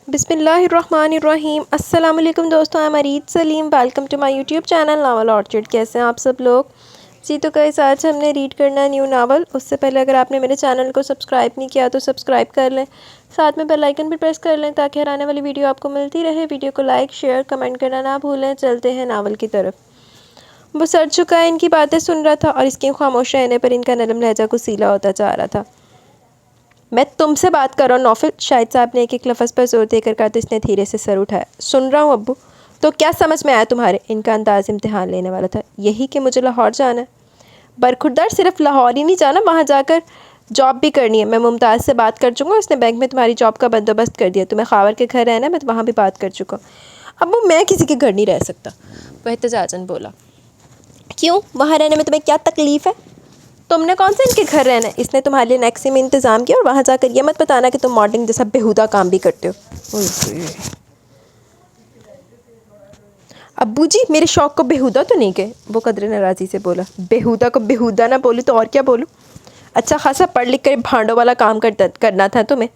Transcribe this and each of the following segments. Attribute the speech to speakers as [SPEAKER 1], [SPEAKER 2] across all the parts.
[SPEAKER 1] बिस्मिल्लाहिर्रहमानिर्रहीम। अस्सलाम वालेकुम दोस्तों, मैं Areed Saleem. Welcome to my YouTube channel Novel Orchid. कैसे हैं आप सब लोग जी? तो गाइस आज हमने रीड करना है न्यू नावल। उससे पहले अगर आपने मेरे चैनल को सब्सक्राइब नहीं किया तो सब्सक्राइब कर लें, साथ में बेल आइकन भी प्रेस कर लें ताकि हर आने वाली वीडियो आपको मिलती रहे। वीडियो को लाइक शेयर कमेंट करना ना भूलें। चलते हैं नावल की तरफ। वो सड़ चुका है, इनकी बातें सुन रहा था और इसके खामोश रहने पर इनका नरम लहजा कुसीला होता जा रहा था। मैं तुमसे बात कर रहा हूँ नौफिल, शाहिद साहब ने एक एक लफ्ज़ पर जोर देकर कहा तो इसने धीरे से सर उठाया। सुन रहा हूँ अब्बू। तो क्या समझ में आया तुम्हारे? इनका अंदाज़ इम्तिहान लेने वाला था। यही कि मुझे लाहौर जाना है। बरखुरदार, सिर्फ लाहौर ही नहीं जाना, वहाँ जाकर जॉब भी करनी है। मैं मुमताज़ से बात कर चुका हूँ, उसने बैंक में तुम्हारी जॉब का बंदोबस्त कर दिया। तुम्हें खावर के घर रहना है, मैं वहाँ भी बात कर चुका हूँ। अब्बू मैं किसी के घर नहीं रह सकता, वह एहतजाजन बोला। क्यों? वहाँ रहने में तुम्हें क्या तकलीफ़ है? तुमने कौन सा इनके घर रहना है? इसने तुम्हारे लिए नेक्सी में इंतज़ाम किया और वहाँ जाकर ये मत बताना कि तुम मॉडलिंग जैसा बेहुदा काम भी करते हो। अब्बू जी मेरे शौक़ को बेहुदा तो नहीं कहे, वो कदरे नाराज़ी से बोला। बेहुदा को बेहुदा ना बोलूँ तो और क्या बोलूँ? अच्छा खासा पढ़ लिख कर भांडों वाला काम करना था तुम्हें।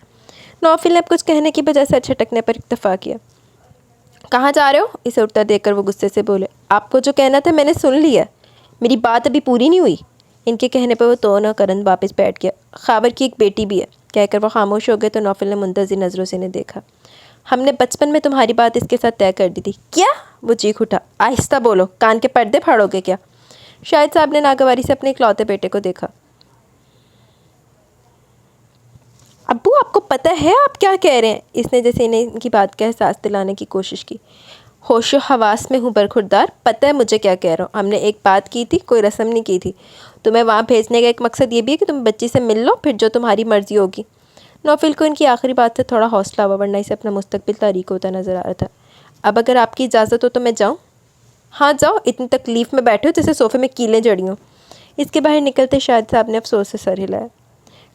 [SPEAKER 1] नौफिल ने अब कुछ कहने की बजाय सर झटकने पर इत्तफा किया। कहाँ जा रहे हो? इसे उठता देखकर वो गुस्से से बोले। आपको जो कहना था मैंने सुन लिया, मेरी बात अभी पूरी नहीं हुई। इनके कहने पर वो तो न करन वापस बैठ गया। खाबर की एक बेटी भी है, कहकर वो खामोश हो गए तो नौफिल ने मुंतज़िर नज़रों से इन्हें देखा। हमने बचपन में तुम्हारी बात इसके साथ तय कर दी थी। क्या? वो चीख उठा। आहिस्ता बोलो, कान के पर्दे फाड़ोगे क्या? शाहिद साहब ने नागवारी से अपने इकलौते बेटे को देखा। अब्बू आपको पता है आप क्या कह रहे हैं? इसने जैसे इन्हें इनकी बात का एहसास दिलाने की कोशिश की। होशो हवास में हूँ बरखुरदार, पता है मुझे क्या कह रहा हूँ। हमने एक बात की थी, कोई रस्म नहीं की थी। तुम्हें वहाँ भेजने का एक मकसद ये भी है कि तुम बच्ची से मिल लो, फिर जो तुम्हारी मर्ज़ी होगी। नौफिल को इनकी आखिरी बात से थोड़ा हौसला हुआ, वरना इसे अपना मुस्तकबिल तारीक होता नज़र आ रहा था। अब अगर आपकी इजाज़त हो तो मैं जाऊँ? हाँ जाओ, इतनी तकलीफ़ में बैठे हो जैसे सोफ़े में कीलें जड़ी हों। इसके बाहर निकलते शाहिद साहब ने अफसोस से सर हिलाया।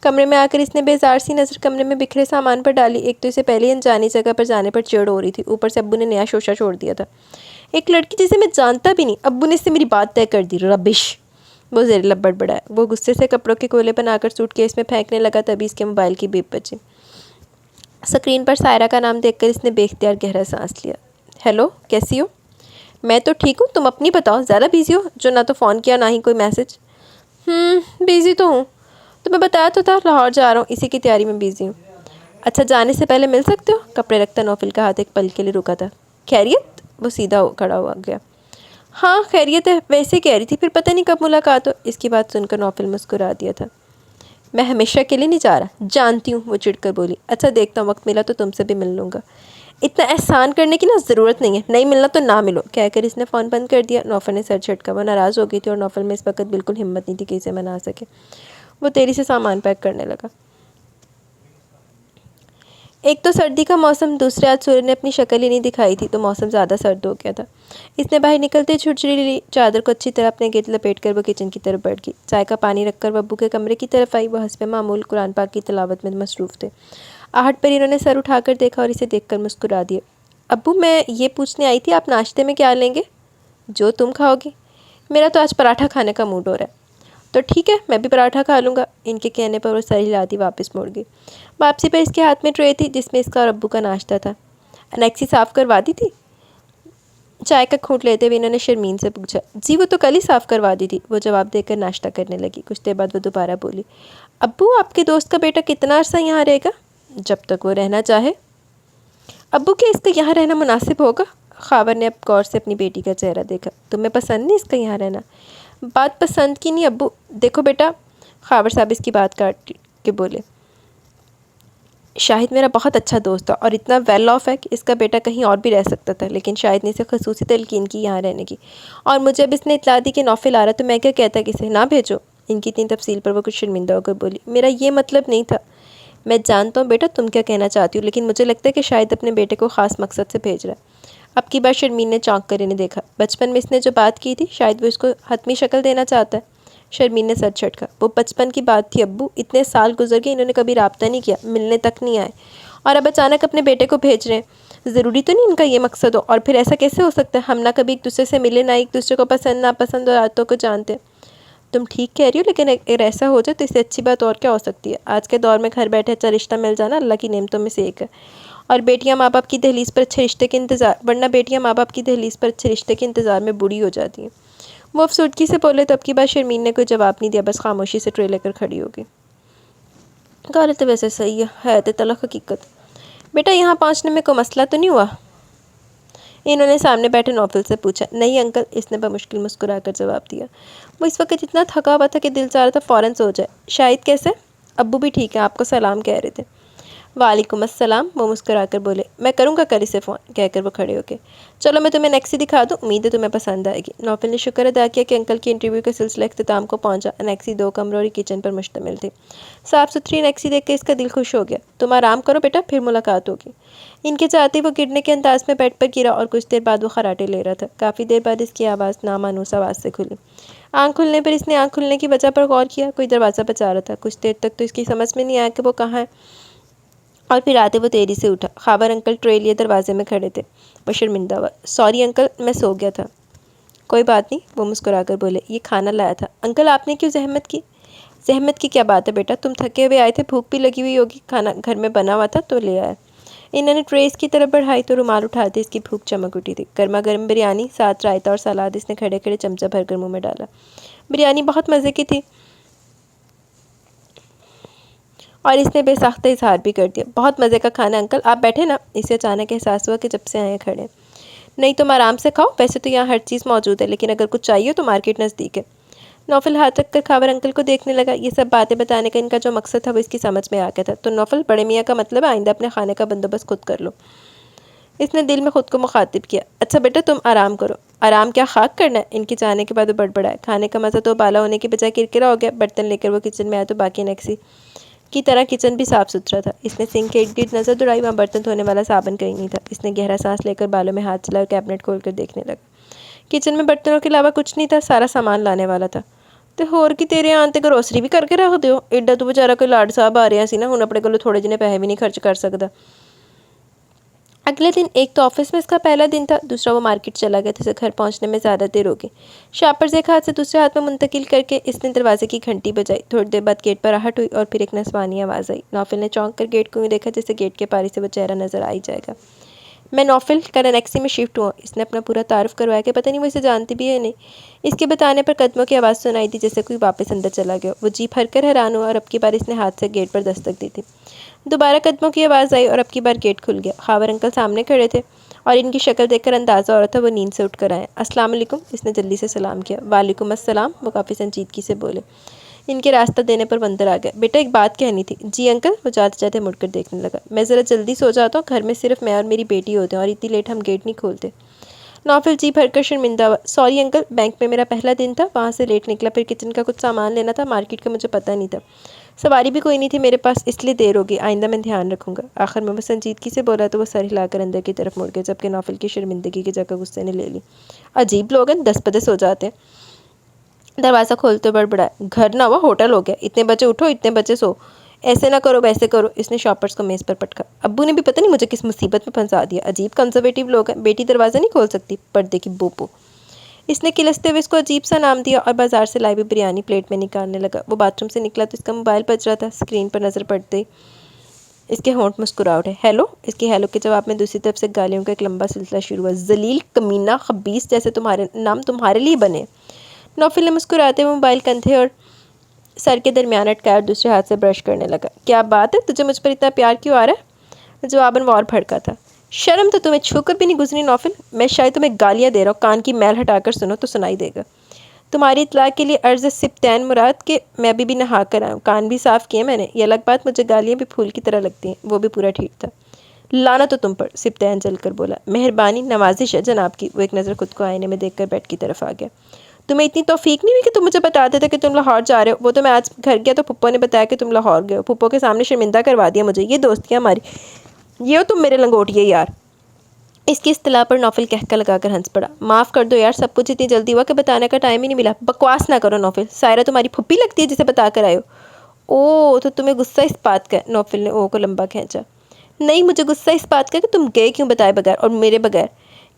[SPEAKER 1] कमरे में आकर इसने बेजार सी नज़र कमरे में बिखरे सामान पर डाली। एक तो इसे पहले ही अनजानी जगह पर जाने पर चिढ़ हो रही थी, ऊपर से अब्बू ने नया शोशा छोड़ दिया था। एक लड़की जिसे मैं जानता भी नहीं, अब्बू ने इससे मेरी बात तय कर दी। रबिश, वो ज़ेर बड़बड़ाया। वो गुस्से से कपड़ों के कोले बनाकर सूटकेस में फेंकने लगा, तभी इसके मोबाइल की बीप बजी। स्क्रीन पर सायरा का नाम देखकर इसने बेख्तियार गहरा सांस लिया। हेलो, कैसी हो? मैं तो ठीक हूँ, तुम अपनी बताओ। ज़्यादा बिज़ी हो जो? ना तो फ़ोन किया ना ही कोई मैसेज। बिज़ी तो हूँ, तुम्हें बताया तो था लाहौर जा रहा हूँ, इसी की तैयारी में बिज़ी हूँ। अच्छा, जाने से पहले मिल सकते हो? कपड़े रखता नौफिल का हाथ एक पल के लिए रुका था। खैरियत? वो सीधा खड़ा हुआ गया। हाँ खैरियत है, वैसे कह रही थी, फिर पता नहीं कब मुलाकात हो। इसकी बात सुनकर नौफिल मुस्कुरा दिया था। मैं हमेशा के लिए नहीं जा रहा, जानती हूँ, वो चिढ़कर बोली। अच्छा देखता हूँ, वक्त मिला तो तुमसे भी मिल लूँगा। इतना एहसान करने की ना ज़रूरत नहीं है, नहीं मिलना तो ना मिलो, कहकर इसने फ़ोन बंद कर दिया। नौफिल ने सर झटका। वो नाराज़ हो गई थी और नौफिल में इस वक्त बिल्कुल हिम्मत नहीं थी कि इसे मना सके। वो तेज़ी से सामान पैक करने लगा। एक तो सर्दी का मौसम, दूसरे आज सूर्य ने अपनी शक्ल ही नहीं दिखाई थी तो मौसम ज़्यादा सर्द हो गया था। इसने बाहर निकलते झुरझुरी ली, चादर को अच्छी तरह अपने गिर्द लपेट कर वो किचन की तरफ बढ़ गई। चाय का पानी रखकर वो अब्बू के कमरे की तरफ आई। वह हस्बे मामूल कुरान पाक की तिलावत में मसरूफ़ थे। आहट पर इन्होंने सर उठाकर देखा और इसे देखकर मुस्कुरा दिया। अब्बू मैं ये पूछने आई थी, आप नाश्ते में क्या लेंगे? जो तुम खाओगी। मेरा तो आज पराठा खाने का मूड हो रहा है। तो ठीक है, मैं भी पराठा खा लूँगा। इनके कहने पर वो सर हिलाती वापस मुड़ गई। वापसी पर इसके हाथ में ट्रे थी जिसमें इसका और अब्बू का नाश्ता था। अनेक्सी साफ़ करवा दी थी? चाय का घूंट लेते हुए इन्होंने शर्मीन से पूछा। जी वो तो कल ही साफ़ करवा दी थी, वो जवाब देकर नाश्ता करने लगी। कुछ देर बाद वो दोबारा बोली। अब्बू आपके दोस्त का बेटा कितना अर्सा यहाँ रहेगा? जब तक वो रहना चाहे। अब्बू क्या इसका यहाँ रहना मुनासिब होगा? खावर ने अब गौर से अपनी बेटी का चेहरा देखा। तुम्हें पसंद नहीं इसका यहाँ रहना? बात पसंद की नहीं अब्बू। देखो बेटा, खावर साहब इसकी बात काट के बोले। शाहिद मेरा बहुत अच्छा दोस्त था और इतना वेल ऑफ है कि इसका बेटा कहीं और भी रह सकता था, लेकिन शाहिद ने इसे खसूसी तलकीन की यहाँ रहने की। और मुझे अब इसने इतला दी कि नौफिल आ रहा, तो मैं क्या कहता कि इसे ना भेजो। इनकी इतनी तफसील पर वो कुछ शर्मिंदा होकर बोली। मेरा ये मतलब नहीं था। मैं जानता हूँ बेटा तुम क्या कहना चाहती हो, लेकिन मुझे लगता है कि शायद अपने बेटे को ख़ास मकसद से भेज रहा है। अब की बार शर्मीन ने चौंक कर इन्हें देखा। बचपन में इसने जो बात की थी, शायद वो इसको हतमी शक्ल देना चाहता है। शर्मीन ने सर झटका। वो बचपन की बात थी अब्बू, इतने साल गुजर गए, इन्होंने कभी राब्ता नहीं किया, मिलने तक नहीं आए, और अब अचानक अपने बेटे को भेज रहे हैं। ज़रूरी तो नहीं इनका ये मकसद हो, और फिर ऐसा कैसे हो सकता है? हम ना कभी एक दूसरे से मिले, ना एक दूसरे को पसंद नापसंद और आदतों को जानते हैं। तुम ठीक कह रही हो, लेकिन अगर ऐसा हो जाए तो इससे अच्छी बात और क्या हो सकती है? आज के दौर में घर बैठे अच्छा रिश्ता मिल जाना अल्लाह की नेमतों में से एक है, और बेटियां माँ बाप की दहलीज पर अच्छे रिश्ते के इंतज़ार वरना बेटियां माँ बाप की दहलीज पर अच्छे रिश्ते के इंतज़ार में बूढ़ी हो जाती हैं। वो अफसुर्दगी से बोले तो अब की बार शर्मीन ने कोई जवाब नहीं दिया, बस खामोशी से ट्रे लेकर खड़ी होगी। गौरव तो वैसे सही है तो तलख हकीकत। बेटा यहाँ पहुँचने में कोई मसला तो नहीं हुआ? इन्होंने सामने बैठे नौफिल से पूछा। नहीं अंकल, इसने बमुश्किल मुस्कुराकर जवाब दिया। वो इस वक्त इतना थका हुआ था कि दिल चाह रहा था फ़ौरन सो जाए। शाहिद कैसे? अब्बू भी ठीक है, आपको सलाम कह रहे थे। वालेकुम अस्सलाम, वो मुस्कुराकर बोले। मैं करूँगा कल इसे फ़ोन, कहकर वो खड़े होके। चलो मैं तुम्हें नेक्सी दिखा दूँ, उम्मीद है तुम्हें पसंद आएगी। नौफिल ने शुक्र अदा किया कि अंकल की इंटरव्यू का सिलसिला इख्तिताम को पहुँचा। नेक्सी 2 कमरों और किचन पर मुश्तमिल थी। साफ़ सुथरी नेक्सी देख के इसका दिल खुश हो गया। तुम आराम करो बेटा, फिर मुलाकात होगी। इनके चाहते वो गिरने के अंदाज में बेड पर गिरा और कुछ देर बाद वो खराटे ले रहा था। काफ़ी देर बाद इसकी आवाज़ नामानूस आवाज़ से खुली। आँख खुलने पर इसने आँख खुलने की वजह पर गौर किया। कोई दरवाज़ा बजा रहा था। कुछ देर तक तो इसकी समझ में नहीं आया कि वो कहाँ है, और फिर आते वो तेजी से उठा। खाबर अंकल ट्रे लिए दरवाजे में खड़े थे। वो शर्मिंदा हुआ। सॉरी अंकल, मैं सो गया था। कोई बात नहीं, वो मुस्कुराकर बोले। ये खाना लाया था। अंकल आपने क्यों जहमत की? जहमत की क्या बात है बेटा, तुम थके हुए आए थे, भूख भी लगी हुई होगी, खाना घर में बना हुआ था तो ले आया। इन्होंने ट्रे इसकी तरफ बढ़ाई तो रुमाल उठाते इसकी भूख चमक उठी थी। गर्मा गर्म बिरयानी, साथ रायता और सलाद इसने खड़े खड़े चमचा भरकर मुँह में डाला। बिरयानी बहुत मज़े की थी और इसने बेसाख्ता इजहार भी कर दिया। बहुत मज़े का खाना अंकल, आप बैठे ना। इसे अचानक एहसास हुआ कि जब से आए खड़े। नहीं तुम आराम से खाओ, वैसे तो यहाँ हर चीज़ मौजूद है, लेकिन अगर कुछ चाहिए तो मार्केट नज़दीक है। नौफल हाथ रखकर खावर अंकल को देखने लगा। ये सब बातें बताने का इनका जो मकसद था वो इसकी समझ में आ गया था। तो नौफल, बड़े मियाँ का मतलब है आइंदा अपने खाने का बंदोबस्त खुद कर लो। इसने दिल में खुद को मुखातिब किया। अच्छा बेटा तुम आराम करो। आराम क्या, खाक करना है? इनके जाने के बाद वो बड़बड़ाया। खाने का मज़ा तो बाला होने की बजाय किरकिरा हो गया। बर्तन लेकर वो किचन में आया तो बाकी नेक्सी की तरह किचन भी साफ़ सुथरा था। इसने सिंक के इर्द गिर्द नज़र दौड़ाई, वहाँ बर्तन धोने वाला साबुन कहीं नहीं था। इसने गहरा सांस लेकर बालों में हाथ चला और कैबिनेट खोलकर देखने लगा। किचन में बर्तनों के अलावा कुछ नहीं था, सारा सामान लाने वाला था। तो होर की तेरे आन ते ग्रोसरी भी करके रख दो। एडा तो बेचारा कोई लाड साहब आ रहा सी ना, हुण अपने कोलों थोड़े जिन्हें पैसे भी नहीं खर्च कर सकता। अगले दिन एक तो ऑफिस में इसका पहला दिन था, दूसरा वो मार्केट चला गया, जिसे घर पहुंचने में ज़्यादा देर हो गई। शापर्स एक हाथ से दूसरे हाथ में मुंतकिल करके इसने दरवाजे की घंटी बजाई। थोड़ी देर बाद गेट पर आहट हुई और फिर एक नस्वानी आवाज़ आई। नौफिल ने चौंक कर गेट को यूँ देखा जैसे गेट के पारी से वो चेहरा नजर आ ही जाएगा। मैं नौफिल, कल नेक्सी में शिफ्ट हुआ। इसने अपना पूरा तारुफ करवाया कि पता नहीं वो इसे जानती भी है नहीं। इसके बताने पर कदमों की आवाज़ सुनाई दी, जैसे कोई वापस अंदर चला गया। वो जी भर कर हैरान हुआ और अब की बार इसने हाथ से गेट पर दस्तक दी थी। दोबारा कदमों की आवाज़ आई और अब की बार गेट खुल गया। खावर अंकल सामने खड़े थे और इनकी शक्ल देखकर अंदाज़ा हो रहा था वो नींद से उठकर आए। अस्सलाम वालेकुम, इसने जल्दी से सलाम किया। वालेकुम अस्सलाम, वो काफ़ी संजीदगी से बोले। इनके रास्ता देने पर बंदर आ गया। बेटा एक बात कहनी थी। जी अंकल, वो जाते जाते मुड़कर देखने लगा। मैं ज़रा जल्दी सो जाता हूँ, घर में सिर्फ मैं और मेरी बेटी होते हैं और इतनी लेट हम गेट नहीं खोलते। नौफिल जी भरकर शर्मिंदा हुआ। सॉरी अंकल, बैंक में मेरा पहला दिन था, वहाँ से लेट निकला, फिर किचन का कुछ सामान लेना था, मार्केट का मुझे पता नहीं था, सवारी भी कोई नहीं थी मेरे पास, इसलिए देर होगी, आइंदा मैं ध्यान रखूँगा। आखिर में वो संजीदगी से बोला तो वो सर हिलाकर अंदर की तरफ मुड़ गया, जबकि नौफिल की शर्मिंदगी की जगह गुस्से ने ले ली। अजीब लोग हैं, 10 बजे सो जाते हैं। दरवाज़ा खोलते बड़बड़ाया। घर ना हुआ होटल हो गया, इतने बजे उठो इतने बजे सो, ऐसे ना करो वैसे करो। इसने शॉपर्स को मेज़ पर पटका। अब्बू ने भी पता नहीं मुझे किस मुसीबत में फंसा दिया। अजीब कंजर्वेटिव लोग हैं। बेटी दरवाज़ा नहीं खोल सकती, पर्दे की बोपो। इसने किलसते हुए इसको अजीब सा नाम दिया और बाजार से लाई हुई बिरयानी प्लेट में निकालने लगा। वो बाथरूम से निकला तो इसका मोबाइल बज रहा था। स्क्रीन पर नज़र पड़ते ही इसके होंठ मुस्कुरा उठे। हेलो। इसकी हेलो के जवाब में दूसरी तरफ से गालियों का एक लंबा सिलसिला शुरू हुआ। जलील, कमीना, खबीस, जैसे तुम्हारे नाम तुम्हारे लिए बने। नौफिल ने मुस्कुराते हुए मोबाइल कंधे और सर के दरमियान अटकाया और दूसरे हाथ से ब्रश करने लगा। क्या बात है, तुझे मुझ पर इतना प्यार क्यों आ रहा है? जवाबन और भड़का था। शर्म तो तुम्हें छूकर भी नहीं गुजरी नौफिल। मैं शायद तुम्हें गालियाँ दे रहा हूँ, कान की मैल हटाकर सुनो तो सुनाई देगा। तुम्हारी इतला के लिए अर्ज़ सिप्तैन मुराद के मैं अभी भी नहा कर आऊँ, कान भी साफ़ किए मैंने। ये अलग बात, मुझे गालियाँ भी फूल की तरह लगती हैं। वो भी पूरा ठीक था। लाना तो तुम पर, सिप्तैन जलकर बोला। मेहरबानी, नवाजिश है जनाब की। वो एक नज़र खुद को आईने में देखकर बेड की तरफ आ गया। तुम्हें इतनी तौफीक नहीं हुई कि तुम मुझे बताते थे कि तुम लाहौर जा रहे हो? वो तो मैं आज घर गया तो पुप्पो ने बताया कि तुम लाहौर गए हो। पुप्पो के सामने शर्मिंदा करवा दिया मुझे। ये दोस्तियाँ हमारी, ये हो तुम मेरे लंगोटिए यार। इसकी इस्तिला पर नौफिल कहका लगाकर हंस पड़ा। माफ़ कर दो यार, सब कुछ इतनी जल्दी हुआ कि बताने का टाइम ही नहीं मिला। बकवास ना करो नौफिल, सायरा तुम्हारी फुप्पी लगती है जिसे बता कर आए हो। ओह, तो तुम्हें गुस्सा इस बात का? नौफिल ने ओ को लंबा खींचा। नहीं, मुझे गुस्सा इस बात का कि तुम गए क्यों बताए बगैर, और मेरे बगैर।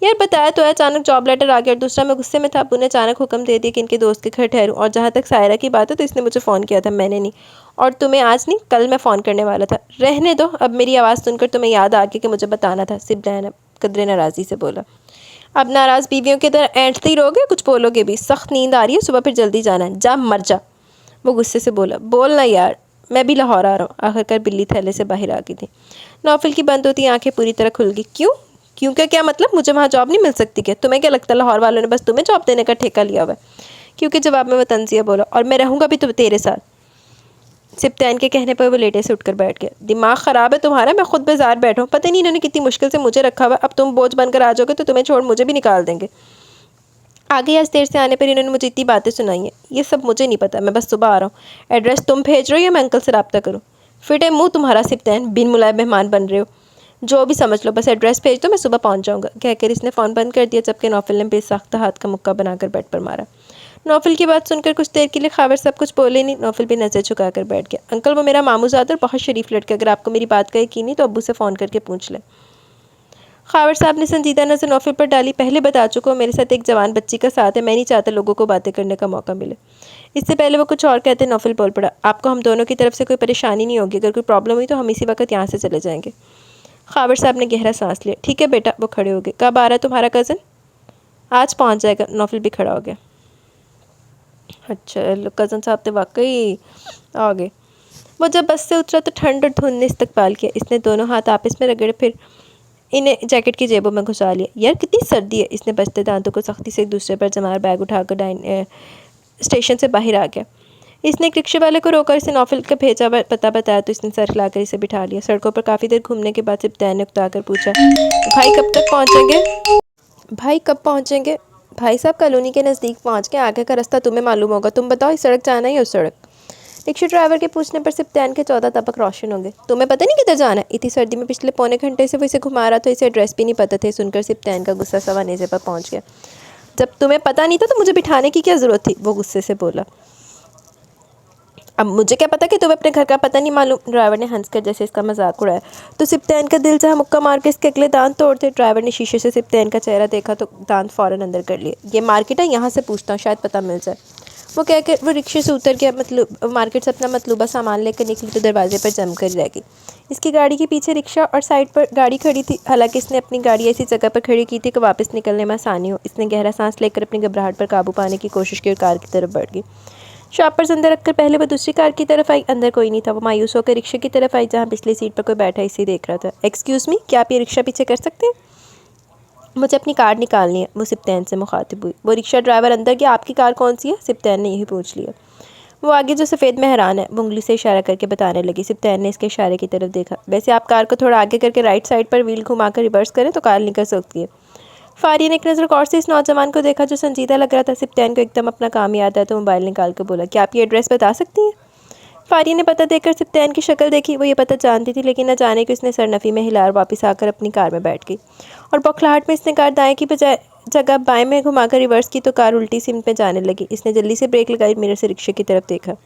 [SPEAKER 1] यार बताया तो है, अचानक जॉब लेटर आ गया। और दूसरा, मैं गुस्से में था, अब्बू ने अचानक हुक्म दे दिया कि इनके दोस्त के घर ठहरूं। और जहाँ तक सायरा की बात है तो इसने मुझे फ़ोन किया था, मैंने नहीं। और तुम्हें आज नहीं, कल मैं फ़ोन करने वाला था। रहने दो, अब मेरी आवाज़ सुनकर तुम्हें याद आ गया कि मुझे बताना था, सिब्बैन कदरे नाराज़ी से बोला। अब नाराज़ बीवियों की तरह ऐंठते ही रहोगे, कुछ बोलोगे भी? सख्त नींद आ रही है, सुबह फिर जल्दी जाना है, जा मर जा। वो गुस्से से बोला। बोलना यार, मैं भी लाहौर आ रहा हूँ। आखिरकार बिल्ली थैले से बाहर आ गई थी। नौफिल की बंद होती आंखें पूरी तरह खुल गई। क्यों? क्यों का क्या मतलब? मुझे वहाँ जॉब नहीं मिल सकती क्या? तुम्हें क्या लगता है लाहौर वालों ने बस तुम्हें जॉब देने का ठेका लिया हुआ है? क्योंकि जवाब में वो तंजिया बोला, और मैं रहूँगा भी तो तेरे साथ। सिप्तैन के कहने पर वो लेटे से उठकर बैठ गया। दिमाग ख़राब है तुम्हारा? मैं खुद बाजार बैठा हूँ, पता नहीं इन्होंने कितनी मुश्किल से मुझे रखा हुआ। अब तुम बोझ बनकर आ जाओगे तो तुम्हें छोड़ मुझे भी निकाल देंगे। आगे आज देर से आने पर इन्होंने मुझे इतनी बातें सुनाई हैं, ये सब मुझे नहीं पता, मैं बस सुबह आ रहा हूँ। एड्रेस तुम भेज रहे हो या मैं अंकल से रब्ता करूँ? फिटे मुँह तुम्हारा सिप्तैन, बिन मुलायम मेहमान बन रहे हो। जो भी समझ लो, बस एड्रेस भेज दो, मैं सुबह पहुंच जाऊंगा। कहकर इसने फ़ोन बंद कर दिया, जबकि नौफिल ने बेसाख्ता हाथ का मुक्का बनाकर बेड पर मारा। नौफिल की बात सुनकर कुछ देर के लिए खावर सब कुछ बोले नहीं। नौफिल भी नज़र झुकाकर बैठ गया। अंकल, वो मेरा मामूजादा और बहुत शरीफ लड़के, अगर आपको मेरी बात का यकीन नहीं तो अब्बू से फ़ोन करके पूछ लें। खावर साहब ने संजीदा नज़र नौफिल पर डाली। पहले बता चुका हूँ, मेरे साथ एक जवान बच्ची का साथ है, मैं नहीं चाहता लोगों को बातें करने का मौका मिले। इससे पहले वो कुछ और कहते, नौफिल बोल पड़ा। आपको हम दोनों की तरफ से कोई परेशानी नहीं होगी, अगर कोई प्रॉब्लम हुई तो हम इसी वक्त यहाँ से चले जाएंगे। खावर साहब ने गहरा सांस लिया। ठीक है बेटा। वो खड़े हो गए। कब आ रहा है तुम्हारा कज़न? आज पहुँच जाएगा। नौफिल भी खड़ा हो गया। अच्छा, कज़न साहब तो वाकई आ गए। वो जब बस से उतरा तो ठंड और धुंध ने इस्तकबाल किया। इसने दोनों हाथ आपस में रगड़े, फिर इन्हें जैकेट की जेबों में घुसा लिया। यार कितनी सर्दी है। इसने बचते दांतों को सख्ती से एक दूसरे पर जमाकर बैग उठाकर स्टेशन से बाहर आ गया। इसने एक रिक्शे वाले को रोकर इसे नौफिल का भेजा पता बताया तो इसने सर हिलाकर इसे बिठा लिया। सड़कों पर काफ़ी देर घूमने के बाद सिप्तैन ने उकताकर पूछा, भाई कब तक पहुँचेंगे? भाई कब पहुँचेंगे? भाई साहब कॉलोनी के नज़दीक पहुँच के, आगे का रास्ता तुम्हें मालूम होगा। तुम बताओ, इस सड़क जाना है या उस सड़क? रिक्शा ड्राइवर के पूछने पर सिप्तैन के 14 तबक रोशन होंगे। तुम्हें पता नहीं किधर जाना है? इतनी सर्दी में पिछले पौने घंटे से वो इसे घुमा रहा था, इसे एड्रेस भी नहीं पता थे। सुनकर सिप्तैन का गुस्सा सवा नेज़े पर पहुँच गया। जब तुम्हें पता नहीं था तो मुझे बिठाने की क्या ज़रूरत थी? वो गुस्से से बोला। अब मुझे क्या पता कि तुम्हें अपने घर का पता नहीं मालूम? ड्राइवर ने हंसकर जैसे इसका मजाक उड़ाया। तो सिप्तैन का दिल चाहा मुक्का मार के इसके अगले दांत तोड़ते। ड्राइवर ने शीशे से सिप्तैन का चेहरा देखा तो दांत फ़ौरन अंदर कर लिए। ये मार्केट है, यहाँ से पूछता हूँ, शायद पता मिल जाए। वो कहकर वो रिक्शे से उतर गया। मार्केट से अपना मतलूबा सामान लेकर निकली तो दरवाजे पर जम कर रह गई। इसकी गाड़ी के पीछे रिक्शा और साइड पर गाड़ी खड़ी थी। हालांकि इसने अपनी गाड़ी ऐसी जगह पर खड़ी की थी कि वापस निकलने में आसानी हो। इसने गहरा सांस लेकर अपनी घबराहट पर काबू पाने की कोशिश की और कार की तरफ बढ़ गई। शॉप पर अंदर रखकर पहले वो दूसरी कार की तरफ आई। अंदर कोई नहीं था। वो मायूस होकर रिक्शे की तरफ आई, जहाँ पिछली सीट पर कोई बैठा इसे देख रहा था। एक्सक्यूज़ मी, क्या आप ये रिक्शा पीछे कर सकते हैं? मुझे अपनी कार निकालनी है। वो सिप्तैन से मुखातिब हुई। वो रिक्शा ड्राइवर अंदर गया। आपकी कार कौन सी है? सिप्तैन ने यही पूछ लिया। वो आगे जो सफ़ेद मेहरान है, वो उंगली से इशारा करके बताने लगी। सिप्तैन ने इसके इशारे की तरफ देखा। वैसे आप कार को थोड़ा आगे करके राइट साइड पर व्हील घुमाकर रिवर्स करें तो कार निकल सकती है। फारिया ने एक नज़र गौर से इस नौजवान को देखा जो संजीदा लग रहा था। सिप्तैन को एकदम अपना काम याद आया तो मोबाइल निकाल कर बोला, क्या आप ये एड्रेस बता सकती हैं? फारिया ने पता देखकर सिप्तैन की शक्ल देखी। वो ये पता जानती थी, लेकिन न जाने कि उसने सरनफ़ी में हिला और वापस आकर अपनी कार में बैठ गई। और बौखलाहट में इसने कार दाएं की बजाय जगह बाएं में घुमाकर रिवर्स की तो कार उल्टी सिमत में जाने लगी। इसने जल्दी से ब्रेक लगाई, मिरर से रिक्शे की तरफ देखा।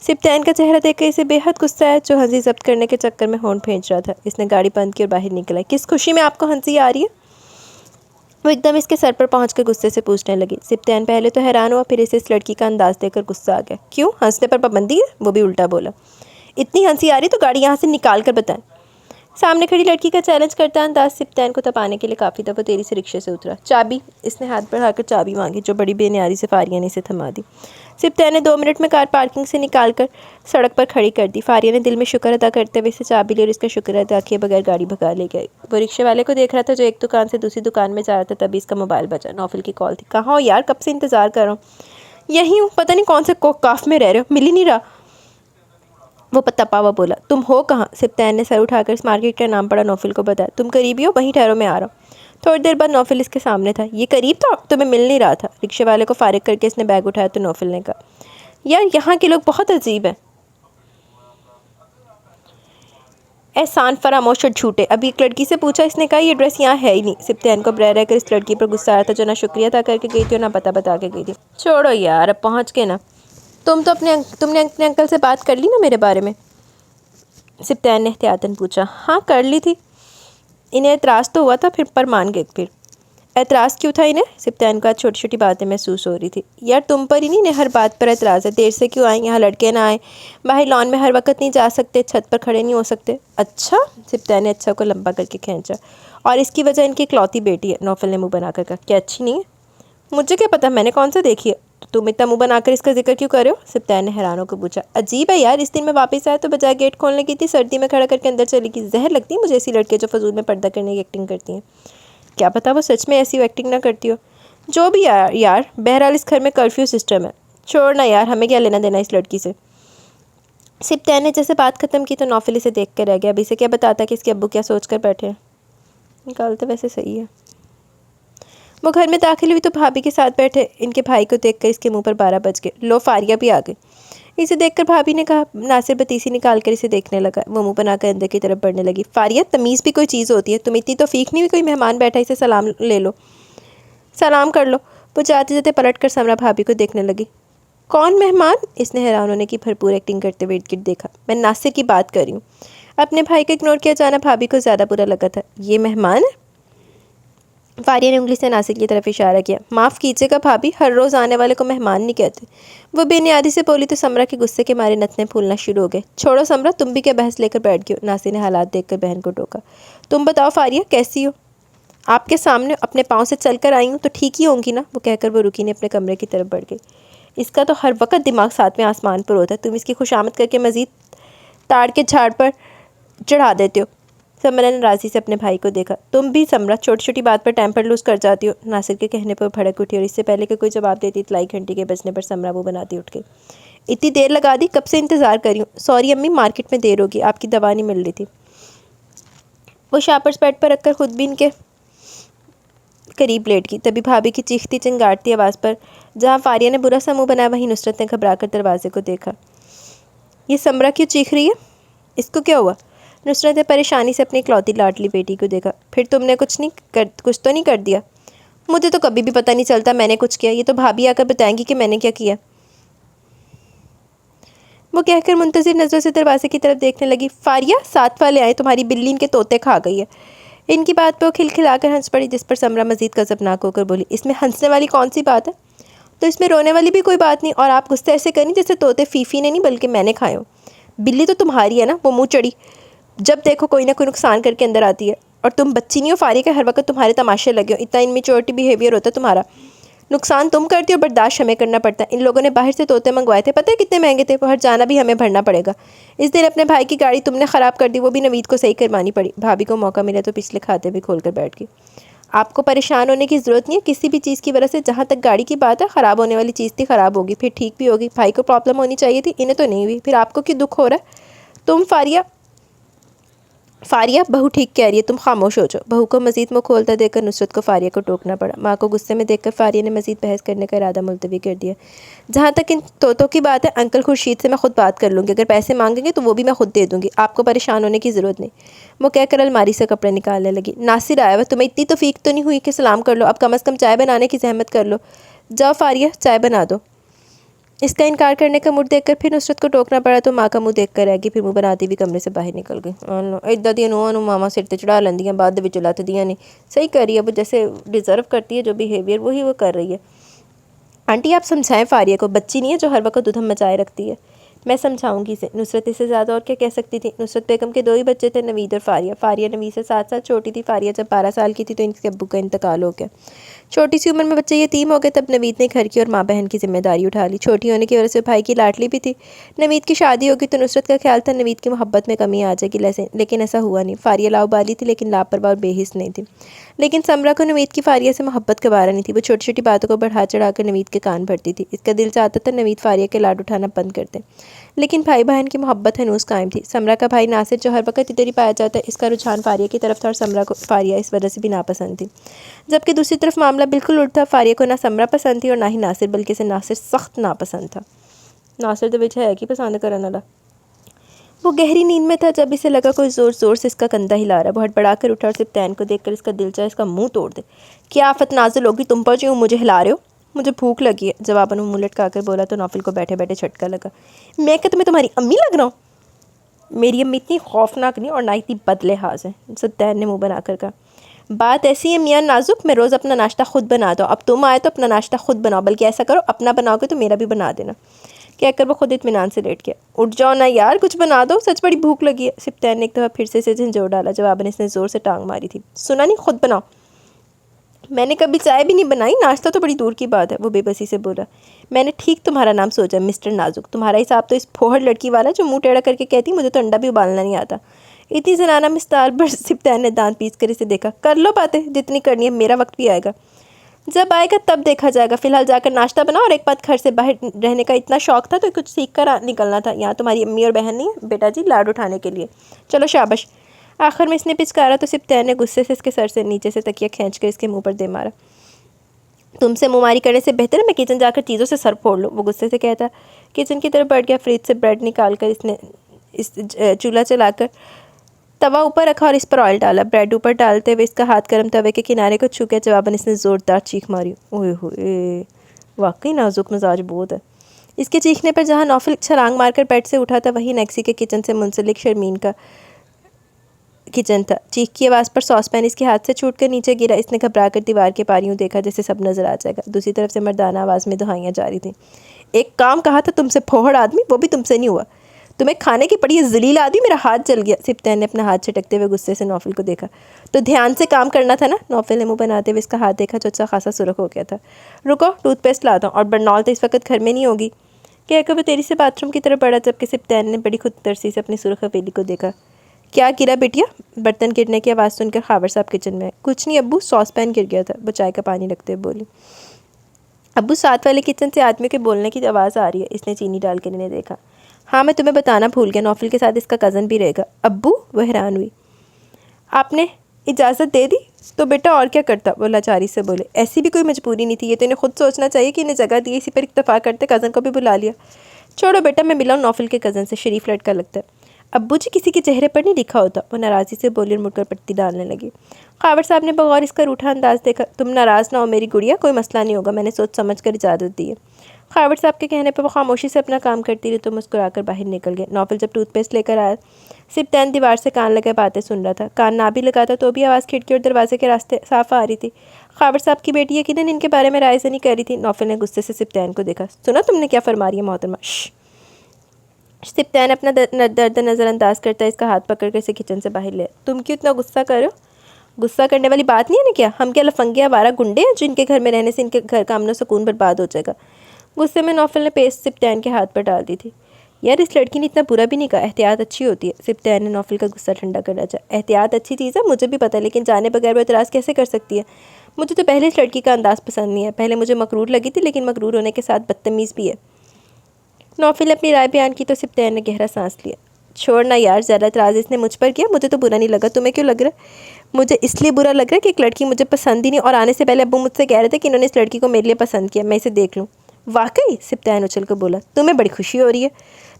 [SPEAKER 1] सिप्तैन का चेहरा देखकर इसे बेहद गुस्सा है, जो हंसी जब्त करने के चक्कर में होंठ खींच रहा था। इसने गाड़ी बंद की और बाहर निकला। किस खुशी में आपको हंसी आ रही है? वो एकदम इसके सर पर पहुंचकर गुस्से से पूछने लगी। सिप्तैन पहले तो हैरान हुआ, फिर इसे इस लड़की का अंदाज देखकर गुस्सा आ गया। क्यों, हंसने पर पाबंदी है? वो भी उल्टा बोला। इतनी हंसी आ रही तो गाड़ी यहाँ से निकाल कर बताएं। सामने खड़ी लड़की का चैलेंज करता अंदाज सिप्तैन को तपाने के लिए काफ़ी था। वो तेरी से रिक्शे से उतरा। चाबी? इसने हाथ बढ़ाकर चाबी मांगी, जो बड़ी बेनियारी से फारिया ने इसे थमा दी। सिप्तैन ने 2 मिनट में कार पार्किंग से निकाल कर सड़क पर खड़ी कर दी। फारिया ने दिल में शुक्र अदा करते हुए इसे चाबी ली और इसका शुक्र अदा किए बगैर गाड़ी भगा ले गई। वो रिक्शे वाले को देख रहा था जो एक दुकान से दूसरी दुकान में जा रहा था। तभी इसका मोबाइल बजा। नौफिल की कॉल थी। कहाँ हो यार, कब से इंतज़ार कर रहा हूँ। यहीं हूँ, पता नहीं कौन से काफ में रह रहे हो, मिल ही नहीं रहा। वो तपा हुआ बोला। तुम हो कहाँ? सिप्तैन ने सर उठाकर इस मार्केट का नाम पड़ा नौफिल को बताया। तुम करीबी हो, वहीं ठहरो, मैं आ रहा हूँ। थोड़ी देर बाद नौफिल इसके सामने था। ये करीब था, तुम्हें मिल नहीं रहा था? रिक्शे वाले को फारिग करके इसने बैग उठाया तो नौफिल ने कहा, यार यहाँ के लोग बहुत अजीब हैं। एहसान फरामोश और झूठे। अभी एक लड़की से पूछा, इसने कहा ये ड्रेस यहाँ है ही नहीं। सिप्तैन को रह रहकर इस लड़की पर गुस्सा आया था, जो ना शुक्रिया अदा करके गई थी और ना पता बता के गई थी। छोड़ो यार, अब पहुँच के ना। तुमने अपने अंकल से बात कर ली ना मेरे बारे में? सिप्तैन ने एहतियातन पूछा। हाँ कर ली थी। इन्हें एतराज़ तो हुआ था, फिर पर मान गए। फिर एतराज़ क्यों था इन्हें? सिप्तान को आज छोटी छोटी बातें महसूस हो रही थी। यार तुम पर ही नहीं, इन्हें हर बात पर एतराज़ है। देर से क्यों आए, यहाँ लड़के ना आए, बाहर लॉन में हर वक्त नहीं जा सकते, छत पर खड़े नहीं हो सकते। अच्छा, सिप्तान ने अच्छा को लंबा करके खींचा। और इसकी वजह इनकी इकलौती बेटी है, नौफल ने मुँह बनाकर कहा। क्या अच्छी नहीं है? मुझे क्या पता, मैंने कौन सा देखी है। तो तुम इतना मुँह बनाकर इसका जिक्र क्यों कर रहे हो? सिप्तान ने हैरान होकर पूछा। अजीब है यार, इस दिन मैं वापस आया तो बजाय गेट खोलने की थी सर्दी में खड़ा करके अंदर चली गई। जहर लगती है मुझे ऐसी लड़कियाँ जो फजूल में पर्दा करने की एक्टिंग करती हैं। क्या पता वो सच में ऐसी एक्टिंग ना करती हो। जो भी यार बहरहाल इस घर में कर्फ्यू सिस्टम है। छोड़ ना यार, हमें क्या लेना देना इस लड़की से। सिप्तान ने जैसे बात ख़त्म की तो नौफल इसे देख कर रह गया। अभी से क्या बताता कि इसके अब्बू क्या सोच कर बैठे हैं। निकाल तो वैसे सही है। वो घर में दाखिल हुई तो भाभी के साथ बैठे इनके भाई को देखकर इसके मुंह पर 12 बज गए। लो, फारिया भी आ गई। इसे देखकर भाभी ने कहा। नासिर बतीसी निकाल कर इसे देखने लगा। वो मुंह बनाकर अंदर की तरफ बढ़ने लगी। फारिया, तमीज़ भी कोई चीज़ होती है? तुम इतनी तो फीक नहीं हुई, कोई मेहमान बैठा इसे सलाम ले लो, सलाम कर लो। वो जाते जाते पलट कर समरा भाभी को देखने लगी। कौन मेहमान? इसने हैरान होने की भरपूर एक्टिंग करते हुए इर्द गिर्द देखा। मैं नासिर की बात कर रही हूँ। अपने भाई को इग्नोर किया जाना भाभी को ज़्यादा बुरा लगा था। ये मेहमान है? फारिया ने उंगली से नासिर की तरफ इशारा किया। माफ़ कीजिएगा भाभी, हर रोज़ आने वाले को मेहमान नहीं कहते। वो बेनियादी से बोली तो समरा के गुस्से के मारे नथने फूलना शुरू हो गए। छोड़ो समरा, तुम भी क्या बहस लेकर बैठ गई हो? नासिर ने हालात देखकर बहन को टोका। तुम बताओ फारिया, कैसी हो? आपके सामने अपने पाँव से चलकर आई हूँ तो ठीक ही होंगी ना? वो कहकर वो रुकी ने अपने कमरे की तरफ बढ़ गई। इसका तो हर वक्त दिमाग सातवें आसमान पर होता है। तुम इसकी खुशामद करके मज़ीद ताड़ के झाड़ पर चढ़ा देते हो। समरा ने नाराज़ी से अपने भाई को देखा। तुम भी समरा छोटी छोटी बात पर टेम्पर लूज कर जाती हो। नासिर के कहने पर भड़क उठी और इससे पहले कि कोई जवाब देती इतलाई घंटी के बजने पर समरा वो बनाती उठ गई। इतनी देर लगा दी, कब से इंतज़ार कर रही हूँ। सॉरी अम्मी, मार्केट में देर होगी, आपकी दवा नहीं मिल रही थी। वो शापर्स बेड पर रखकर खुद भी इनके करीब लेट गई। तभी भाभी की चीखती चिंगारती आवाज़ पर जहाँ फारिया ने बुरा सा मुँह बनाया वहीं नुसरत ने घबराकर दरवाजे को देखा। ये समरा क्यों चीख रही है? इसको क्या हुआ? नुसरत ने परेशानी से अपनी इकलौती लाडली बेटी को देखा। फिर तुमने कुछ तो नहीं कर दिया? मुझे तो कभी भी पता नहीं चलता मैंने कुछ किया। ये तो भाभी आकर बताएंगी कि मैंने क्या किया। वो कहकर मुंतज़िर नज़रों से दरवाजे की तरफ देखने लगी। फारिया, साथ वाले आए, तुम्हारी बिल्ली इनके तोते खा गई है। इनकी बात पर वो खिलखिलाकर हंस पड़ी, जिस पर समरा मज़ीद गज़बनाक होकर बोली। इसमें हंसने वाली कौन सी बात है? तो इसमें रोने वाली भी कोई बात नहीं। और आप गुस्से ऐसे करें जैसे तोते फीफी ने नहीं बल्कि मैंने खाए हो। बिल्ली तो तुम्हारी है ना, वो मुँह चढ़ी जब देखो कोई ना कोई नुकसान करके अंदर आती है। और तुम बच्ची नहीं हो फारिया के हर वक्त तुम्हारे तमाशे लगे हो। इतना इनमेच्योरिटी बिहेवियर होता है तुम्हारा। नुकसान तुम करती हो, बर्दाश्त हमें करना पड़ता है। इन लोगों ने बाहर से तोते मंगवाए थे, पता है कितने महंगे थे। वो हर जाना भी हमें भरना पड़ेगा। इस दिन अपने भाई की गाड़ी तुमने ख़राब कर दी, वो भी नवीद को सही करवानी पड़ी। भाभी को मौका मिला तो पिछले खाते भी खोल कर बैठ गई। आपको परेशान होने की ज़रूरत नहीं है किसी भी चीज़ की वजह से। जहाँ तक गाड़ी की बात है, ख़राब होने वाली चीज़ थी, ख़राब होगी, फिर ठीक भी होगी। भाई को प्रॉब्लम होनी चाहिए थी, इन्हें तो नहीं हुई। फिर आपको क्यों दुख हो रहा है? तुम फारिया, बहू ठीक कह रही है, तुम खामोश हो जाओ। बहू को मजीद मुँह खोलता देखकर नुसरत को फारिया को टोकना पड़ा। माँ को गुस्से में देखकर फारिया ने मजीद बहस करने का इरादा मुलतवी कर दिया। जहाँ तक इन तोतों की बात है, अंकल खुर्शीद से मैं खुद बात कर लूँगी। अगर पैसे मांगेंगे तो वो भी मैं खुद दे दूँगी। आपको परेशान होने की ज़रूरत नहीं। वो कहकर अलमारी से कपड़े निकालने लगी। नासिर आया हुआ, तुम्हें इतनी तो फीक तो नहीं हुई कि सलाम कर लो? अब कम अज़ कम चाय बनाने की जहमत कर लो। जाओ फारिया, चाय बना दो। इसका इनकार करने का मूड देखकर फिर नुसरत को टोकना पड़ा तो माँ का मुंह देख कर रहेगी। फिर मुँह बनाती हुई कमरे से बाहर निकल गई। इदा दी नूह मामा सिर ते चढ़ा लेंदियां, बाद विच लत्तदियां नहीं। सही कर रही है, वो जैसे डिज़र्व करती है जो बिहेवियर वही वो कर रही है। आंटी आप समझाएं फारिया को, बच्ची नहीं है जो हर वक्त उधम मचाए रखती है। मैं समझाऊंगी इसे। नुसरत इससे ज़्यादा और क्या कह सकती थी। नुसरत बेगम के 2 ही बच्चे थे, नवीद और फारिया। फारिया नवीद से 7 साल छोटी थी। फारिया जब 12 साल की थी तो इनके अब्बू का इंतकाल हो गया। छोटी सी उम्र में बच्चे यतीम हो गए। तब नवीद ने घर की और माँ बहन की जिम्मेदारी उठा ली। छोटी होने की वजह से भाई की लाडली भी थी। नवीद की शादी होगी तो नुसरत का ख्याल था नवीद की मोहब्बत में कमी आ जाएगी, लेकिन ऐसा हुआ नहीं। फारिया लाउबाली थी लेकिन लापरवाह और बेहिस नहीं थी। लेकिन समरा को नवीद की फारिया से मोहब्बत का बारा नहीं थी। वो छोटी छोटी बातों को बढ़ा चढ़ाकर नवीद के कान भरती थी। इसका दिल चाहता था नवीद फारिया के लाड उठाना बंद कर दे, लेकिन भाई बहन की मोहब्बत हनूस कायम थी। समरा का भाई नासिर जो हर वक्त इधर ही पाया जाता है, इसका रुझान फारिया की तरफ था और समरा को फारिया इस वजह से भी नापसंद थी। जबकि दूसरी तरफ मामला बिल्कुल उल्टा। फारिया को ना समरा पसंद थी और ना ही नासिर, बल्कि इसे नासिर सख्त नापसंद था। नासिर तो बेचा है कि पसंद करने वाला। वो गहरी नींद में था जब इसे लगा कोई ज़ोर ज़ोर से इसका कंधा हिला रहा है। बहुत बड़ा कर उठा और सिप्तान को देखकर इसका दिल चाहे इसका मुंह तोड़ दे। क्या आफत नाजिल होगी तुम पर जो मुझे हिला रहे हो? मुझे भूख लगी है, जवाबन मुँह लटका कर बोला तो नौफल को बैठे बैठे झटका लगा। मैं क्या तुम्हें तुम्हारी अम्मी लग रहा हूँ? मेरी अम्मी इतनी खौफनाक नहीं और ना इतनी बदलिहाज है, सिप्तान ने मुँह बनाकर कहा। बात ऐसी है मियाँ नाजुक, मैं रोज़ अपना नाश्ता खुद बनाता हूँ, अब तुम आए तो अपना नाश्ता खुद बनाओ, बल्कि ऐसा करो अपना बनाओगे तो मेरा भी बना देना। कहकर वो खुद इत्मीनान से लेट गया। उठ जाओ ना यार, कुछ बना दो, सच बड़ी भूख लगी है। सिप्तैन ने एक दफ़ा फिर से झंझोड़ डाला। जवाबन इसने ज़ोर से टांग मारी थी। सुना नहीं, खुद बनाओ। मैंने कभी चाय भी नहीं बनाई, नाश्ता तो बड़ी दूर की बात है, वो बेबसी से बोला। मैंने ठीक तुम्हारा नाम सोचा मिस्टर नाजुक, तुम्हारा हिसाब तो इस फोहड़ लड़की वाला जो मुंह टेढ़ा करके कहती मुझे तो अंडा भी उबालना नहीं आता। इतनी जनाना मिस्तार पर सिप्तैन ने दांत पीस कर इसे देखा। कर लो बातें जितनी करनी है, मेरा वक्त भी आएगा। जब आएगा तब देखा जाएगा, फिलहाल जाकर नाश्ता बनाओ और एक बात, घर से बाहर रहने का इतना शौक था तो कुछ सीख कर निकलना था। यहाँ तुम्हारी अम्मी और बहन नहीं है बेटा जी लाड उठाने के लिए, चलो शाबाश। आखिर में इसने पिचकारा तो सिप्तैन ने गुस्से से इसके सर से नीचे से तकिया खींचकर इसके मुंह पर दे मारा। तुमसे मुँहमारी करने से बेहतर है मैं किचन जाकर चीज़ों से सर फोड़ लूँ, वो गुस्से से कहता। किचन की तरफ बढ़ गया। फ्रिज से ब्रेड निकाल कर इसने इस चूल्हा चलाकर तवा ऊपर रखा और इस पर ऑयल डाला। ब्रेड ऊपर डालते हुए इसका हाथ गर्म तवे के किनारे को छू के जवाबन इसने ज़ोरदार चीख मारी। ओए होए, वाकई नाजुक मिजाज बहुत है। इसके चीखने पर जहाँ नौफल छलांग मारकर बेड से उठा था, वहीं नेक्सी के किचन से मुंसलिक शर्मीन का किचन था। चीख की आवाज़ पर सॉसपैन इसके हाथ से छूटकर नीचे गिरा। इसने घबरा कर दीवार के पारियों देखा जैसे सब नजर आ जाएगा। दूसरी तरफ से मर्दाना आवाज़ में दुहाइयाँ जारी थी। एक काम कहा था तुमसे फोहड़ आदमी, वो भी तुमसे नहीं हुआ। तुम्हें खाने की पड़ी है जलील आदमी, मेरा हाथ जल गया। सिप्तैन ने अपना हाथ झटकते हुए गुस्से से नौफल को देखा। तो ध्यान से काम करना था ना। नौफल ने मुँह बनाते हुए इसका हाथ देखा जो अच्छा खासा सुरख हो गया था। रुको टूथपेस्ट लाता हूँ, और बरनौल तो इस वक्त घर में नहीं होगी। कहकर वो तेरी से बाथरूम की तरफ बढ़ा, जबकि सिप्तैन ने बड़ी खुद तरसी से अपनी सुरख हवेली को देखा। क्या गिरा बिटिया? बर्तन गिरने की आवाज़ सुनकर खावर साहब किचन में। कुछ नहीं अब्बू, सॉस पैन गिर गया था, वो चाय का पानी रखते हुए बोली। अब्बू साथ वाले किचन से आदमी के बोलने की आवाज़ आ रही है। इसने चीनी डाल कर इन्हें देखा। हाँ मैं तुम्हें बताना भूल गया, नौफल के साथ इसका कज़न भी रहेगा। अब्बू? वह हैरान हुई। आपने इजाज़त दे दी तो बेटा और क्या करता, वो लाचारी से बोले। ऐसी भी कोई मजबूरी नहीं थी, ये तो इन्हें खुद सोचना चाहिए कि इन्हें जगह दी, इसी पर इत्तेफाक करते कज़न को भी बुला लिया। छोड़ो बेटा, मैं मिला हूँ नौफल के कज़न से, शरीफ लड़का लगता है। अब्बू जी किसी के चेहरे पर नहीं लिखा होता, वो नाराज़ी से बोली और मुड़कर पट्टी डालने लगी। खावर साहब ने बगौर इसका रूठा अंदाज देखा। तुम नाराज़ ना हो मेरी गुड़िया, कोई मसला नहीं होगा, मैंने सोच समझ कर इजाज़त दी है। खावर साहब के कहने पर वो खामोशी से अपना काम करती रही तो मुस्कुराकर बाहर निकल गए। नौफल जब टूथपेस्ट लेकर आया, सिप्तैन दीवार से कान लगे बातें सुन रहा था। कान ना भी लगाता तो भी आवाज़ खिड़की और दरवाजे के रास्ते साफ आ रही थी। खावर साहब की बेटी यकीनन इनके बारे में राय से नहीं कह रही थी। नौफल ने गुस्से से सिप्तैन को देखा। सुना तुमने क्या फरमा रही है मोहतरमा? सिप्तैन अपना दर्द नज़रअंदाज करता है इसका हाथ पकड़ कर इसे किचन से बाहर ले। तुम क्यों इतना गुस्सा कर रहे हो? गुस्सा करने वाली बात नहीं है ना क्या? हम क्या लफंगे आवारा गुंडे हैं जिनके घर में रहने से इनके घर का अमन सुकून बर्बाद हो जाएगा? गुस्से में नौफल ने पेस्ट सिप्तैन के हाथ पर डाल दी थी। यार इस लड़की ने इतना बुरा भी नहीं कहा, एहतियात अच्छी होती है। सिप्तैन ने नौफल का गुस्सा ठंडा करना चाहा। एहतियात अच्छी चीज़ है मुझे भी पता है, लेकिन जाने बगैर वो एतराज़ कैसे कर सकती है? मुझे तो पहले इस लड़की का अंदाज़ पसंद नहीं है। पहले मुझे मकरूर लगी थी, लेकिन मकरूर होने के साथ बदतमीज़ भी है। नौफल ने अपनी राय बयान की तो सिप्तैन ने गहरा सांस लिया। छोड़ना यार, ज़्यादा एतराज़ इसने मुझ पर किया, मुझे तो बुरा नहीं लगा। तुम्हें क्यों लग रहा है? मुझे इसलिए बुरा लग रहा है कि एक लड़की मुझे पसंद ही नहीं, और आने से पहले अब्बू मुझसे कह रहे थे कि इन्होंने इस लड़की को मेरे लिए पसंद किया, मैं इसे देख लूँ। वाकई? सिप्तैन उछल कर बोला। तुम्हें बड़ी खुशी हो रही है?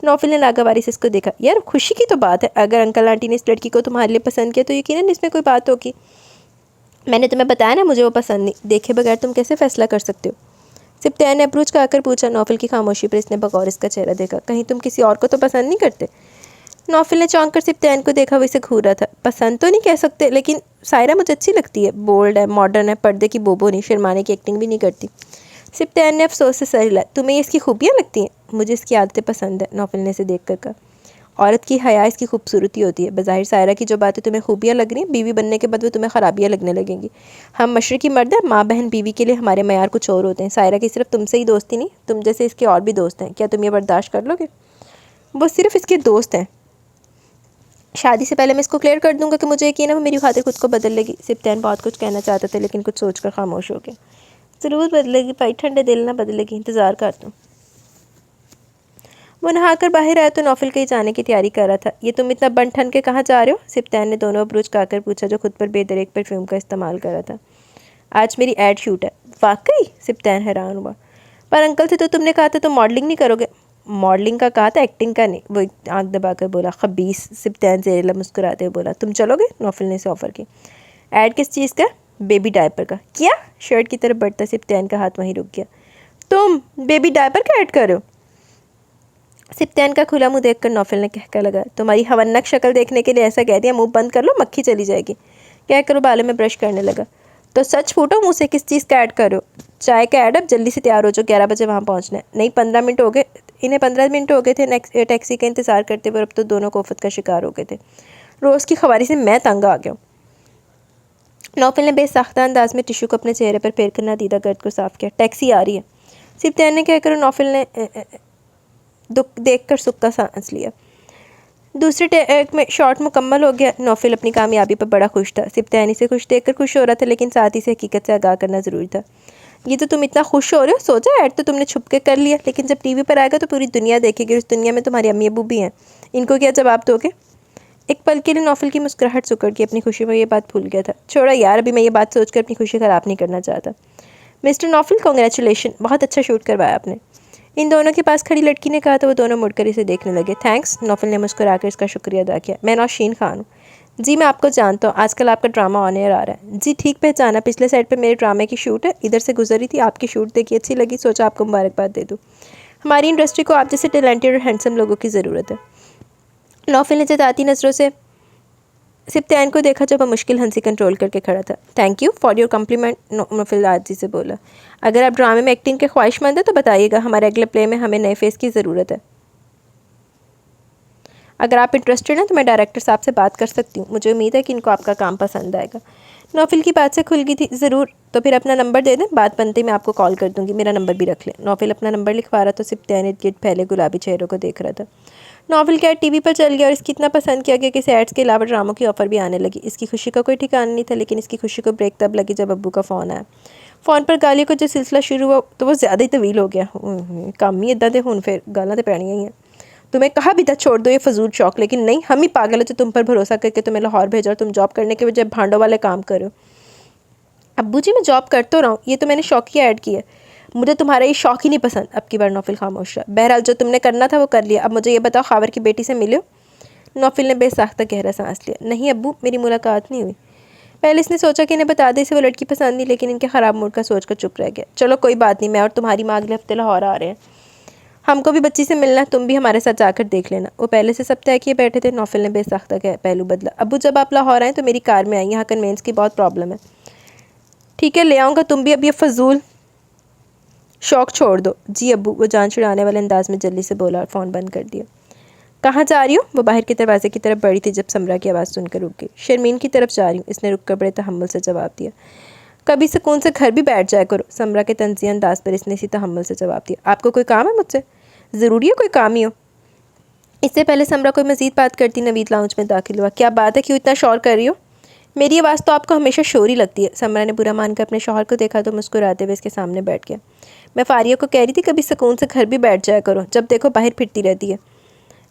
[SPEAKER 1] नौफल ने नागवारी से इसको देखा। यार खुशी की तो बात है, अगर अंकल आंटी ने इस लड़की को तुम्हारे लिए पसंद किया तो यकीनन इसमें कोई बात होगी। मैंने तुम्हें बताया ना मुझे वो पसंद नहीं, देखे बगैर तुम कैसे फैसला कर सकते हो? सिप्तैन ने अप्रोच का आकर पूछा। नौफल की खामोशी पर इसने बगौर इसका चेहरा देखा। कहीं तुम किसी और को तो पसंद नहीं करते? नौफल ने चौंक कर सिप्तैन को देखा। वो इसे घूर रहा था। पसंद तो नहीं कह सकते, लेकिन सायरा मुझे अच्छी लगती है, बोल्ड है, मॉडर्न है, पर्दे की बोबो नहीं, शर्माने की एक्टिंग भी नहीं करती। सिप्तैन ने अफसोस से सर हिलाया। तुम्हें ये इसकी खूबियाँ लगती हैं? मुझे इसकी आदतें पसंद है, नौफल ने इसे देख कर कहा। औरत की हया इसकी खूबसूरती होती है। बज़ाहिर सायरा की जो बातें तुम्हें खूबियाँ लग रही हैं, बीवी बनने के बाद वो तुम्हें ख़राबियाँ लगने लगेंगी। हम मशरक़ी मर्द हैं, माँ बहन बीवी के लिए हमारे मयार कुछ और होते हैं। सायरा की सिर्फ तुमसे ही दोस्ती नहीं, तुम जैसे इसके और भी दोस्त हैं। क्या तुम ये बर्दाश्त कर लोगे? वो सिर्फ इसके दोस्त हैं। शादी से पहले मैं इसको क्लियर कर दूंगा कि मुझे यकीन है वो मेरी खातिर खुद को बदल लेगी। सिप्तैन बहुत कुछ कहना चाहता था, लेकिन कुछ सोचकर खामोश हो गया। ज़रूर बदलेगी भाई, ठंडे दिल ना बदलेगी, इंतज़ार कर दूँ। वो नहाकर बाहर आया तो नौफल कहीं जाने की तैयारी कर रहा था। ये तुम इतना बन ठन के कहाँ जा रहे हो? सिप्तैन ने दोनों अब्रूज काकर पूछा, जो खुद पर बेदरेक परफ्यूम का इस्तेमाल कर रहा था। आज मेरी एड शूट है। वाकई? सिप्तैन हैरान हुआ। पर अंकल से तो तुमने कहा था तुम मॉडलिंग नहीं करोगे। मॉडलिंग का कहा था, एक्टिंग का नहीं, वो आंख दबाकर बोला। खबीस, सिप्तैन ज़हरीला मुस्कुराते हुए बोला। तुम चलोगे? नौफल ने इसे ऑफ़र की। ऐड किस चीज़ का? बेबी डायपर का। क्या? शर्ट की तरफ बढ़ता सिप्तैन का हाथ वहीं रुक गया। तुम बेबी डायपर का ऐड कर रहे हो? सिप्तैन का खुला मुंह देखकर नौफल ने कहकर लगा। तुम्हारी हवन्नक शक्ल देखने के लिए ऐसा कह दिया, मुंह बंद कर लो, मक्खी चली जाएगी। कहकर वो बालों में ब्रश करने लगा। तो सच फूटो मुँह से, किस चीज़ का ऐड करो? चाय का ऐड। अब जल्दी से तैयार हो जाओ, 11 बजे वहाँ पहुँचना है। नहीं 15 मिनट हो गए, इन्हें 15 मिनट हो गए थे टैक्सी का इंतज़ार करते हुए। अब तो दोनों कोफत का शिकार हो गए थे। रोज़ की खबारी से मैं तंग आ गया हूँ। नौफिल ने बेसाख्ता अंदाज में टिशू को अपने चेहरे पर फेर कर नादीदा गर्द को साफ किया। टैक्सी आ रही है, सिप्तान ने कहकर नौफिल ने दुख देखकर सुक्का सांस लिया। दूसरे टेक में शॉट मुकम्मल हो गया। नौफिल अपनी कामयाबी पर बड़ा खुश था। सिप्तानी से खुश देखकर खुश हो रहा था, लेकिन साथ ही से हकीकत से आगाह करना ज़रूरी था। ये तो तुम इतना खुश हो रहे हो, सोचा ऐड तो तुमने छुप के कर लिया, लेकिन जब टीवी पर आएगा तो पूरी दुनिया देखेगी। उस दुनिया में तुम्हारी अम्मी अबू भी हैं, इनको क्या जवाब दोगे? एक पल के लिए नौफिल की मुस्कुराहट सुकड़ गई। अपनी खुशी में ये बात भूल गया था। छोड़ा यार, अभी मैं ये बात सोचकर अपनी खुशी ख़राब नहीं करना चाहता। मिस्टर नौफिल, कॉन्ग्रेचुलेशन, बहुत अच्छा शूट करवाया आपने। इन दोनों के पास खड़ी लड़की ने कहा तो वो दोनों मुड़कर इसे देखने लगे। थैंक्स, नौफिल ने मुस्कुराकर इसका शुक्रिया अदा किया। मैं नौशीन खान हूँ। जी मैं आपको जानता हूँ, आजकल आपका ड्रामा ऑन एयर आ रहा है। जी ठीक पहचाना, पिछले साइड पे मेरे ड्रामे की शूट है, इधर से गुजरी थी, आपकी शूट देखी, अच्छी लगी, सोचा आपको मुबारकबाद दे दूँ। हमारी इंडस्ट्री को आप जैसे टैलेंटेड और हैंडसम लोगों की ज़रूरत है। नौफिल ने जताती नज़रों से सिप्तान को देखा जब वह मुश्किल हंसी कंट्रोल करके खड़ा था। Thank you for your complement, Naufil आजी से बोला। अगर आप ड्रामे में एक्टिंग के ख्वाहिशमंद हैं तो बताइएगा, हमारे अगले प्ले में हमें नए फेस की ज़रूरत है। अगर आप इंटरेस्टेड हैं तो मैं डायरेक्टर साहब से बात कर सकती हूँ, मुझे उम्मीद है कि इनको आपका काम पसंद आएगा। नौफिल की बात से खुल गई थी। ज़रूर, तो फिर अपना नंबर दे दें, बात बनते मैं आपको कॉल कर दूँगी, मेरा नंबर भी रख लें। नौफिल अपना नंबर लिखवा रहा तो सिप्तान इर्द-गिर्द फैले गुलाबी चेहरों को देख रहा था। नौफिल का ऐड टीवी पर चल गया और इसकी इतना पसंद किया गया कि इस एड्स के अलावा ड्रामों की ऑफ़र भी आने लगी। इसकी खुशी का कोई ठिकाना नहीं था, लेकिन इसकी खुशी को ब्रेक तब लगी जब अब्बू का फ़ोन आया। फ़ोन पर गालियों का जो सिलसिला शुरू हुआ तो वो ज़्यादा ही तवील हो गया। काम ही इदा दे हुन फिर गालां तो पैणियां ही हैं। तुम्हें कहा भी था छोड़ दो ये फजूल शौक, लेकिन नहीं, हम ही पागल है जो तुम पर भरोसा करके तुम्हें लाहौर भेजा और तुम जॉब करने के बजाय भांडों वाले काम करो। अब्बू जी मैं जॉब कर तो रहा हूँ, ये तो मैंने शौकिया ऐड किया, मुझे तुम्हारा ये शौक ही नहीं पसंद। अब की बार नौफिल खामोश रहा। बहरहाल जो तुमने करना था वो कर लिया, अब मुझे ये बताओ खावर की बेटी से मिले? नौफिल ने बेसाख्ता गहरा सांस लिया। नहीं अब्बू, मेरी मुलाकात नहीं हुई। पहले इसने सोचा कि इन्हें बता दे इसे वो लड़की पसंद नहीं, लेकिन इनके ख़राब मूड का सोच कर चुप रह गया। चलो कोई बात नहीं, मैं और तुम्हारी माँ अगले हफ्ते लाहौर आ रहे हैं, हमको भी बच्ची से मिलना है, तुम भी हमारे साथ जाकर देख लेना। वो पहले से सब तय किए बैठे थे। नौफिल ने बेसाख्ता का पहलू बदला। अब्बू जब आप लाहौर आएँ तो मेरी कार में आई, यहाँ कन्वेंस की बहुत प्रॉब्लम है। ठीक है ले आऊँगा, तुम भी अब ये फजूल शौक छोड़ दो। जी अब्बू, वो जान छुड़ाने वाले अंदाज में जल्दी से बोला और फ़ोन बंद कर दिया। कहाँ जा रही हो? वो बाहर के दरवाजे की तरफ बढ़ी थी जब समरा की आवाज़ सुनकर रुक गई। शर्मीन की तरफ जा रही हूँ, इसने रुक कर बड़े तहम्मुल से जवाब दिया। कभी सुकून से घर भी बैठ जाया करो। समरा के तंज़िया अंदाज पर इसने इसी तहम्मुल से जवाब दिया। आपको कोई काम है मुझसे? ज़रूरी है कोई काम ही हो? इससे पहले समरा कोई मज़ीद बात करती नवीद लाउंज में दाखिल हुआ। क्या बात है, क्यों इतना शोर कर रही हो? मेरी आवाज़ तो आपको हमेशा शोर ही लगती है। समरा ने बुरा मानकर अपने शौहर को देखा तो मुस्कुराते हुए इसके सामने बैठ गया। मैं फारिया को कह रही थी कभी सुकून से घर भी बैठ जाया करो, जब देखो बाहर फिरती रहती है।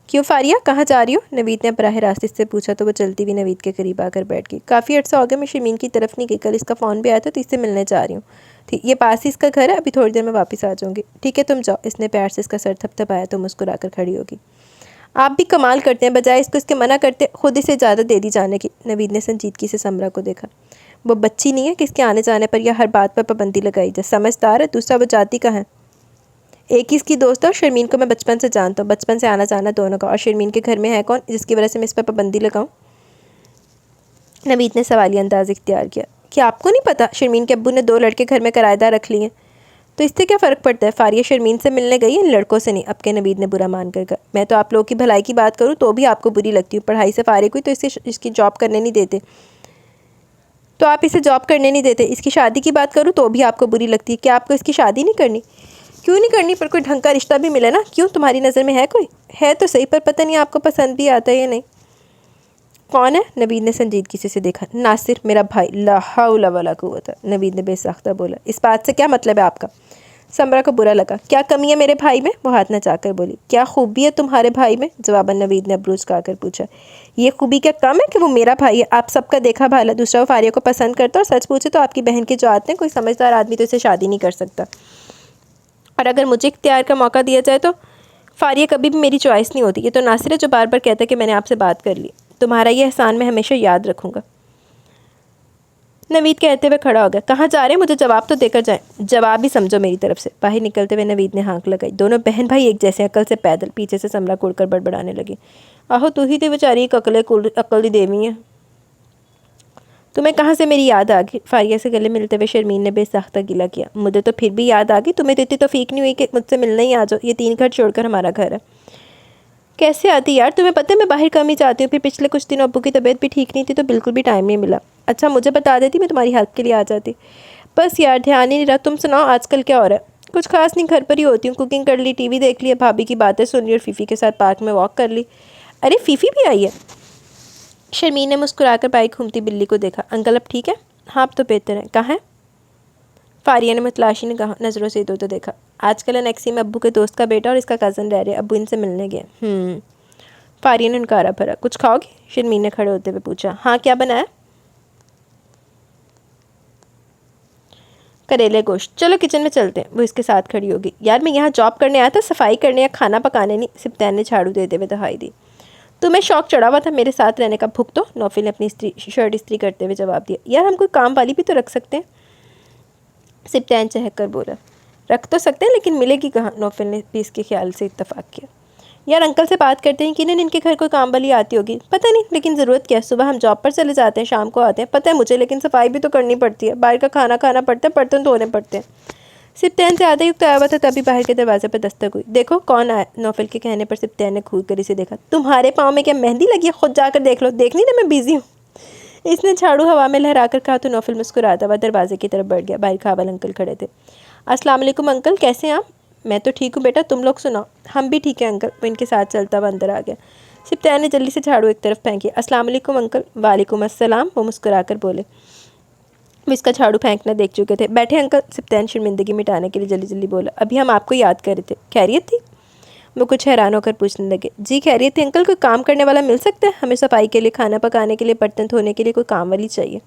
[SPEAKER 1] क्यों फारिया, कहाँ जा रही हो? नवीद ने बराह रास्त इससे पूछा तो वो चलती हुई नवीद के करीब आकर बैठ गई। काफ़ी अर्सा हो गया मैं शर्मीन की तरफ नहीं गई, कल इसका फ़ोन भी आया था तो इससे मिलने जा रही हूँ। ठीक, ये पास ही इसका घर है, अभी थोड़ी देर में वापस आ जाऊँगी। ठीक है तुम जाओ। इसने प्यार से इसका सर थपथपाया तो मुस्कुराकर खड़ी होगी। आप भी कमाल करते हैं, बजाय इसको इसके मना करते खुद इसे इजाज़त दे दी जाने की। नवीद ने संजीदगी से समरा को देखा। वो बच्ची नहीं है कि इसके आने जाने पर या हर बात पर पाबंदी लगाई जाए, समझदार है। दूसरा वो जाति का है, एक ही इसकी दोस्त है और शर्मीन को मैं बचपन से जानता हूँ, बचपन से आना जाना दोनों का। और शर्मीन के घर में है कौन जिसकी वजह से मैं इस पर पाबंदी लगाऊँ? नवीद ने सवालिया अंदाज इख्तियार किया। क्या आपको नहीं पता शर्मीन के अब्बू ने 2 लड़के घर में किराएदार रख लिए हैं, तो इससे क्या फ़र्क पड़ता है? फारिया शर्मीन से मिलने गई है, लड़कों से नहीं। अब के नवीद ने बुरा मान कर कहा। मैं तो आप लोगों की भलाई की बात करूँ तो भी आपको बुरी लगती हूँ। पढ़ाई से फारिग हुई तो इसकी जॉब करने नहीं देते, तो आप इसे जॉब करने नहीं देते। इसकी शादी की बात करूँ तो भी आपको बुरी लगती है। क्या आपको इसकी शादी नहीं करनी? क्यों नहीं करनी, पर कोई ढंग का रिश्ता भी मिले ना। क्यों, तुम्हारी नज़र में है कोई? है तो सही, पर पता नहीं आपको पसंद भी आता है या नहीं। कौन है? नवीद ने संजीदगी से देखा। नासिर, मेरा भाई। ला हौला वला कुव्वता, नवीद ने बेसाख्ता बोला। इस बात से क्या मतलब है आपका? समरा को बुरा लगा। क्या कमी है मेरे भाई में? वो हाथ नचाकर बोली। क्या खूबी है तुम्हारे भाई में? जवाबन नवीद ने अबरूज खाकर पूछा। ये खूबी क्या कम है कि वो मेरा भाई है? आप सबका देखा भाला। दूसरा, वो फारिया को पसंद करता, और सच पूछे तो आपकी बहन की जो आदतें, कोई समझदार आदमी तो इसे शादी नहीं कर सकता। और अगर मुझे इख्तियार का मौका दिया जाए तो फारिया कभी भी मेरी चॉइस नहीं होती। ये तो नासिर है जो बार बार कहता है कि मैंने आपसे बात कर ली। तुम्हारा ये एहसान मैं हमेशा याद रखूँगा। नवीद कहते हुए खड़ा हो गया। कहाँ जा रहे हैं, मुझे जवाब तो देकर जाएं। जवाब ही समझो मेरी तरफ से। बाहर निकलते हुए नवीद ने हाँक लगाई। दोनों बहन भाई एक जैसे, अकल से पैदल। पीछे से समरा कुड़कर बड़बड़ाने लगी। आहो तू ही तो बेचारी एक अकल ही देवी है। तुम्हें कहाँ से मेरी याद आ गई? फारिया से गले मिलते हुए शर्मीन ने बेसाख्ता गिला किया। मुझे तो फिर भी याद आ गई, तुम्हें तो इतनी तौफीक नहीं हुई कि मुझसे मिलने ही आ जाओ। ये 3 घर छोड़कर हमारा घर है। कैसे आती यार, तुम्हें पता है मैं बाहर कम ही जाती हूँ। फिर पिछले कुछ दिन अब्बू की तबीयत भी ठीक नहीं थी तो बिल्कुल भी टाइम नहीं मिला। अच्छा मुझे बता देती, मैं तुम्हारी हेल्प के लिए आ जाती। बस यार ध्यान ही नहीं रहा। तुम सुनाओ आजकल क्या हो रहा है? कुछ खास नहीं, घर पर ही होती हूँ। कुकिंग कर ली, टीवी देख लिया, भाभी की बातें सुन ली और फीफी के साथ पार्क में वॉक कर ली। अरे फीफी भी आई है? शर्मीन ने मुस्कुराकर बाइक घूमती बिल्ली को देखा। अंकल अब ठीक है? हाँ अब तो बेहतर है। कहाँ है? फारिया ने मुतलाशी ने कहा, नज़रों से इधर उधर देखा। आजकल अनेक्सी में अब्बू के दोस्त का बेटा और इसका कज़न रह रहे। अब्बू इनसे मिलने गए। फारिया ने नकारा भरा। कुछ खाओगी? शर्मीन ने खड़े होते हुए पूछा। हाँ क्या बनाया? करेले गोश्त। चलो किचन में चलते हैं। वो इसके साथ खड़ी होगी। यार मैं यहाँ जॉब करने आया था, सफाई करने या खाना पकाने नहीं। सिप्तैन ने झाड़ू देते हुए दहाई दी। तुम्हें शौक चढ़ा हुआ था मेरे साथ रहने का, भुगतो। नौफिल ने अपनी शर्ट इस्त्री करते हुए जवाब दिया। यार हम कोई काम वाली भी तो रख सकते हैं। सिप्तैन चहक कर बोला। रख तो सकते हैं लेकिन मिलेगी कहाँ? नौफिल ने भी इसके ख्याल से इत्तफाक किया। यार अंकल से बात करते हैं कि नहीं इनके घर कोई काम वाली आती होगी। पता नहीं, लेकिन ज़रूरत क्या है? सुबह हम जॉब पर चले जाते हैं, शाम को आते हैं। पता है मुझे, लेकिन सफाई भी तो करनी पड़ती है। बाहर का खाना खाना पड़ता है, बर्तन धोने पड़ते हैं। सिप्तैन से आधा युक्त आया हुआ था तभी बाहर के दरवाजे पर दस्तक हुई। देखो कौन आया? नौफिल के कहने पर सिप्तैन ने घूर कर इसे देखा। तुम्हारे पाँव में क्या मेहंदी लगी है? खुद जाकर देख लो। देखनी ना मैं बिजी हूँ। इसने झाड़ू हवा में लहराकर कहा तो नौफिल मुस्कुराता हुआ दरवाजे की तरफ बढ़ गया। बाहर काबल अंकल खड़े थे। अस्सलाम वालेकुम अंकल, कैसे हैं आप? मैं तो ठीक हूँ बेटा, तुम लोग सुनाओ? हम भी ठीक है अंकल। वो इनके साथ चलता हुआ अंदर आ गया। सिप्तैन ने जल्दी से झाड़ू एक तरफ फेंकी। अस्सलाम वालेकुम अंकल। वालेकुम अस्सलाम, वो मुस्कुराकर बोले। वो इसका झाड़ू फेंकना देख चुके थे। बैठे अंकल। सिप्तैन शर्मिंदगी मिटाने के लिए जल्दी जल्दी बोला। अभी हम आपको याद कर रहे थे। खैरियत थी? वो कुछ हैरान होकर पूछने लगे। जी खैरियत थी अंकल। कोई काम करने वाला मिल सकता है? हमें सफाई के लिए, खाना पकाने के लिए, बर्तन धोने के लिए कोई काम वाली चाहिए।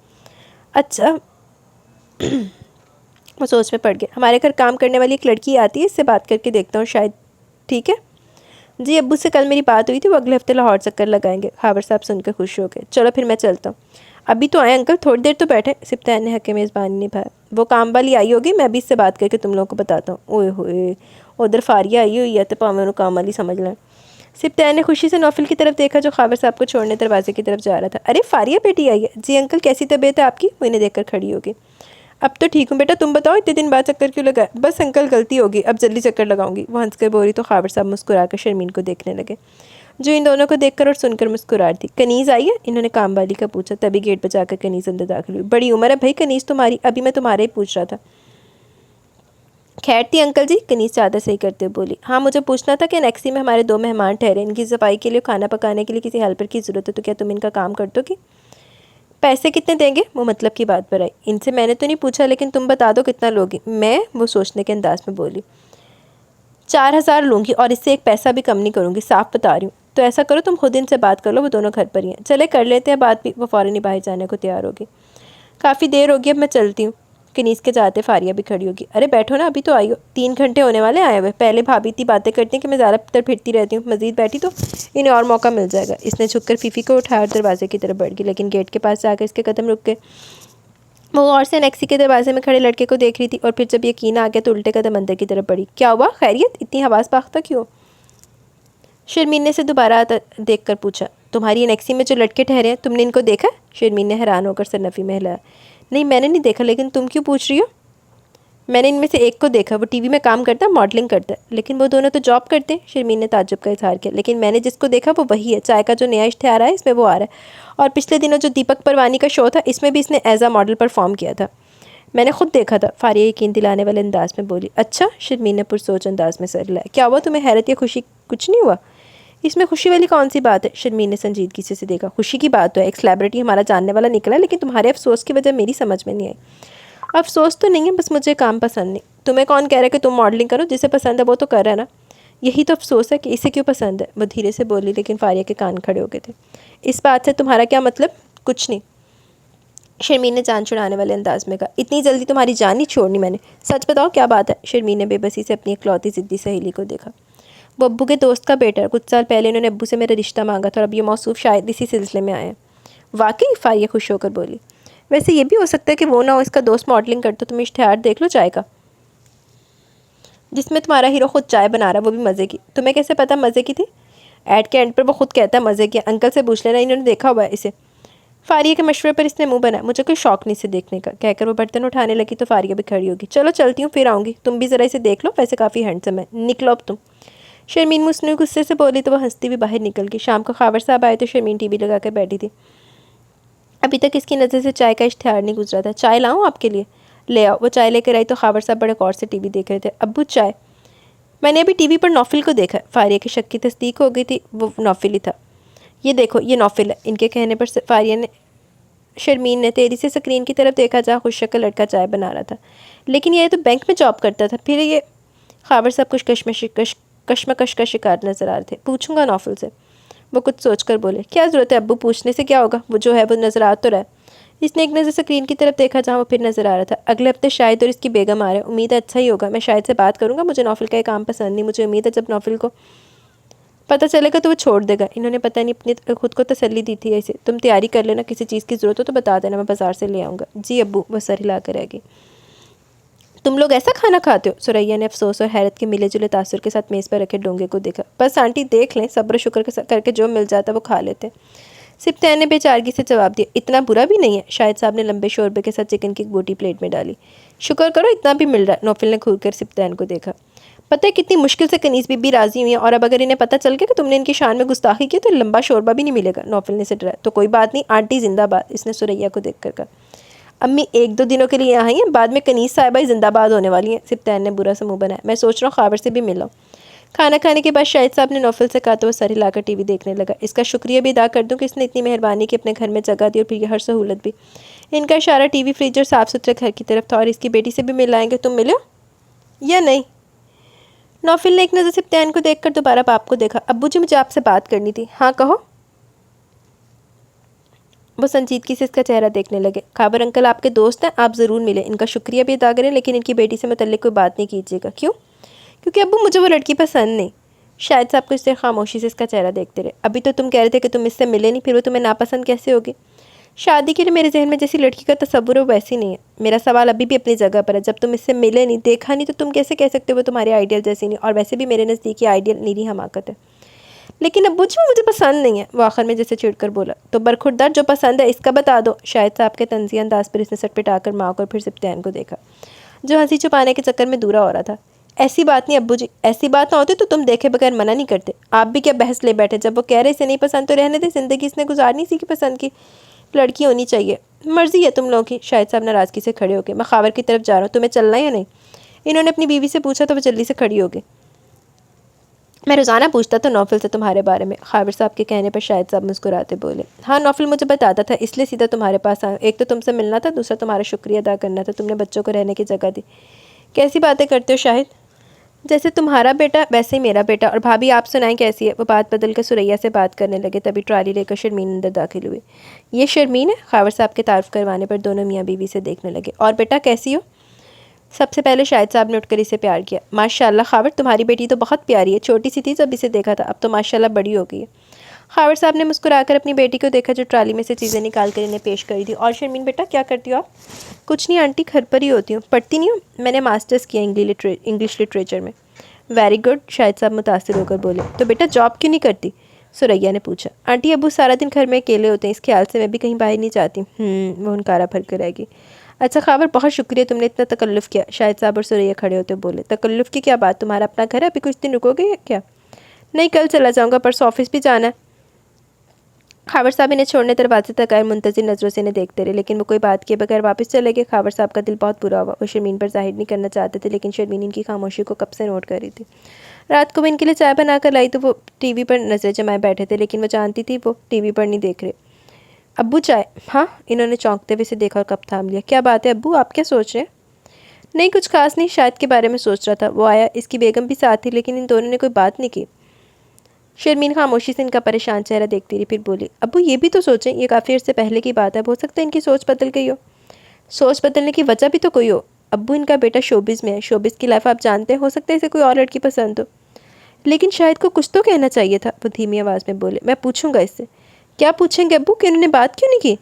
[SPEAKER 1] अच्छा। वो सोच में पड़ गया। हमारे घर काम करने वाली एक लड़की आती है, इससे बात करके देखता हूँ, शायद ठीक है। जी अब्बू से कल मेरी बात हुई थी, वो अगले हफ्ते लाहौर चक्कर लगाएंगे। खाबर साहब सुनकर खुश हो गए। चलो फिर मैं चलता हूँ। अभी तो आए अंकल, थोड़ी देर तो बैठे। सिप्तैन ने हक़ मेज़बानी निभाया। वो काम वाली आई होगी, मैं अभी इससे बात करके तुम लोगों को बताता हूँ। ओए होए, उधर फारिया आई हुई है तो भावें उन्होंने काम वाली समझ लें। सिप्तैन ने खुशी से नौफिल की तरफ देखा जो खाबर साहब को छोड़ने दरवाजे की तरफ जा रहा था। अरे फारिया बेटी आई है? जी अंकल, कैसी तबीयत है आपकी? वो इन्हें देखकर खड़ी होगी। अब तो ठीक हूँ बेटा, तुम बताओ इतने दिन बाद चक्कर क्यों लगा? बस अंकल गलती होगी, अब जल्दी चक्कर लगाऊंगी। वो हंसकर बोली तो खाबर साहब मुस्कुराकर शर्मीन को देखने लगे, जो इन दोनों को देखकर और सुनकर मुस्कुरा थी। कनीज़ आई है? इन्होंने काम वाली का पूछा। तभी गेट बजाकर कनीज़ अंदर दाखिल हुई। बड़ी उम्र है भाई कनीज़ तुम्हारी, अभी मैं तुम्हारे ही पूछ रहा था। खैर थी अंकल जी, कनीज़ चादर सही करते हुए बोली। हाँ मुझे पूछना था कि एनेक्सी में हमारे 2 मेहमान ठहरे, इनकी सफाई के लिए, खाना पकाने के लिए किसी हेल्पर की ज़रूरत है, तो क्या तुम इनका काम कर दोगी? पैसे कितने देंगे? वो मतलब की बात पर आई। इनसे मैंने तो नहीं पूछा, लेकिन तुम बता दो कितना लोगी। मैं, वो सोचने के अंदाज में बोली, 4000 लूँगी और इससे एक पैसा भी कम नहीं करूँगी, साफ बता रही हूँ। तो ऐसा करो तुम खुद इनसे बात कर लो, वो दोनों घर पर ही हैं। चले कर लेते हैं बात भी। वो फ़ौरन ही बाहर जाने को तैयार होगी। काफ़ी देर होगी, अब मैं चलती हूँ। कनीज़ के जाते फारिया भी खड़ी होगी। अरे बैठो ना, अभी तो आई हो, 3 घंटे होने वाले आए हुए। पहले भाभी इतनी बातें करती हैं कि मैं ज़्यादातर फिरती रहती हूँ, मज़ीद बैठी तो इन्हें और मौका मिल जाएगा। इसने झुककर फीफी को उठाया और दरवाजे की तरफ बढ़ गई, लेकिन गेट के पास जाकर इसके कदम रुक गए। वो और से नेक्सी के दरवाजे में खड़े लड़के को देख रही थी और फिर जब यकीन आ गया तो उल्टे कदम अंदर की तरफ बढ़ी। क्या हुआ? खैरियत? इतनी हवास बाख्ता क्यों? शर्मीन ने से दोबारा देख कर पूछा। तुम्हारी नेक्सी में जो लड़के ठहरे हैं, तुमने इनको देखा? शर्मीन ने हैरान होकर सरनफी में हिलाया। नहीं मैंने नहीं देखा, लेकिन तुम क्यों पूछ रही हो? मैंने इनमें से एक को देखा, वो टीवी में काम करता है, मॉडलिंग करता है। लेकिन वो दोनों तो जॉब करते हैं। शर्मीन ने ताज्जुब का इजहार किया। लेकिन मैंने जिसको देखा वो वही है। चाय का जो नया इश्तिहार है इसमें वो आ रहा है, और पिछले दिनों जो दीपक परवानी का शो था इसमें भी इसने एज आ मॉडल परफॉर्म किया था। मैंने खुद देखा था, फारिया यकीन दिलाने वाले अंदाज में बोली। अच्छा? शर्मीन ने पुरसोच अंदाज में सर हिलाया। क्या हुआ तुम्हें? हैरत या खुशी? कुछ नहीं हुआ। इसमें खुशी वाली कौन सी बात है? शर्मीन ने संजीदगी से देखा। खुशी की बात तो है, एक सेलिब्रिटी हमारा जानने वाला निकला, लेकिन तुम्हारे अफसोस की वजह मेरी समझ में नहीं आई। अफसोस तो नहीं है, बस मुझे काम पसंद नहीं। तुम्हें कौन कह रहा है कि तुम मॉडलिंग करो? जिसे पसंद है वो तो कर रहा है ना। यही तो अफसोस है कि इसे क्यों पसंद है। वो धीरे से बोली, लेकिन फारिया के कान खड़े हो गए थे। इस बात से तुम्हारा क्या मतलब? कुछ नहीं, शर्मीन ने जान छुड़ाने वाले अंदाज में कहा। इतनी जल्दी तुम्हारी जान नहीं छोड़नी मैंने, सच बताओ क्या बात है? शर्मीन ने बेबसी से अपनी इकलौती ज़िद्दी सहेली को देखा। वो अब्बू के दोस्त का बेटा है, कुछ साल पहले इन्होंने अब्बू से मेरा रिश्ता मांगा था और अब ये मौसूफ शायद इसी सिलसिले में आए हैं। वाकई? फारिया खुश होकर बोली। वैसे ये भी हो सकता है कि वो ना हो, इसका दोस्त मॉडलिंग करता। तुम इश्तिहार देख लो चाय का, जिसमें तुम्हारा हीरो खुद चाय बना रहा है, वो भी मज़े की। तुम्हें कैसे पता मज़े की थी? ऐड के एंड पर वो खुद कहता है मज़े की। अंकल से पूछ लेना, इन्होंने देखा हुआ है इसे। फारिया के मशवरे पर इसने मुंह बनाया। मुझे कोई शौक नहीं इसे देखने का, कहकर वो बर्तन उठाने लगी तो फारिया भी खड़ी होगी। चलो चलती हूँ, फिर आऊँगी, तुम भी ज़रा इसे देख लो, वैसे काफ़ी हैंडसम है, निकलो अब तुम। शर्मीन मुझसे गुस्से से बोली तो वह हंसती हुई बाहर निकल गई। शाम को खावर साहब आए तो शर्मीन टीवी लगा कर बैठी थी। अभी तक इसकी नज़र से चाय का इश्तिहार नहीं गुजरा था। चाय लाऊं आपके लिए? ले आओ। वो चाय लेकर आई तो खावर साहब बड़े गौर से टीवी देख रहे थे। अब्बू चाय? मैंने अभी टीवी पर नौफिल को देखा। फारिया की शक की तस्दीक हो गई थी, वो नौफिल ही था। ये देखो, ये नौफिल है। इनके कहने पर फारिया ने शर्मीन ने तेजी से स्क्रीन की तरफ देखा जहाँ खुशशक्ल लड़का चाय बना रहा था। लेकिन ये तो बैंक में जॉब करता था, फिर ये। खावर साहब कुछ कश्मकश का शिकार नजर आ रहे थे। पूछूंगा नौफिल से, वो कुछ सोचकर बोले। क्या ज़रूरत है अब्बू, पूछने से क्या होगा, वो जो है वो नज़र आ तो रहा है। इसने एक नज़र स्क्रीन की तरफ देखा जहाँ वो फिर नज़र आ रहा था। अगले हफ्ते शाहिद और इसकी बेगम आ रहे हैं, उम्मीद है अच्छा ही होगा। मैं शाहिद से बात करूँगा, मुझे नौफिल का ये काम पसंद नहीं। मुझे उम्मीद है जब नौफिल को पता चलेगा तो वो छोड़ देगा। इन्होंने पता नहीं अपनी खुद को तसल्ली दी थी ऐसे। तुम तैयारी कर लेना, किसी चीज़ की ज़रूरत हो तो बता देना, मैं बाज़ार से ले आऊँगा। जी अब्बू, वो सर हिला कर रहेगी। तुम लोग ऐसा खाना खाते हो? सुरैया ने अफसोस और हैरत के मिले जुले तासुर के साथ मेज़ पर रखे डोंगे को देखा। बस आंटी देख लें, सब्र शुक्र करके जो मिल जाता वो खा लेते। सिप्तैन ने बेचारगी से जवाब दिया। इतना बुरा भी नहीं है। शाहिद साहब ने लंबे शोरबे के साथ चिकन की एक बोटी प्लेट में डाली। शुक्र करो इतना भी मिल रहा है। नौफिल ने घूरकर सिप्तैन को देखा। पता है कितनी मुश्किल से कनीज़ बीबी राजी हुई है, और अब अगर इन्हें पता चल गया कि तुमने इनकी शान में गुस्ताखी की तो लंबा शोरबा भी नहीं मिलेगा। नौफिल ने से डरा। तो कोई बात नहीं, आंटी जिंदाबाद, इसने सुरैया को देखकर कहा। अम्मी एक दो दिनों के लिए यहाँ आई हैं, बाद में कनीज़ साहिबा जिंदाबाद होने वाली हैं। सिप्तैन ने बुरा सा मुंह बनाया। मैं सोच रहा हूँ खावर से भी मिला। खाना खाने के बाद शाहिद साहब ने नौफिल से कहा तो वो सर हिलाकर टीवी देखने लगा। इसका शुक्रिया भी अदा कर दूँ कि इसने इतनी मेहरबानी की, अपने घर में जगह दी और फिर हर सहूलत भी। इनका इशारा टीवी, फ्रिज और साफ़ सुथरे घर की तरफ था। और इसकी बेटी से भी मिल आएंगे, तुम मिलो या नहीं? नौफिल ने एक नज़र सिप्तैन को देखकर दोबारा बाप को देखा। अब्बू जी मुझे आपसे बात करनी थी। हाँ कहो। वो संजीदगी से इसका चेहरा देखने लगे। खाबर अंकल आपके दोस्त हैं, आप ज़रूर मिले, इनका शुक्रिया भी अदा करें, लेकिन इनकी बेटी से मुतल्लिक कोई बात नहीं कीजिएगा। क्यों? क्योंकि अब्बू मुझे वो लड़की पसंद नहीं। शायद साहब कुछ देर खामोशी से इसका चेहरा देखते रहे। अभी तो तुम कह रहे थे कि तुम इससे मिले नहीं, फिर वो तुम्हें नापसंद कैसे होगी? शादी के लिए मेरे जहन में जैसी लड़की का तस्वुर है वो वैसी नहीं है। मेरा सवाल अभी भी अपनी जगह पर है। जब तुम इससे मिले नहीं, देखा नहीं, तो तुम कैसे कह सकते हो वो तुम्हारे आइडियल जैसी नहीं? और वैसे भी मेरे नज़दीक ये आइडियल नीरी हमाकत है। लेकिन अब्बू जी वो मुझे पसंद नहीं है, वो आखिर में जैसे चिढ़कर बोला। तो बरखुरदार जो पसंद है इसका बता दो। शायद साहब के तंज़िया अंदाज पर इसने सटपिटाकर माँ को और फिर सिप्तैन को देखा, जो हंसी छुपाने के चक्कर में दूरा हो रहा था। ऐसी बात नहीं अब्बू जी, ऐसी बात ना होती तो तुम देखे बगैर मना नहीं करते। आप भी क्या बहस ले बैठे? जब वो कह रहे इसे नहीं पसंद तो रहने दे, ज़िंदगी इसने गुजारनी सी की पसंद की लड़की होनी चाहिए। मर्जी है तुम लोगों की। शायद साहब नाराज़गी से खड़े हो गए। मैं खावर की तरफ जा रहा हूँ, तुम्हें चलना है या नहीं? इन्होंने अपनी बीवी से पूछा तो वो जल्दी से खड़ी हो गई। मैं रोज़ाना पूछता था नौफिल से तुम्हारे बारे में। खावर साहब के कहने पर शायद साहब मुस्कुराते बोले। हाँ नौफिल मुझे बताता था, इसलिए सीधा तुम्हारे पास आया। एक तो तुमसे मिलना था, दूसरा तुम्हारा शुक्रिया अदा करना था, तुमने बच्चों को रहने की जगह दी। कैसी बातें करते हो शाहिद? जैसे तुम्हारा बेटा वैसे ही मेरा बेटा। और भाभी आप सुनाएं कैसी है? वो बात बदल कर सुरैया से बात करने लगे। तभी ट्राली लेकर शर्मीन अंदर दाखिल हुई। ये शर्मीन है? खावर साहब के तारुफ करवाने पर दोनों मियाँ बीवी से देखने लगे। और बेटा कैसी हो? सबसे पहले शाहिद साहब ने उठकर इसे प्यार किया। माशाल्लाह खावर, तुम्हारी बेटी तो बहुत प्यारी है, छोटी सी थी जब इसे देखा था, अब तो माशाल्लाह बड़ी हो गई है। खावर साहब ने मुस्कुराकर अपनी बेटी को देखा जो ट्राली में से चीज़ें निकाल कर इन्हें पेश करी थी। और शर्मीन बेटा क्या करती हो आप? कुछ नहीं आंटी, घर पर ही होती हूँ। पढ़ती नहीं हूँ? मैंने मास्टर्स किया इंग्लिश लिटरेचर में। वेरी गुड, शाहिद साहब मुतासिर होकर बोले। तो बेटा जॉब क्यों नहीं करती? सुरैया ने पूछा। आंटी अबू सारा दिन घर में अकेले होते हैं, इस ख्याल से मैं भी कहीं बाहर नहीं जाती। वो हुनकारा भर कर रहेगी। अच्छा खावर, बहुत शुक्रिया, तुमने इतना तकल्लुफ़ किया। शाहिद साहब और सुरैया खड़े होते बोले। तकल्लुफ़ की क्या बात, तुम्हारा अपना घर है, अभी कुछ दिन रुकोगे क्या? नहीं, कल चला जाऊँगा, परसों ऑफिस भी जाना है। खावर साहब इन्हें छोड़ने दरवाजे तक आए, मुंतज़िर नज़रों से इन्हें देखते रहे, लेकिन वो कोई बात किए बगैर वापस चले गए। खावर साहब का दिल बहुत बुरा हुआ। वो शर्मीन पर जाहिर नहीं करना चाहते थे, लेकिन शर्मीन इनकी खामोशी को कब से नोट कर रही थी। रात को वो इनके लिए चाय बना कर लाई तो वो टीवी पर नज़र जमाए बैठे थे, लेकिन वो जानती थी वो टीवी पर नहीं देख रहे। अब्बू चाय? हाँ। इन्होंने चौंकते हुए से देखा और कप थाम लिया। क्या बात है अब्बू, आप क्या सोच रहे हैं? नहीं कुछ खास नहीं, शायद के बारे में सोच रहा था। वो आया, इसकी बेगम भी साथ थी, लेकिन इन दोनों ने कोई बात नहीं की। शर्मीन खामोशी से इनका परेशान चेहरा देखती रही, फिर बोली। अब्बू ये भी तो सोचें, ये काफ़ी अर्से पहले की बात है, हो सकता है इनकी सोच बदल गई हो। सोच बदलने की वजह भी तो कोई हो। अब्बू इनका बेटा शोबिज़ में है, शोबिज़ की लाइफ आप जानते हैं, हो सकता है इसे कोई और लड़की पसंद हो। लेकिन शायद को कुछ तो कहना चाहिए था, वो धीमी आवाज़ में बोले। मैं पूछूंगा इससे। क्या पूछेंगे अब्बू, कि उन्होंने बात क्यों नहीं की?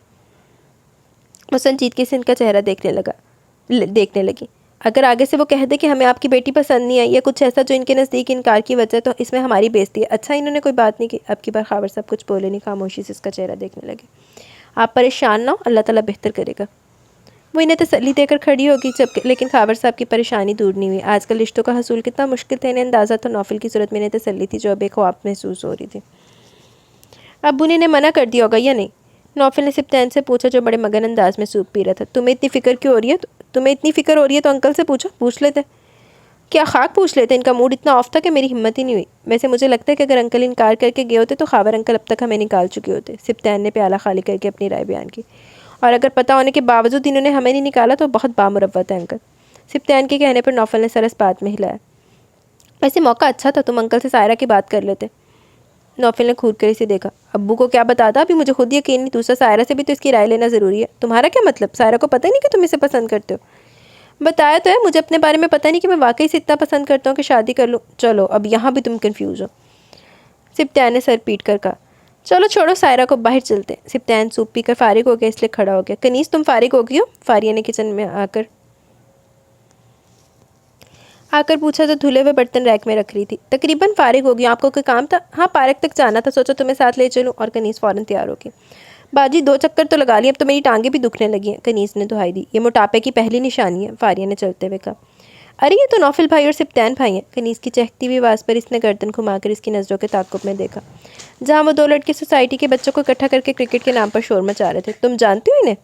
[SPEAKER 1] वो संजीदगी से इनका चेहरा देखने लगी। अगर आगे से वो कह दे कि हमें आपकी बेटी पसंद नहीं आई या कुछ ऐसा जो इनके नज़दीक इनकार की वजह, तो इसमें हमारी बेइज्जती है। अच्छा इन्होंने कोई बात नहीं की। अब की बार खावर साहब कुछ बोले नहीं, खामोशी से इसका चेहरा देखने लगे। आप परेशान ना हो, अल्लाह ताला बेहतर करेगा। वो इन्हें तसल्ली देकर खड़ी होगी जब, लेकिन खावर साहब की परेशानी दूर नहीं हुई। आजकल रिश्तों का हसूल कितना मुश्किल था, इन्हें अंदाज़ा तो नौफिल की सूरत में इन्हें तसल्ली थी जो अब एक ख्वाब महसूस हो रही थी। अब्बू ने इन्हें मना कर दिया होगा या नहीं? नौफिल ने सिप्तैन से पूछा जो बड़े मगन अंदाज में सूप पी रहा था। तुम्हें इतनी फ़िक्र क्यों हो रही है? तुम्हें इतनी फ़िक्र हो रही है तो अंकल से पूछो, पूछ लेते। क्या खाक पूछ लेते? इनका मूड इतना ऑफ था कि मेरी हिम्मत ही नहीं हुई। वैसे मुझे लगता है कि अगर अंकल इनकार करके गए होते तो खावर अंकल अब तक हमें निकाल चुके होते। सिप्तैन ने प्याला खाली करके अपनी राय बयान की। और अगर पता होने के बावजूद इन्होंने हमें नहीं निकाला तो बहुत बामुरव्वत है अंकल। सिप्तैन के कहने पर नौफल ने सरस बात में हिलाया। वैसे मौका अच्छा था, तुम अंकल से सायरा की बात कर लेते। नौफिल ने घूर कर इसे देखा। अब्बू को क्या बताता? अभी मुझे खुद यकीन नहीं। दूसरा सायरा से भी तो इसकी राय लेना ज़रूरी है। तुम्हारा क्या मतलब? सायरा को पता ही नहीं कि तुम इसे पसंद करते हो? बताया तो है, मुझे अपने बारे में पता नहीं कि मैं वाकई से इतना पसंद करता हूँ कि शादी कर लूँ। चलो अब यहाँ भी तुम कन्फ्यूज़ हो। सिप्तैन ने सर पीट कर कहा। चलो छोड़ो, सायरा को बाहर चलते हैं। सिप्तैन सूप पीकर फारिग हो गया इसलिए खड़ा हो गया। कनीस तुम फारिग हो गई हो? फारिया ने किचन में आकर पूछा जो धुले हुए बर्तन रैक में रख रही थी। तकरीबन फारिग हो गई। आपको कोई काम था? हाँ, पार्क तक जाना था, सोचा तुम्हें साथ ले चलूँ। और कनीस फ़ौरन तैयार हो गई। बाजी 2 चक्कर तो लगा लिए, अब तो मेरी टांगें भी दुखने लगी हैं। कनीस ने दुहाई दी। ये मोटापे की पहली निशानी है, फारिया ने चलते हुए कहा। अरे ये तो नौफिल भाई और सिप्तैन भाई हैं। कनीस की चहकती हुई आवाज़ पर इसने गर्दन घुमाकर इसकी नज़रों के ताक़ुब में देखा। जहाँ वो 2 लड़के सोसाइटी के बच्चों को इकट्ठा करके क्रिकेट के नाम पर शोर मचा रहे थे। तुम जानती हो इन्हें?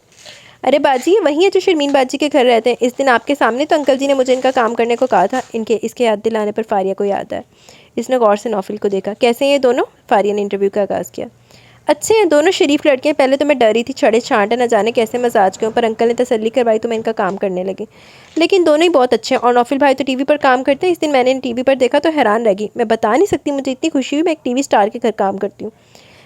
[SPEAKER 1] अरे बाजी ये वही है जो शर्मीन बाजी के घर रहते हैं। इस दिन आपके सामने तो अंकल जी ने मुझे इनका काम करने को कहा था। इसके याद दिलाने पर फारिया को याद आया। इसने गौर से नौफिल को देखा। कैसे हैं ये दोनों? फारिया ने इंटरव्यू का आगाज़ किया। अच्छे हैं, दोनों शरीफ लड़के हैं। पहले तो मैं डरी थी, छड़े छांटे न जाने कैसे मजाज के, पर अंकल ने तसल्ली करवाई तो मैं इनका काम करने लगी। लेकिन दोनों ही बहुत अच्छे हैं। और नौफिल भाई तो टीवी पर काम करते हैं। इस दिन मैंने इन टीवी पर देखा तो हैरान रह गई। मैं बता नहीं सकती, मुझे इतनी खुशी हुई। मैं एक टीवी स्टार के घर काम करती हूँ।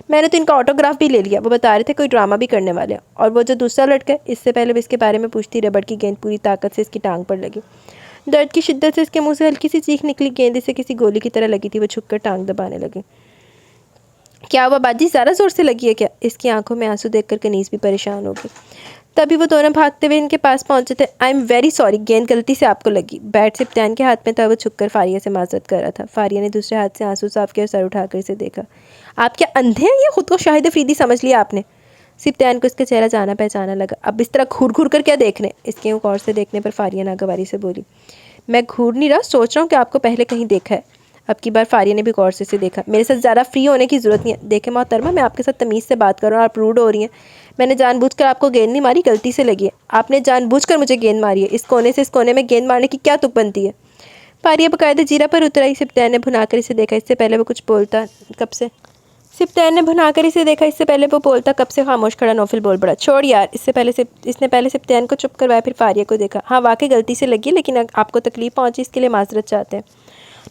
[SPEAKER 1] मैंने तो इनका ऑटोग्राफ भी ले लिया। वो बता रहे थे कोई ड्रामा भी करने वाले हैं। और वो जो दूसरा लड़का है, इससे पहले वो इसके बारे में पूछती, रबड़ की गेंद पूरी ताकत से इसकी टांग पर लगी। दर्द की शिद्दत से इसके मुंह से हल्की सी चीख निकली। गेंद इसे किसी गोली की तरह लगी थी। वो झुककर टांग दबाने लगी। क्या हुआ बाजी, ज़्यादा ज़ोर से लगी है क्या? इसकी आंखों में आंसू देखकर कनीज़ भी परेशान हो गई। तभी वो दोनों भागते हुए इनके पास पहुंचे थे। आई एम वेरी सॉरी, गेंद गलती से आपको लगी। बैट सिप्तैन के हाथ में था। वो छुपकर फारिया से माजरत कर रहा था। फारिया ने दूसरे हाथ से आंसू साफ किया और सर उठाकर इसे देखा। आप क्या अंधे हैं? ये खुद को शाहिद अफरीदी समझ लिया आपने? सिप्तैन को इसका चेहरा जाना पहचाना लगा। अब इस तरह घूर घूर कर क्या देख रहे? इसके गौर से देखने पर फारिया नागवारी से बोली। मैं घूर नहीं रहा, सोच रहा हूँ कि आपको पहले कहीं देखा है। अब की बार फारिया ने भी गौर से इसे देखा। मेरे साथ ज़्यादा फ्री होने की ज़रूरत नहीं है। देखे मोहतरमा, मैं आपके साथ तमीज़ से बात कर रहा हूँ, आप रूड हो रही हैं। मैंने जानबूझकर आपको गेंद नहीं मारी, गलती से लगी है। आपने जानबूझकर मुझे गेंद मारी है। इस कोने से इस कोने में गेंद मारने की क्या तुक बनती है? फारिया बाकायदा जीरा पर उतर आई। सिप्तैन ने भुनाकर इसे देखा। इससे पहले वो कुछ बोलता कब से सिप्तैन ने भुनाकर इसे देखा। इससे पहले वो बोलता कब से खामोश खड़ा। नौफिल बोल पड़ा। छोड़ यार। इसने पहले सिप्तैन को चुप करवाया, फिर फारिया को देखा। हाँ वाकई गलती से लगी, लेकिन आपको तकलीफ पहुँची इसके लिए माजरत चाहते हैं।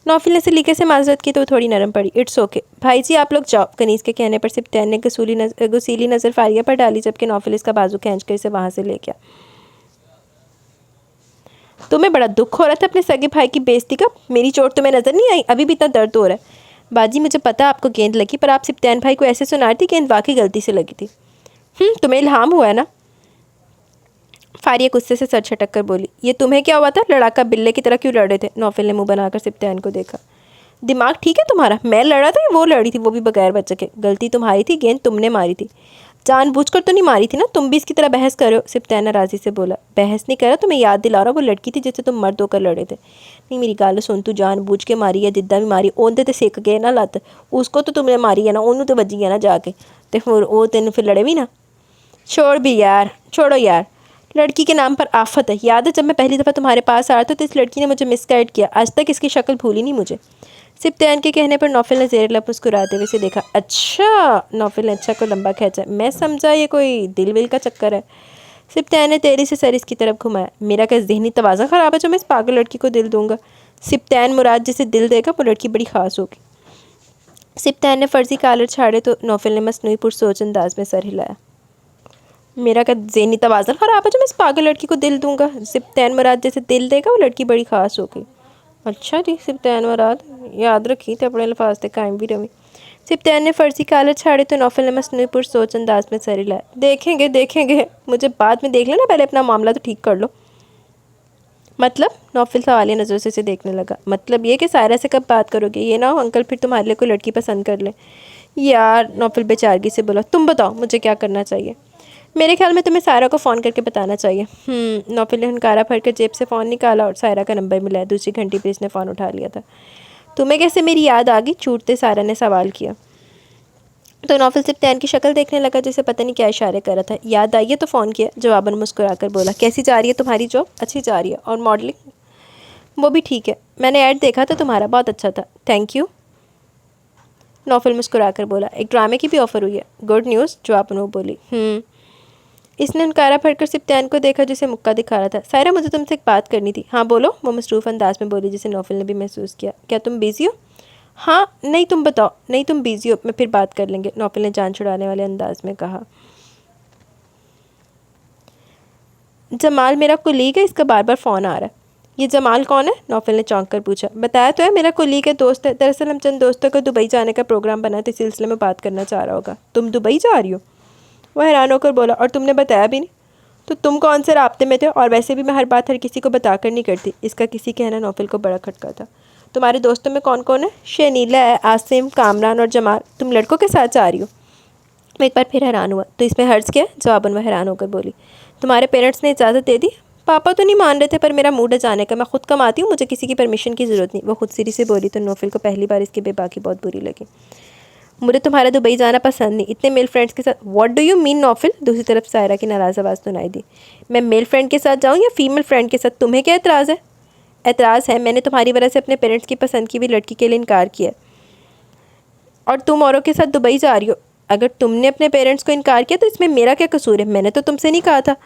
[SPEAKER 1] नौफिल ने सलीके से माजरत की तो वो थोड़ी नरम पड़ी। इट्स ओके भाई जी, आप लोग जाओ। कनीज़ के कहने पर सिप्तैन ने गुसीली नज़र फारिया पर डाली, जबकि नौफिल इसका बाजू खींच कर इसे वहाँ से ले गया। तुम्हें बड़ा दुख हो रहा था अपने सगे भाई की बेइज्जती का? मेरी चोट तुम्हें नज़र नहीं आई? अभी भी इतना दर्द हो रहा है? बाजी मुझे पता आपको गेंद लगी, पर आप सिप्तैन भाई को ऐसे सुना रही थी गेंद वाकई गलती से लगी थी। तुम्हें इल्हाम हुआ है ना? फारिया गुस्से से सर छटक कर बोली। ये तुम्हें क्या हुआ था? लड़ाका बिल्ले की तरह क्यों लड़े थे? नौफिल ने मुंह बनाकर सिप्तैन को देखा। दिमाग ठीक है तुम्हारा? मैं लड़ा था या वो लड़ी थी? वो भी बगैर बच्चे के। गलती तुम्हारी थी, गेंद तुमने मारी थी। जानबूझकर तो नहीं मारी थी ना? तुम भी इसकी तरह बहस करो। सिप्तैन नाराज़ी से बोला। बहस नहीं करा, तुम्हें याद दिला रहा, वो लड़की थी जिससे तुम मर्द होकर लड़े थे। नहीं मेरी गल सुन, तू जानबूझ के मारी है, जिद्दां भी मारी, ओंदे ते सिक गए ना लत्त। उसको तो तुमने मारी है ना, ओनू तो बजी है ना जाके, तो फिर वो तेन फिर लड़े भी ना। छोड़ भी यार, छोड़ो यार। लड़की के नाम पर आफत है। याद है जब मैं पहली दफ़ा तुम्हारे पास आया था तो इस लड़की ने मुझे मिसगाइड किया। आज तक इसकी शक्ल भूली नहीं मुझे। सिप्तैन के कहने पर नौफिल ने ज़ेर लब मुस्कुराते हुए इसे देखा। अच्छा, नौफिल ने अच्छा को लंबा खींचा। मैं समझा ये कोई दिल विल का चक्कर है। सिप्तैन ने तेरी से सर इसकी तरफ घुमाया। मेरा क्या ज़हनी तवाज़ा ख़राब है जो मैं इस पागल लड़की को दिल दूंगा? सिप्तैन मुराद जिसे दिल देगा वो लड़की बड़ी ख़ास होगी। सिप्तैन ने फ़र्जी कालर छाड़े तो नौफिल ने मसनूई पुरसोच अंदाज में सर हिलाया। मेरा क्या ज़हनी तवाज़न ख़राब है जो मैं इस पागल लड़की को दिल दूंगा? सिप्तैन मुराद जैसे दिल देगा वो लड़की बड़ी ख़ास होगी। अच्छा जी, सिप्तैन मुराद याद रखी तो अपने अल्फाज से कायम भी रही। सिप्तैन ने फ़र्जी कालर छाड़े तो नौफिल ने मसनूई पुरसोच अंदाज में सर हिलाया। देखेंगे देखेंगे, मुझे बाद में देख लेना, पहले अपना मामला तो ठीक कर लो। मतलब? नौफिल सवालिया नज़रों से इसे देखने लगा। मतलब ये कि सायरा से कब बात करोगे? ये ना हो अंकल फिर तुम्हारे लिए कोई लड़की पसंद कर ले। यार, नौफिल बेचारगी से बोला। तुम बताओ मुझे क्या करना चाहिए? मेरे ख्याल में तुम्हें सायरा को फ़ोन करके बताना चाहिए। नौफिल ने हुनकारा भरकर जेब से फ़ोन निकाला और सायरा का नंबर मिला। दूसरी घंटी पर इसने फ़ोन उठा लिया था। तुम्हें कैसे मेरी याद आ गई? छूटते सायरा ने सवाल किया। तो नौफिल सिप्तान की शक्ल देखने लगा, जैसे पता नहीं क्या इशारे कर रहा था। याद आई है तो फ़ोन किया, जवाबन मुस्कुराकर बोला। कैसी जा रही है तुम्हारी जॉब? अच्छी जा रही है। और मॉडलिंग? वो भी ठीक है, मैंने ऐड देखा था तुम्हारा, बहुत अच्छा था। थैंक यू, नौफिल मुस्कुराकर बोला। एक ड्रामे की भी ऑफ़र हुई है। गुड न्यूज़, जवाबन वो बोली। इसने नकारा भरकर सिप्तान को देखा, जिसे मुक्का दिखा रहा था। सायरा, मुझे तुमसे एक बात करनी थी। हाँ बोलो, वो मसरूफ़ अंदाज में बोली, जिसे नौफिल ने भी महसूस किया। क्या तुम बिज़ी हो? हाँ, नहीं तुम बताओ। नहीं तुम बिज़ी हो, मैं फिर बात कर लेंगे, नौफिल ने जान छुड़ाने वाले अंदाज में कहा। जमाल मेरा कुलीग है, इसका बार बार फ़ोन आ रहा है। ये जमाल कौन है? नौफिल ने चौंक कर पूछा। बताया तो है, मेरा कुलीग है, दोस्त है। दरअसल हम चंद दोस्तों को दुबई जाने का प्रोग्राम बना, तो इस सिलसिले में बात करना चाह रहा होगा। तुम दुबई जा रही हो? वह हैरान होकर बोला। और तुमने बताया भी नहीं? तो तुम कौन से राब्ते में थे? और वैसे भी मैं हर बात हर किसी को बताकर नहीं करती। इसका किसी कहना नौफिल को बड़ा खटका था। तुम्हारे दोस्तों में कौन कौन है? शनीला है, आसिम, कामरान और जमाल। तुम लड़कों के साथ जा रही हो? मैं एक बार फिर हैरान हुआ। तो इसमें हर्ज क्या है? जवाबन वह हैरान होकर बोली। तुम्हारे पेरेंट्स ने इजाज़त दे दी? पापा तो नहीं मान रहे थे, पर मेरा मूड है जाने का। मैं खुद कमाती हूँ, मुझे किसी की परमिशन की ज़रूरत नहीं, वो खुद सिरी से बोली। तो नौफिल को पहली बार इसकी बेबाकी बहुत बुरी लगी। मुझे तुम्हारा दुबई जाना पसंद नहीं, इतने मेल फ्रेंड्स के साथ। What do you mean Naufil? दूसरी तरफ सायरा की नाराज़ आवाज़ सुनाई दी। मैं मेल फ्रेंड के साथ जाऊँ या फीमेल फ्रेंड के साथ? तुम्हें क्या एतराज़ है? एतराज़ है, मैंने तुम्हारी वजह से अपने पेरेंट्स की पसंद की हुई लड़की के लिए इनकार किया, और तुम औरों के साथ दुबई जा रही हो। अगर तुमने अपने पेरेंट्स को इनकार किया तो इसमें मेरा क्या कसूर है? मैंने तो तुमसे नहीं कहा था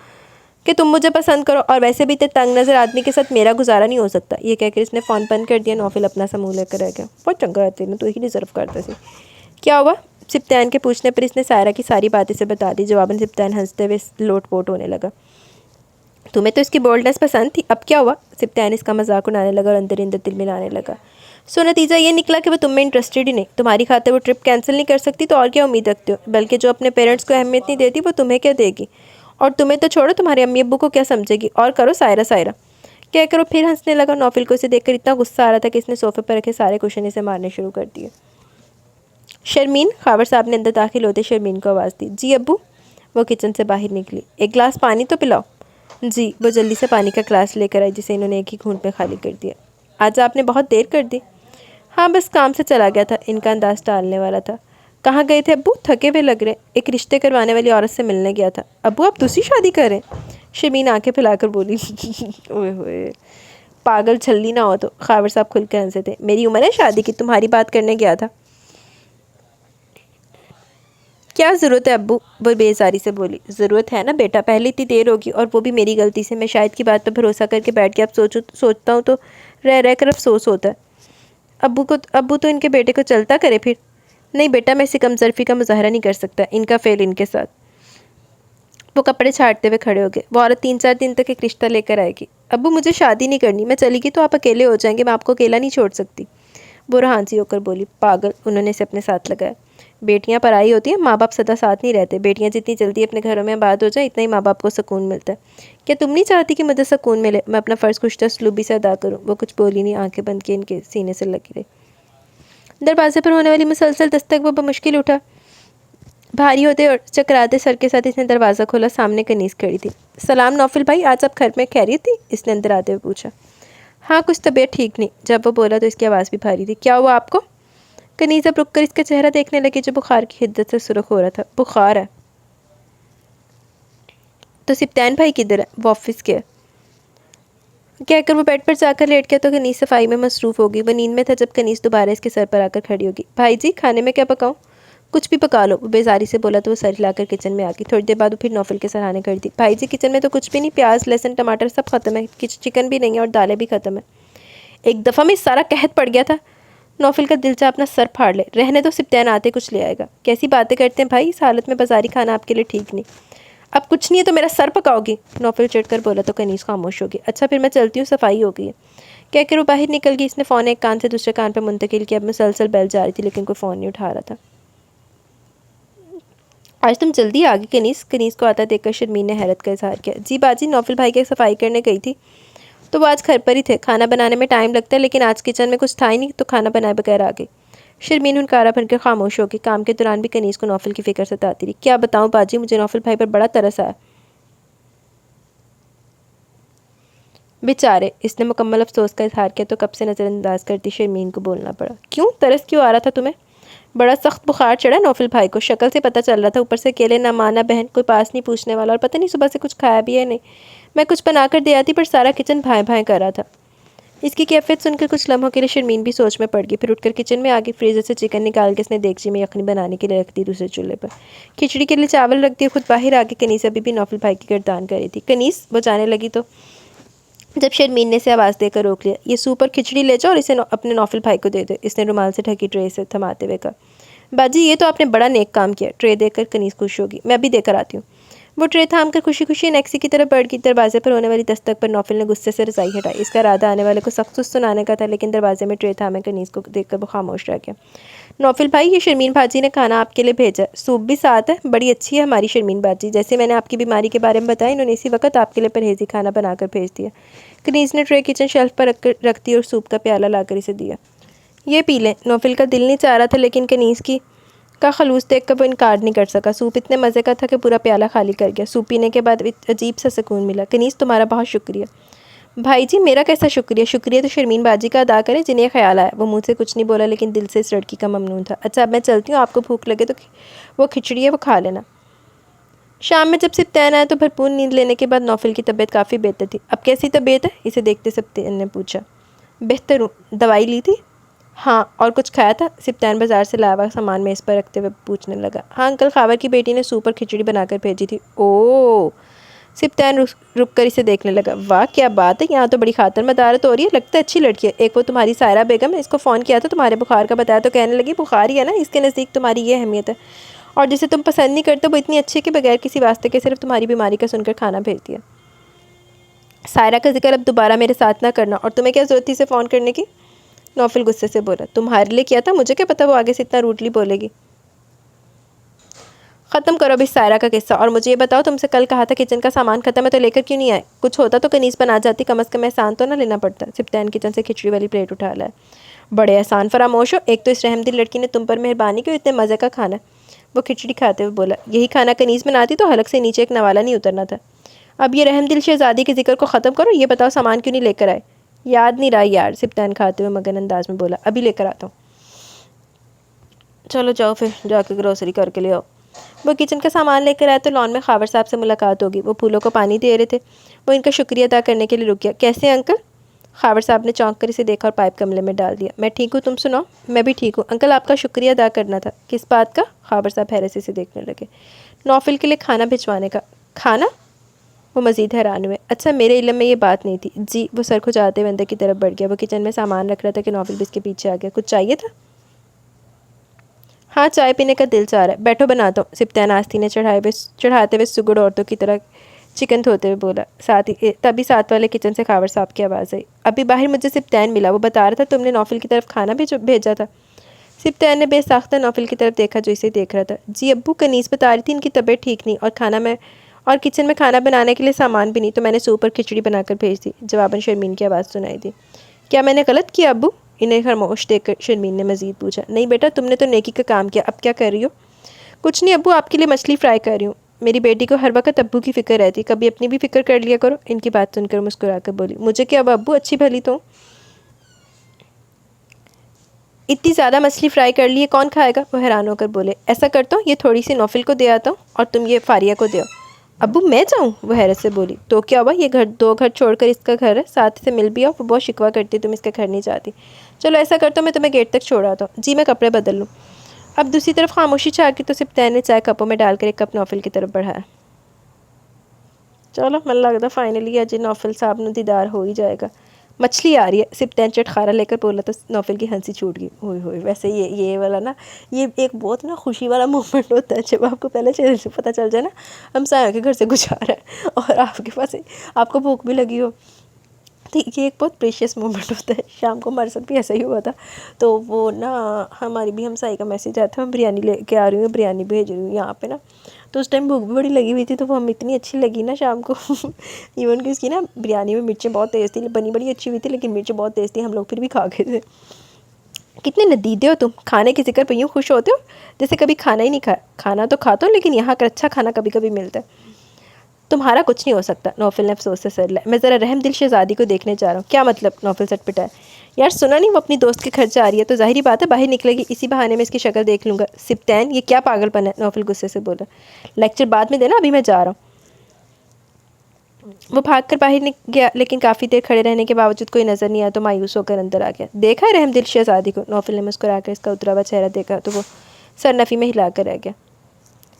[SPEAKER 1] कि तुम मुझे पसंद करो, और वैसे भी इतने तंग नज़र आदमी के साथ मेरा गुजारा नहीं हो सकता। ये कहकर इसने फ़ोन बंद कर दिया। नौफिल अपना सा मुँह लेकर रह गया। बहुत चंगा रहते ना, तो ही डिज़र्व करता सी। क्या हुआ? सिप्तान के पूछने पर इसने सायरा की सारी बातें से बता दी। जवाबन सिप्तान हंसते हुए लोट पोट होने लगा। तुम्हें तो इसकी बोल्डनेस पसंद थी, अब क्या हुआ? सिप्तान इसका मजाक उड़ाने लगा और अंदर अंदर दिल मिलाने लगा। सो नतीजा ये निकला कि वो तुम में इंटरेस्टेड ही नहीं। तुम्हारी खातिर वो ट्रिप कैंसिल नहीं कर सकती, तो और क्या उम्मीद रखते हो? बल्कि जो अपने पेरेंट्स को अहमियत नहीं देती, वो तुम्हें क्या देगी? और तुम्हें तो छोड़ो, तुम्हारे अम्मी अब्बू को क्या समझेगी? और करो सायरा सायरा क्या करो। फिर हंसने लगा। नौफिल को इसे देखकर इतना गुस्सा आ रहा था कि इसने सोफे पर रखे सारे कुशन इसे मारने शुरू कर दिए। शर्मीन, खावर साहब ने अंदर दाखिल होते शर्मीन को आवाज़ दी। जी अब्बू। वो किचन से बाहर निकली। एक गिलास पानी तो पिलाओ। जी। वो जल्दी से पानी का ग्लास लेकर आई, जिसे इन्होंने एक ही घूंट में खाली कर दिया। आज आपने बहुत देर कर दी। हाँ, बस काम से चला गया था, इनका अंदाज टालने वाला था। कहाँ गए थे अब्बू? थके हुए लग रहे। एक रिश्ते करवाने वाली औरत से मिलने गया था। अब्बू आप दूसरी शादी करें? शर्मीन आंखें फैलाकर बोली। ओए होए, पागल छल्ली ना हो तो। खावर साहब खुलकर हंसे थे। मेरी उम्र है शादी की, तुम्हारी बात करने गया था। क्या ज़रूरत है अब्बू? वो बेजारी से बोली। ज़रूरत है ना बेटा, पहले इतनी देर होगी, और वो भी मेरी गलती से। मैं शायद की बात पर भरोसा करके बैठ के अब सोचता हूँ तो रह कर अफसोस होता है। अब्बू तो इनके बेटे को चलता करे फिर। नहीं बेटा, मैं इसे कमजरफी का मुजाहरा नहीं कर सकता, इनका फेल इनके साथ। वो कपड़े छाटते हुए खड़े हो गए। वो औरत 3-4 दिन तक एक रिश्ता लेकर आएगी। अब्बू मुझे शादी नहीं करनी, मैं चलेगी तो आप अकेले हो जाएंगे, मैं आपको अकेला नहीं छोड़ सकती। वो रहानसी होकर बोली। पागल, उन्होंने इसे अपने साथ लगाया। बेटियां पराई होती हैं, माँ बाप सदा साथ नहीं रहते। बेटियां जितनी जल्दी अपने घरों में आबाद हो जाए, इतना ही माँ बाप को सुकून मिलता है। क्या तुम नहीं चाहती कि मुझे सुकून मिले, मैं अपना फ़र्ज़ खुशता सलूबी से अदा करूँ? वो कुछ बोली नहीं, आंखें बंद किए इनके सीने से लगी रही। दरवाजे पर होने वाली मुसलसल दस्तक वो बमुश्किल उठा। भारी होते और चकराते सर के साथ इसने दरवाज़ा खोला। सामने कनीज़ खड़ी थी। सलाम नौफिल भाई, आज आप घर में खैरियत थी? इसने अंदर आते हुए पूछा। हाँ, कुछ तबीयत ठीक नहीं। जब वो बोला तो इसकी आवाज़ भी भारी थी। क्या हुआ आपको? कनीज़ अब रुक कर इसका चेहरा देखने लगी, जो बुखार की हिद्दत से सुर्ख हो रहा था। बुखार है? तो सिप्तान भाई किधर है? वो ऑफिस के। कहकर वो बेड पर जाकर लेट गया तो कनीज़ सफाई में मसरूफ़ होगी। वो नींद में था जब कनीज़ दोबारा इसके सर पर आकर खड़ी होगी। भाई जी, खाने में क्या पकाऊं? कुछ भी पका लो, वो बेजारी से बोला तो वो सर हिलाकर किचन में आ गई। थोड़ी देर बाद वो फिर नौफिल के सराहने कर दी। भाई जी, किचन में तो कुछ भी नहीं, प्याज लहसुन टमाटर सब खत्म है, चिकन भी नहीं है और दालें भी खत्म है। एक दफ़ा में सारा कहत पड़ गया था। नौफिल का दिल चाह अपना सर फाड़ ले। रहने दो, सिप्तान आते कुछ ले आएगा। कैसी बातें करते हैं भाई, इस हालत में बाजारी खाना आपके लिए ठीक नहीं। अब कुछ नहीं है तो मेरा सर पकाओगी? नौफिल चिढ़कर बोला तो कनीज़ खामोश होगी। अच्छा फिर मैं चलती हूँ, सफाई हो गई है। कहकर वो बाहर निकल गई। इसने फ़ोन एक कान से दूसरे कान पर मुंतकिल किया। अब मुसलसल बेल जा रही थी, लेकिन कोई फ़ोन नहीं उठा रहा था। आज तुम जल्दी आ गई कनीज़। कनीज़ को आता देखकर शर्मीन ने हैरत का इजहार किया। जी बाजी, नौफिल भाई की सफाई करने गई थी, तो वो आज घर पर ही थे। खाना बनाने में टाइम लगता है, लेकिन आज किचन में कुछ था ही नहीं, तो खाना बनाए बगैर आ गई। शर्मीन हुनकारा बनकर खामोश हो गई। काम के दौरान भी कनीज़ को नौफल की फ़िक्र सताती रही। क्या बताऊँ बाजी, मुझे नौफल भाई पर बड़ा तरस आया। बेचारे, इसने मुकम्मल अफसोस का इजहार किया तो कब से नज़रअंदाज करती शर्मीन को बोलना पड़ा। क्यों, तरस क्यों आ रहा था तुम्हें? बड़ा सख्त बुखार चढ़ा नौफल भाई को, शक्ल से पता चल रहा था। ऊपर से अकेले ना माँ ना बहन, कोई पास नहीं पूछने वाला, और पता नहीं सुबह से कुछ खाया भी है नहीं। मैं कुछ बना कर दे आती पर सारा किचन भाएँ भाएँ कर रहा था। इसकी कैफियत सुनकर कुछ लम्हों के लिए शर्मीन भी सोच में पड़ गई। फिर उठकर किचन में आगे फ्रीजर से चिकन निकाल के इसने देगची में यखनी बनाने के लिए रख दी दूसरे चूल्हे पर। खिचड़ी के लिए चावल रख दिए, खुद बाहर आके कनीस अभी भी नौफल भाई की गर्दान कर रही थी। कनीस वो जाने लगी तो जब शर्मीन ने इसे आवाज़ देकर रोक लिया। ये सूप और खिचड़ी ले जाओ और इसे अपने नौफल भाई को दे दो, इसने रुमाल से ढकी ट्रे से थमाते हुए कहा। बाजी, ये तो आपने बड़ा नेक काम किया। ट्रे देकर कनीस खुश होगी। मैं अभी देकर आती हूँ। वो ट्रे थाम कर खुशी खुशी नेक्सी की तरफ बढ़ गई। दरवाजे पर होने वाली दस्तक पर नौफल ने गुस्से से रजाई हटाई। इसका इरादा आने वाले को सख्त सुनाने का था, लेकिन दरवाजे में ट्रे थामे कनीस को देखकर वो खामोश रह गया। नौफल भाई, ये शर्मीन भाजी ने खाना आपके लिए भेजा, सूप भी साथ है। बड़ी अच्छी है हमारी शर्मीन भाजी। जैसे मैंने आपकी बीमारी के बारे में बताया, इन्होंने इसी वक्त आपके लिए परहेजी खाना बनाकर भेज दिया। कनीस ने ट्रे किचन शेल्फ पर रख दी और सूप का प्याला लाकर इसे दिया। ये पी लें। नौफल का दिल नहीं चाह रहा था, लेकिन कनीस की का खलूस देख कर वो इनकार नहीं कर सका। सूप इतने मज़े का था कि पूरा प्याला खाली कर गया। सूप पीने के बाद अजीब सा सुकून मिला। कनीस, तुम्हारा बहुत शुक्रिया। भाई जी, मेरा कैसा शुक्रिया? शुक्रिया तो शर्मीन बाजी का अदा करें जिन्हें ख्याल आया। वो मुँह से कुछ नहीं बोला, लेकिन दिल से इस लड़की का ममनून था। अच्छा, अब मैं चलती हूँ, आपको भूख लगे तो वो खिचड़ी है वो खा लेना। शाम में जब सिप्तैन आया तो भरपूर नींद लेने के बाद नौफल की तबीयत काफ़ी बेहतर थी। अब कैसी तबीयत है? इसे देखते सिप्तैन ने पूछा। बेहतर हूँ। दवाई ली थी? हाँ। और कुछ खाया था? सिप्तैन बाजार से लाया हुआ सामान मेज़ पर रखते हुए पूछने लगा। हाँ अंकल, खावर की बेटी ने सूप और खिचड़ी बनाकर भेजी थी। ओह। सिप्तैन रुक कर इसे देखने लगा। वाह क्या बात है, यहाँ तो बड़ी खातर मदारत हो रही है। लगता है अच्छी लड़की है। एक वो तुम्हारी सायरा बेगम है, इसको फ़ोन किया था तुम्हारे बुखार का बताया तो कहने लगी बुखार ही है ना, इसके नज़दीक तुम्हारी ये अहमियत है। और जिसे तुम पसंद नहीं करते वो इतनी अच्छी है कि बगैर किसी वास्ते के सिर्फ तुम्हारी बीमारी का सुनकर खाना भेज दिया। सायरा का जिक्र अब दोबारा मेरे साथ ना करना। और तुम्हें क्या ज़रूरत थी इसे फ़ोन करने की? नौफल गुस्से से बोला। तुम्हारे लिए किया था, मुझे क्या पता वो आगे से इतना रूडली बोलेगी। ख़त्म करो अभी सायरा का किस्सा और मुझे ये बताओ, तुमसे कल कहा था किचन का सामान ख़त्म है तो लेकर क्यों नहीं आए? कुछ होता तो कनीज़ बना जाती, कम अज़ कम एहसान तो ना लेना पड़ता। सिप्तैन किचन से खिचड़ी वाली प्लेट उठा लाया। बड़े एहसान फरामोश हो। एक तो इस रहमदिल लड़की ने तुम पर मेहरबानी की, इतने मज़े का खाना। वो खिचड़ी खाते हुए बोला। यही खाना कनीज़ बनाती तो हलक से नीचे एक नवाला नहीं उतरना था। अब ये रहमदिल शहज़ादी के जिक्र को ख़त्म करो। ये बताओ सामान क्यों नहीं लेकर आए? याद नहीं रहा यार, सिप्तैन खाते हुए मगन अंदाज में बोला। अभी लेकर आता हूँ। चलो जाओ फिर, जाके ग्रोसरी करके ले आओ। वो किचन का सामान लेकर आए तो लॉन में खावर साहब से मुलाकात होगी। वो फूलों को पानी दे रहे थे। वो इनका शुक्रिया अदा करने के लिए रुक गया। कैसे हैं अंकल? खावर साहब ने चौंक कर इसे देखा और पाइप गमले में डाल दिया। मैं ठीक हूँ, तुम सुनाओ? मैं भी ठीक हूँ अंकल, आपका शुक्रिया अदा करना था। किस बात का? खावर साहब हैरत से देखने लगे। नौफल के लिए खाना भिजवाने का। खाना? वो मज़ीद हैरान हुए। अच्छा, मेरे इल्म में ये बात नहीं थी। जी। वो सर खुजाते हुए अंदर की तरफ बढ़ गया। वो किचन में सामान रख रहा था कि नौफल भी इसके पीछे आ गया। कुछ चाहिए था? हाँ, चाय पीने का दिल चाह रहा है। बैठो बनाता हूँ। सिप्तैन आस्ती ने चढ़ाते हुए सुगड़ औरतों की तरह चिकन धोते हुए बोला। तभी साथ वाले किचन से खावर साहब की आवाज़ आई। अभी बाहर मुझे सिप्तैन मिला, वो बता रहा था तुमने नौफल की तरफ खाना भी भेजा था। सिप्तैन ने बेसाख्ता नौफल की तरफ देखा जो इसे देख रहा था। जी अब्बू, कनीज़ बता रही थी इनकी तबीयत ठीक नहीं और किचन में खाना बनाने के लिए सामान भी नहीं, तो मैंने सूप और खिचड़ी बनाकर भेज दी। जवाबन शर्मीन की आवाज़ सुनाई दी। क्या मैंने गलत किया अब्बू? इन्हें खामोश देखकर शर्मीन ने मज़ीद पूछा। नहीं बेटा, तुमने तो नेकी का काम किया। अब क्या कर रही हो? कुछ नहीं अब्बू, आपके लिए मछली फ्राई कर रही हूँ। मेरी बेटी को हर वक्त अब्बू की फ़िक्र रहती, कभी अपनी भी फ़िक्र कर लिया करो। इनकी बात सुनकर मुस्कुराकर बोली। मुझे क्या, अब अब्बू अच्छी भली तो इतनी ज़्यादा मछली फ्राई कर ली है, कौन खाएगा? वो हैरान होकर बोले। ऐसा करता हूँ, ये थोड़ी सी नौफल को दे आता हूँ और तुम ये फारिया को दो। अब्बू मैं जाऊँ? वो हैरत से बोली। तो क्या हुआ, ये घर 2 घर छोड़कर इसका घर है, साथ से मिल भी आओ। वो बहुत शिकवा करती, तुम इसका घर नहीं चाहती। चलो ऐसा करता हूँ, मैं तुम्हें गेट तक छोड़ आता हूँ। जी, मैं कपड़े बदल लूँ। अब दूसरी तरफ खामोशी छा गई तो सिप्तैन ने चाय कपों में डालकर एक कप नौफल की तरफ बढ़ाया। चलो मन लगता फाइनली अज नौफल साहब ने दीदार हो ही जाएगा। मछली आ रही है, सिप्तैन चटखारा लेकर बोला तो नौफल की हंसी छूट गई। होए होए, वैसे ये वाला ना, ये एक बहुत ना खुशी वाला मोमेंट होता है जब आपको पहले से पता चल जाए ना हम साया के घर से गुजारा है और आपके पास आपको भूख भी लगी हो, तो ये एक बहुत प्रेशियस मोमेंट होता है। शाम को हमारे साथ भी ऐसा ही हुआ था। तो वो ना हमारी भी हमसाई का मैसेज आया था, मैं बिरयानी लेके आ रही हूँ, बिरयानी भेज रही हूँ यहाँ पे ना। तो उस टाइम भूख भी बड़ी लगी हुई थी, तो वो हमें इतनी अच्छी लगी ना शाम को इवन कि उसकी ना बिरयानी में मिर्चें बहुत तेज़ थी, बनी बड़ी अच्छी हुई थी लेकिन मिर्चें बहुत तेज़ थी, हम लोग फिर भी खा गए थे। कितने नदीदे हो तुम, खाने की जिक्र पे यूँ खुश होते हो जैसे कभी खाना ही नहीं खाया। खाना तो खाता हूँ लेकिन यहाँ का अच्छा खाना कभी कभी मिलता है। तुम्हारा कुछ नहीं हो सकता, नौफिल ने अफसोस से सर लिया। मैं ज़रा रहम दिल शहज़ादी को देखने जा रहा हूँ। क्या मतलब? नौफिल सटपटा है। यार सुना नहीं, वो अपनी दोस्त के घर जा रही है, तो जाहिर बात है बाहर निकलेगी, इसी बहाने में इसकी शक्ल देख लूँगा। सिप्तैन, ये क्या पागलपन है? नौफिल गुस्से से बोला। लेक्चर बाद में देना, अभी मैं जा रहा हूँ। वो भागकर बाहर निकल गया, लेकिन काफ़ी देर खड़े रहने के बावजूद कोई नज़र नहीं आया तो मायूस होकर अंदर आ गया। देखा है रहमदिल शहज़ादी को? नौफिल ने मुस्कुराकर इसका उतरा हुआ चेहरा देखा तो वो सरनफी में हिलाकर रह गया।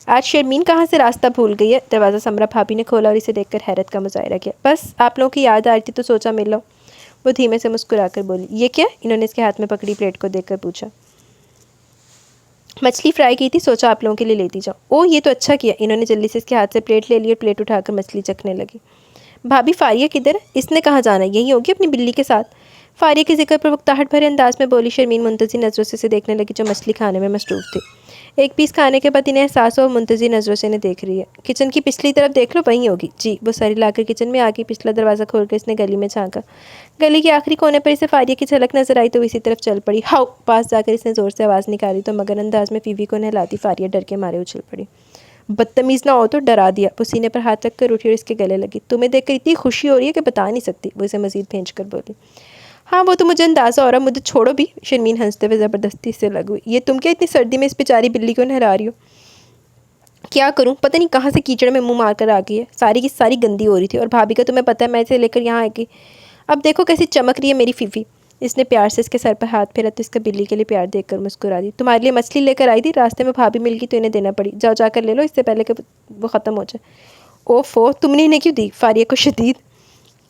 [SPEAKER 1] आज शर्मीन कहाँ से रास्ता भूल गई है? दरवाज़ा समरा भाभी ने खोला और इसे देखकर हैरत का मुजाहरा किया। बस आप लोगों की याद आ रही थी तो सोचा मिल लो। वो धीमे से मुस्कुराकर बोली। ये क्या? इन्होंने इसके हाथ में पकड़ी प्लेट को देखकर पूछा। मछली फ्राई की थी, सोचा आप लोगों के लिए लेती जाओ। ओह, ये तो अच्छा किया। इन्होंने जल्दी से इसके हाथ से प्लेट ले ली और प्लेट उठाकर मछली चखने लगी। भाभी, फारिया किधर है? इसने कहाँ जाना है? यही होगी अपनी बिल्ली के साथ। फारिया के जिक्र पर वक्ताहट भरे अंदाज में बोली। शर्मीन मुंतज़ी नज़रों से देखने लगी जो मछली खाने में मसरूफ़ थी। एक पीस खाने के बाद इन्हें एहसास हुआ मुंतज़ी नज़रों से इन्हें देख रही है। किचन की पिछली तरफ देख लो, वहीं होगी। जी। वो सरी लाकर किचन में आके पिछला दरवाज़ा खोलकर इसने गली में झांका। गली के आखिरी कोने पर इसे फारिया की झलक नजर आई तो इसी तरफ चल पड़ी। हाउ! पास जाकर इसने ज़ोर से आवाज़ निकाली तो मगर अंदाज में फीवी को नहलाती फारिया डर के मारे उछल पड़ी। बदतमीज़ ना हो तो डरा दिया। वो सीने पर हाथ रख कर उठी और इसके गले लगी। तुम्हें देखकर इतनी खुशी हो रही है कि बता नहीं सकती। वो इसे मज़ीद भेंच कर बोली। हाँ, वो तो मुझे अंदाज़ा हो रहा, मुझे छोड़ो भी। शर्मीन हंसते हुए ज़बरदस्ती से लग हुई। ये तुम क्या इतनी सर्दी में इस बेचारी बिल्ली को नहला रही हो? क्या करूं, पता नहीं कहाँ से कीचड़ में मुंह मार कर आ गई है। सारी की सारी गंदी हो रही थी और भाभी का तुम्हें पता है, मैं इसे लेकर यहाँ आएगी। अब देखो कैसी चमक रही है मेरी फीफी। इसने प्यार से इसके सर पर हाथ फेरा तो इसका बिल्ली के लिए प्यार देखकर मुस्कुरा दी। तुम्हारे लिए मछली लेकर आई थी, रास्ते में भाभी मिल गई तो इन्हें देना पड़ी। जाओ जाकर ले लो इससे पहले कि वो ख़त्म हो जाए। ओफो, तुमने इन्हें क्यों दी? फारिया को शदीद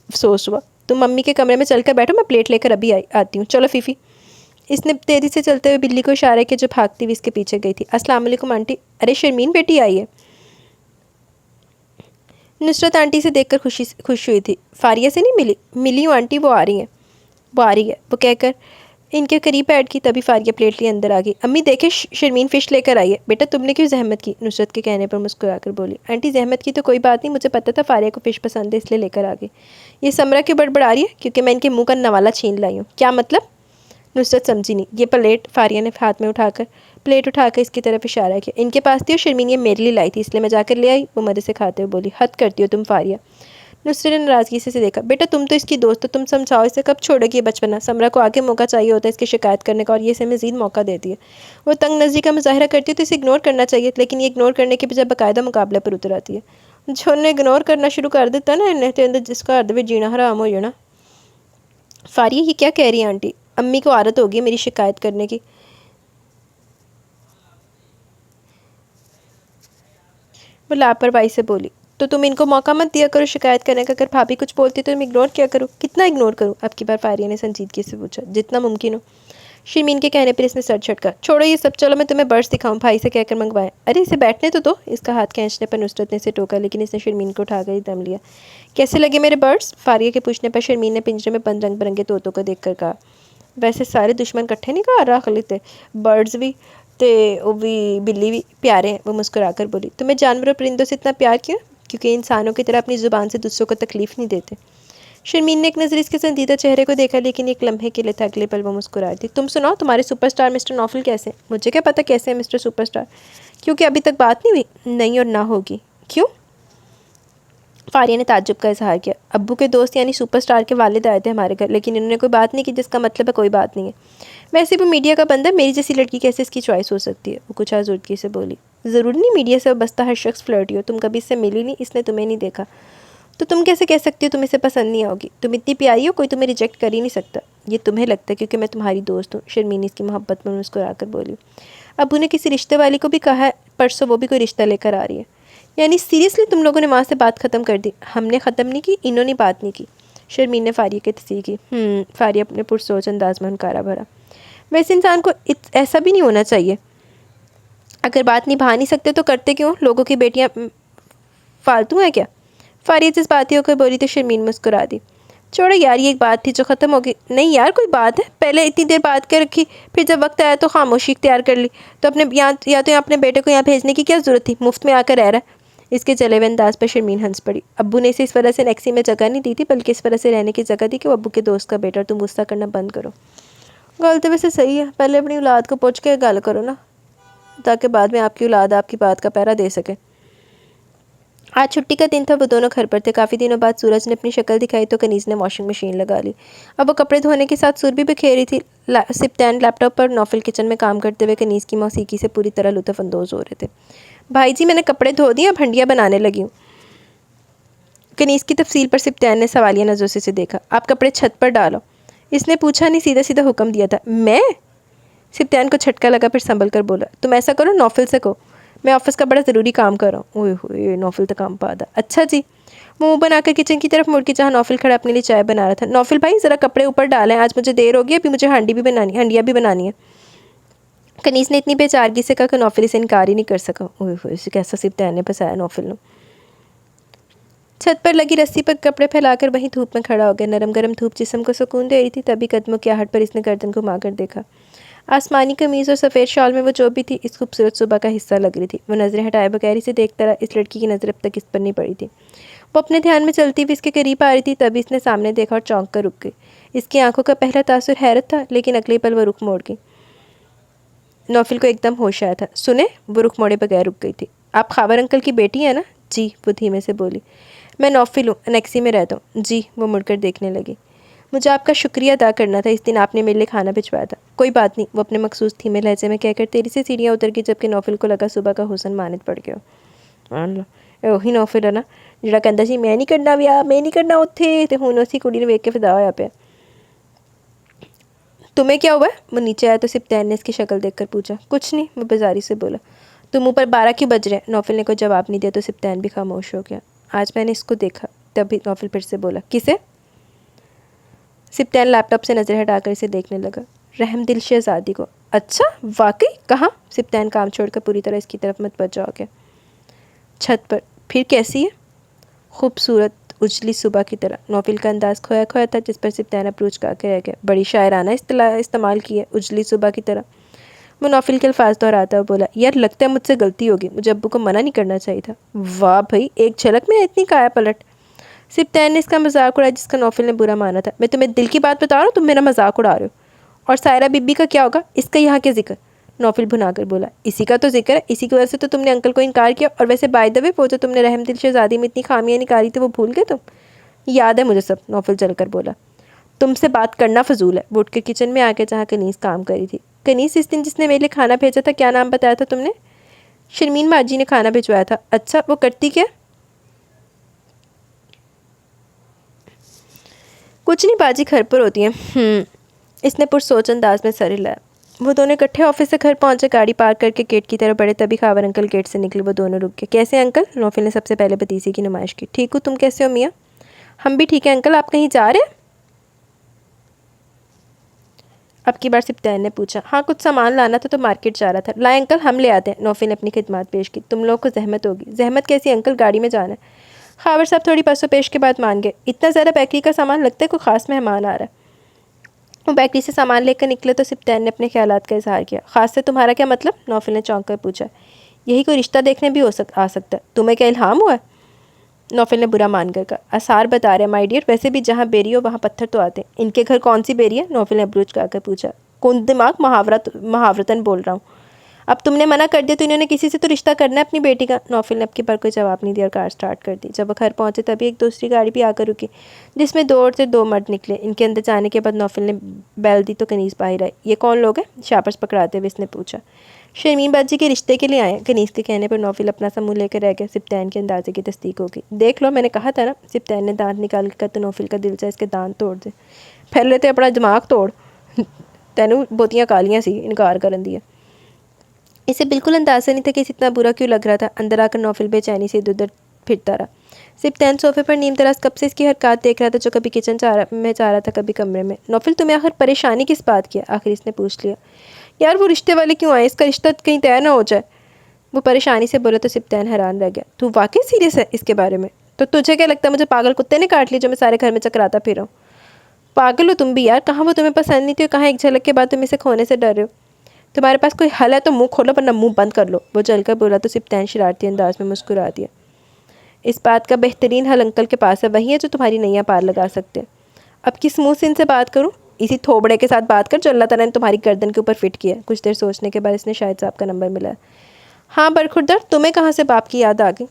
[SPEAKER 1] अफसोस हुआ। तुम मम्मी के कमरे में चलकर बैठो, मैं प्लेट लेकर अभी आती हूँ। चलो फीफी। इसने तेज़ी से चलते हुए बिल्ली को इशारा किया जो भागती हुई इसके पीछे गई थी। अस्सलाम वालेकुम आंटी। अरे शर्मीन बेटी आई है। नुसरत आंटी से देखकर खुश हुई थी। फारिया से नहीं मिली? मिली हूँ आंटी, वो आ रही है। वो कहकर इनके करीब बैठ गई। तभी फारिया प्लेट लिए अंदर आ गई। अम्मी देखे, शर्मीन फ़िश लेकर आई है। बेटा तुमने क्यों जहमत की? नुसरत के कहने पर मुस्कुराकर बोली। आंटी जहमत की तो कोई बात नहीं, मुझे पता था फारिया को फ़िश पसंद है इसलिए लेकर आ गई। ये समरा क्यों बड़बड़ा रही है? क्योंकि मैं इनके मुँह का नवाला छीन लाई हूँ। क्या मतलब? नुसरत समझी नहीं। ये प्लेट फारिया ने हाथ में उठाकर इसकी तरफ इशारा किया। इनके पास थी और शर्मीन ये मेरे लिए लाई थी इसलिए मैं जाकर ले आई। वो मज़े से खाते हुए बोली। हद करती हो तुम फारिया। नुसरत ने नाराज़गी से देखा। बेटा तुम तो इसकी दोस्त हो, तुम समझाओ इसे, कब छोड़ेगी ये बचपना? समरा को आगे मौका चाहिए होता है इसकी शिकायत करने का और ये इसे मज़ीद मौका देती है। वो तंग नज़री का मुजाहरा करती है तो इसे इग्नोर करना चाहिए, लेकिन ये इग्नोर करने के बजाय बाकायदा मुकाबले पर उतर आती है। जो उन्हें इग्नोर करना शुरू कर देता ना इन्हें तो अंदर जिसका अर्ध भी जीना हराम हो जाना। फारिया ये क्या कह रही है आंटी? अम्मी को आदत होगी मेरी शिकायत करने की। वो लापरवाही से बोली। तो तुम इनको मौका मत दिया करो शिकायत करने का। अगर भाभी कुछ बोलती तो तुम इग्नोर किया करो। कितना इग्नोर करूँ? अब की बार फारिया ने संजीदगी से पूछा। जितना मुमकिन हो। शर्मीन के कहने पर इसने सर झटका। छोड़ो ये सब, चलो मैं तुम्हें बर्ड्स दिखाऊं। भाई से कहकर मंगवाएं। अरे इसे बैठने तो दो। इसका हाथ खींचने पर नुसरत ने इसे टोका, लेकिन इसने शर्मीन को उठाकर ही दम लिया। कैसे लगे मेरे बर्ड्स? फारिया के पूछने पर शर्मीन ने पिंजरे में बंद रंग बिरंगे तोतों को देखकर कहा। वैसे सारे दुश्मन इकट्ठे नहीं कर रख लेते, बर्ड्स भी ते वो भी बिल्ली भी प्यारे हैं। वो मुस्कुराकर बोली। तुम्हें जानवर और परिंदों से इतना प्यार क्यों? क्योंकि इंसानों की तरह अपनी ज़ुबान से दूसरों को तकलीफ़ नहीं देते। शर्मीन ने एक नज़र इसके संजीदा चेहरे को देखा, लेकिन एक लम्हे के लिए था। अगले पल वो मुस्कुरा दी। तुम सुनाओ, तुम्हारे सुपरस्टार मिस्टर नौफिल कैसे? मुझे क्या पता कैसे है मिस्टर सुपरस्टार, क्योंकि अभी तक बात नहीं हुई। नहीं और ना होगी। क्यों? फारिया ने ताज्जुब का इजहार किया। अब्बू के दोस्त यानी सुपरस्टार के वालिद आए थे हमारे घर, लेकिन इन्होंने कोई बात नहीं की, जिसका मतलब है कोई बात नहीं है। वैसे भी मीडिया का बंदा, मेरी जैसी लड़की कैसे इसकी चॉइस हो सकती है? वो कुछ आज़ुर्दगी से बोली। ज़रूरी नहीं मीडिया से बसता हर शख्स फ्लर्टी हो। तुम कभी इससे मिली नहीं, इसने तुम्हें नहीं देखा, तो तुम कैसे कह सकती हो तुम इसे पसंद नहीं आओगी? तुम इतनी प्यारी हो, कोई तुम्हें रिजेक्ट कर ही नहीं सकता। ये तुम्हें लगता है क्योंकि मैं तुम्हारी दोस्त हूँ। शर्मीन इसकी मोहब्बत में मुस्कुरा कर बोली। अबू ने किसी रिश्ते वाली को भी कहा है परसों, वो भी कोई रिश्ता लेकर आ रही है। यानी सीरियसली तुम लोगों ने वहाँ से बात ख़त्म कर दी? हमने ख़त्म नहीं की, इन्होंने बात नहीं की। शर्मीन ने फारिया की तस्दीक की। फारिया अपने पुरसोच अंदाज में हुनकारा भरा। वैसे इंसान को ऐसा भी नहीं होना चाहिए। अगर बात निभा नहीं सकते तो करते क्यों? लोगों की बेटियाँ फालतू हैं क्या? फारिया जज्बाती होकर बोली तो शर्मीन मुस्कुरा दी। छोड़ो यार, ये एक बात थी जो ख़त्म हो गई। नहीं यार, कोई बात है, पहले इतनी देर बात कर रखी, फिर जब वक्त आया तो खामोशी इख्तियार कर ली। तो अपने यहाँ या तो अपने बेटे को यहाँ भेजने की क्या ज़रूरत थी? मुफ्त में आकर रह रहा है। इसके चले हुए अंदाज पर शर्मीन हंस पड़ी। अब्बू ने इसे इस वजह से नेक्सी में जगह नहीं दी थी, बल्कि इस वजह से रहने की जगह दी कि वो अब्बू के दोस्त का बेटा। तुम गुस्सा करना बंद करो। गल तो वैसे सही है, पहले अपनी औलाद को पूछ के गल करो ना, ताकि बाद में आपकी औलाद आपकी बात का पहरा दे सके। आज छुट्टी का दिन था, वो दोनों घर पर थे। काफ़ी दिनों बाद सूरज ने अपनी शक्ल दिखाई तो कनीज़ ने वॉशिंग मशीन लगा ली। अब वो कपड़े धोने के साथ सुर भी बिखेरी थी। सिप्तान लैपटॉप पर, नौफिल किचन में काम करते हुए कनीज़ की मौसीकी से पूरी तरह लुत्फ़अंदोज़ हो रहे थे। भाई जी, मैंने कपड़े धो दिए, अब हंडिया बनाने लगी हूँ। कनीज़ की तफसील पर सिप्तान ने सवालिया नज़रों से देखा। आप कपड़े छत पर डालो, इसने पूछा नहीं, सीधा सीधा हुक्म दिया था। मैं? सिप्तान को झटका लगा, फिर संभल कर बोला, तुम ऐसा करो, नौफिल से कहो, मैं ऑफिस का बड़ा ज़रूरी काम कर रहा हूँ। ओए होए, नौफिल तो काम पादा। अच्छा जी। वो मुँह बनाकर किचन की तरफ मुड़ के जहाँ नौफिल खड़ा अपने लिए चाय बना रहा था। नौफिल भाई, ज़रा कपड़े ऊपर डालें, आज मुझे देर होगी, अभी मुझे हंडिया भी बनानी है। कनीज़ ने इतनी बेचारगी से कहा कि नौफिल इसे इनकार ही नहीं कर सका। ओए होए, इसे कैसा सिप्तान ने फंसाया नौफिल ने। छत पर लगी रस्सी पर कपड़े फैलाकर वहीं धूप में खड़ा हो गया। नरम गरम धूप जिस्म को सुकून दे रही थी। तभी कदमों की आहट पर इसने गर्दन घुमाकर देखा। आसमानी कमीज़ और सफ़ेद शॉल में वो जो भी थी, इस खूबसूरत सुबह का हिस्सा लग रही थी। वो नज़रें हटाए बगैर इसे देखता रहा। इस लड़की की नज़र अब तक इस पर नहीं पड़ी थी। वो अपने ध्यान में चलती हुई इसके करीब आ रही थी, तभी इसने सामने देखा और चौंक कर रुक गई। इसकी आंखों का पहला तासुर हैरत था, लेकिन अगले पल वो रुख मोड़ गई। नौफिल को एकदम होश आया था। सुने, वो रुख मोड़े बगैर रुक गई थी। आप खावर अंकल की बेटी है ना? जी, वो धीमे से बोली। मैं नौफिल हूँ, अनेक्सी में रहता हूँ। जी, वो मुड़कर देखने लगी। मुझे आपका शुक्रिया अदा करना था, इस दिन आपने मेरे लिए खाना भिजवाया था। कोई बात नहीं, वो अपने मखसूस धीमे लहजे में कहकर तेरी से सीढ़ियाँ उतर गई, जबकि नौफिल को लगा सुबह का हुसन मानित पड़ गया। मान लो वही नौफिल है ना जिहड़ा कहता सी मैं नहीं करना ब्याह, मैं नहीं करना उत्थे, ते हुण उसी कुड़ी ने वेख के फिदा होया पिया। तुम्हें क्या हुआ? वो नीचे आया तो सिप्तान ने इसकी शक्ल देखकर पूछा। कुछ नहीं, वो बेजारी से बोला। तुम ऊपर 12 क्यों बज रहे हैं? नौफिल ने कोई जवाब नहीं दिया तो सिप्तान भी खामोश हो गया। आज मैंने इसको देखा। तभी नौफिल फिर से बोला। किसे? सिप्तान लैपटॉप से नज़र हटाकर इसे देखने लगा। रहमदिल शहज़ादी को। अच्छा, वाकई? कहाँ? सिप्तान काम छोड़कर पूरी तरह इसकी तरफ मतवज्जा हो गया। छत पर। फिर कैसी है? खूबसूरत, उजली सुबह की तरह। नौफिल का अंदाज़ खोया खोया था, जिस पर सिप्तान अप्रोच करके रह गया। बड़ी शायराना इस्तेमाल की है, उजली सुबह की तरह। वो नौफिल के अल्फाज दोहराता हुआ बोला। यार, लगता है मुझसे गलती होगी, मुझे अब्बू को मना नहीं करना चाहिए था। वाह भाई, एक झलक में इतनी काया पलट। सिप्तान ने इसका मजाक उड़ाया, जिसका नौफिल ने बुरा माना था। मैं तुम्हें दिल की बात बता रहा हूँ, तुम मेरा मजाक उड़ा रहे हो। और सायरा बीबी का क्या होगा? इसका यहाँ क्या जिक्र? नौफिल भुनाकर बोला। इसी का तो जिक्र है, इसी की वजह से तो तुमने अंकल को इनकार किया। और वैसे बाय द वे, वो जो तुमने रहमदिल शहज़ादी में इतनी खामियाँ निकाली थी, वो भूल गए तुम? याद है मुझे सब, नौफिल जलकर बोला। तुमसे बात करना फजूल है। वो उठकर किचन में आके जहाँ कनीज़ काम करी थी। कनीज़, इस दिन जिसने मेरे लिए खाना भेजा था, क्या नाम बताया था तुमने? शर्मीन माजी ने खाना भिजवाया था। अच्छा, वो करती क्या? कुछ नहीं बाजी, घर पर होती हैं। इसने पुरसोच अंदाज में सर हिलाया। वो दोनों इकट्ठे ऑफिस से घर पहुंचे। गाड़ी पार्क करके गेट की तरफ बढ़े, तभी खावर अंकल गेट से निकले। वो दोनों रुक गए। कैसे अंकल? नौफिल ने सबसे पहले भतीजी की नुमाइश की। ठीक हूँ, तुम कैसे हो मियाँ? हम भी ठीक हैं अंकल। आप कहीं जा रहे हैं? अब की बार सिप्तान ने पूछा। हाँ, कुछ सामान लाना था तो मार्केट जा रहा था। लाए अंकल, हम ले आते हैं। नौफिल ने अपनी खिदमत पेश की। तुम लोगों को जहमत होगी। जहमत कैसी अंकल, गाड़ी में जाना है। खावर साहब थोड़ी पसो पेश के बाद मान गए। इतना ज़्यादा बेकरी का सामान, लगता है कोई ख़ास मेहमान आ रहा है। वो बेकरी से सामान लेकर निकले तो सिप्तान ने अपने ख्यालात का इजहार किया। ख़ास से तुम्हारा क्या मतलब? नौफिल ने चौंक कर पूछा। यही कोई रिश्ता देखने भी आ सकता है। तुम्हें क्या इल्हाम हुआ है? नौफिल ने बुरा मानकर कहा। आसार बता रहे माय डियर, वैसे भी जहाँ बेरी हो वहाँ पत्थर तो आते हैं। इनके घर कौन सी बेरी है? नौफिल ने अब्रूज कर पूछा। कौन दिमाग, महावरतन बोल रहा हूँ। अब तुमने मना कर दिया तो इन्होंने किसी से तो रिश्ता करना है अपनी बेटी का। नौफिल ने अब की बार कोई जवाब नहीं दिया और कार स्टार्ट कर दी। जब वो घर पहुंचे तभी एक दूसरी गाड़ी भी आकर रुकी, जिसमें दो औरतें दो मर्द निकले। इनके अंदर जाने के बाद नौफिल ने बैल दी तो कनीज़ बाहर आई। ये कौन लोग हैं? शापर्स पकड़ाते हुए इसने पूछा। शर्मीन बाजी के रिश्ते के लिए आए। कनीज़ के कहने पर नौफिल अपना सा मुँह लेकर रह गया। सिप्तान के अंदाजे की तस्दीक होगी। देख लो, मैंने कहा था ना। सिप्तान ने दांत निकाल कर तो नौफिल का दिल चाहे इसके दांत तोड़ दे। पहले तो अपना दिमाग तोड़, तेनू बोतियाँ कालियाँ सी इनकार करन दिया। इसे बिल्कुल अंदाज़ा नहीं था कि इसे इतना बुरा क्यों लग रहा था। अंदर आकर नौफिल बेचैनी से इधर उधर फिरता रहा। सिप्तान सोफे पर नीम तराज कब से इसकी हरकत देख रहा था, जो कभी किचन में जा रहा था, कभी कमरे में। नौफिल, तुम्हें आखिर परेशानी किस बात की है? आखिर इसने पूछ लिया। यार, वो रिश्ते वाले क्यों आए? इसका रिश्ता कहीं तय ना हो जाए। वो परेशानी से बोला तो सिप्तान हैरान रह गया। तू वाकई सीरियस है इसके बारे में? तो तुझे क्या लगता है मुझे पागल कुत्ते ने काट लिया जो मैं सारे घर में चकराता फिर रहा हूँ? पागल हो तुम भी यार। कहाँ वो तुम्हें पसंद नहीं थी, कहाँ एक झलक के बाद तुम इसे खोने से डर रहे हो? तुम्हारे पास कोई हल है तो मुंह खोलो, वरना मुंह बंद कर लो। वो जलकर बोला तो सिप्तान शरारती अंदाज में मुस्कुरा दिया। इस बात का बेहतरीन हल अंकल के पास है, वही है जो तुम्हारी नैया पार लगा सकते हैं। अब किस मुँह से इनसे बात करूँ? इसी थोबड़े के साथ बात कर जो अल्लाह ताला ने तुम्हारी गर्दन के ऊपर फिट किया है। कुछ देर सोचने के बाद इसने शाहिद साहब का नंबर मिला। हाँ बरखुरदार, तुम्हें कहाँ से बाप की याद आ गई?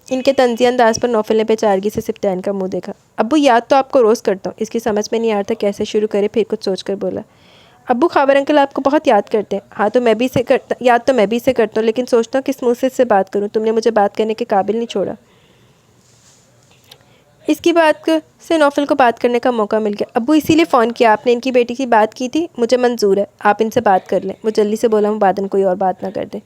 [SPEAKER 1] इनके तंज़ी अंदाज पर नौफल ने बेचारगी से सिप्तान का मुंह देखा। अब्बू याद तो आपको रोज़ करता हूँ। इसकी समझ में नहीं आ रहा था कैसे शुरू करे, फिर कुछ सोच कर बोला, अब्बू खाबर अंकल आपको बहुत याद करते हैं। हाँ तो मैं भी इसे करता, याद तो मैं भी इसे करता हूँ, लेकिन सोचता हूँ किस मुँह से इससे बात करूँ। तुमने मुझे बात करने के काबिल नहीं छोड़ा। इसकी बात से नौफल को बात करने का मौका मिल गया। अब्बू इसीलिए फ़ोन किया आपने, इनकी बेटी की बात की थी, मुझे मंजूर है, आप इनसे बात कर लें। वो जल्दी से बोला, हम बाद में कोई और बात ना कर दें।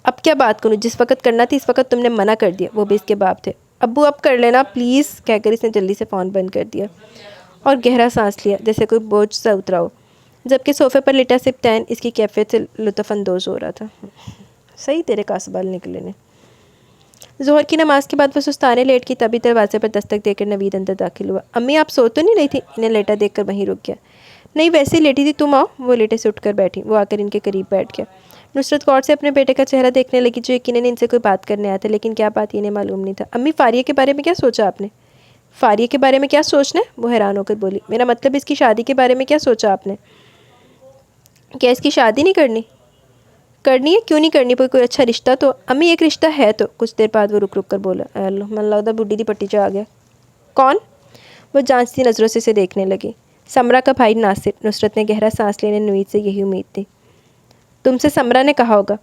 [SPEAKER 1] अब क्या बात करूँ, जिस वक्त करना थी इस वक्त तुमने मना कर दिया, वो भी इसके बाप थे। अब्बू अब कर लेना प्लीज़, कहकर इसने जल्दी से फ़ोन बंद कर दिया और गहरा सांस लिया जैसे कोई बोझ सा उतरा हो। जबकि सोफ़े पर लिटा सिप्तान इसकी कैफियत से लुत्फ़अंदोज़ हो रहा था। सही तेरे कासबाल निकले ने। ज़ोहर की नमाज़ के बाद वो सुस्ताने लेट की, तभी दरवाजे पर दस्तक देकर नवीद अंदर दाखिल हुआ। अम्मी आप सो तो नहीं रही थी? इन्हें लेटा देखकर वहीं रुक गया। नहीं वैसे ही लेटी थी, तुम आओ। वो लेटे से उठकर बैठी। वो आकर इनके करीब बैठ गया। नुसरत गौर से अपने बेटे का चेहरा देखने लगी, जो यकीनन इनसे कोई बात करने आया था, लेकिन क्या बात इन्हें मालूम नहीं था। अम्मी फारिया के बारे में क्या सोचा आपने? फारिया के बारे में क्या सोचना है? वो हैरान होकर बोली, मेरा मतलब इसकी शादी के बारे में क्या सोचा आपने? क्या इसकी शादी नहीं करनी? करनी है, क्यों नहीं करनी? कोई अच्छा रिश्ता तो। अम्मी एक रिश्ता है तो। कुछ देर बाद वो रुक रुक कर बोला, अल्लाह मन लगता बुढ़ी दी पट्टी आ गया। कौन? वो जांचती नज़रों से इसे देखने लगी। समरा का भाई नासिर। नुसरत ने गहरा सांस लेने नवीद से यही उम्मीद थी। तुमसे समरा ने कहा होगा?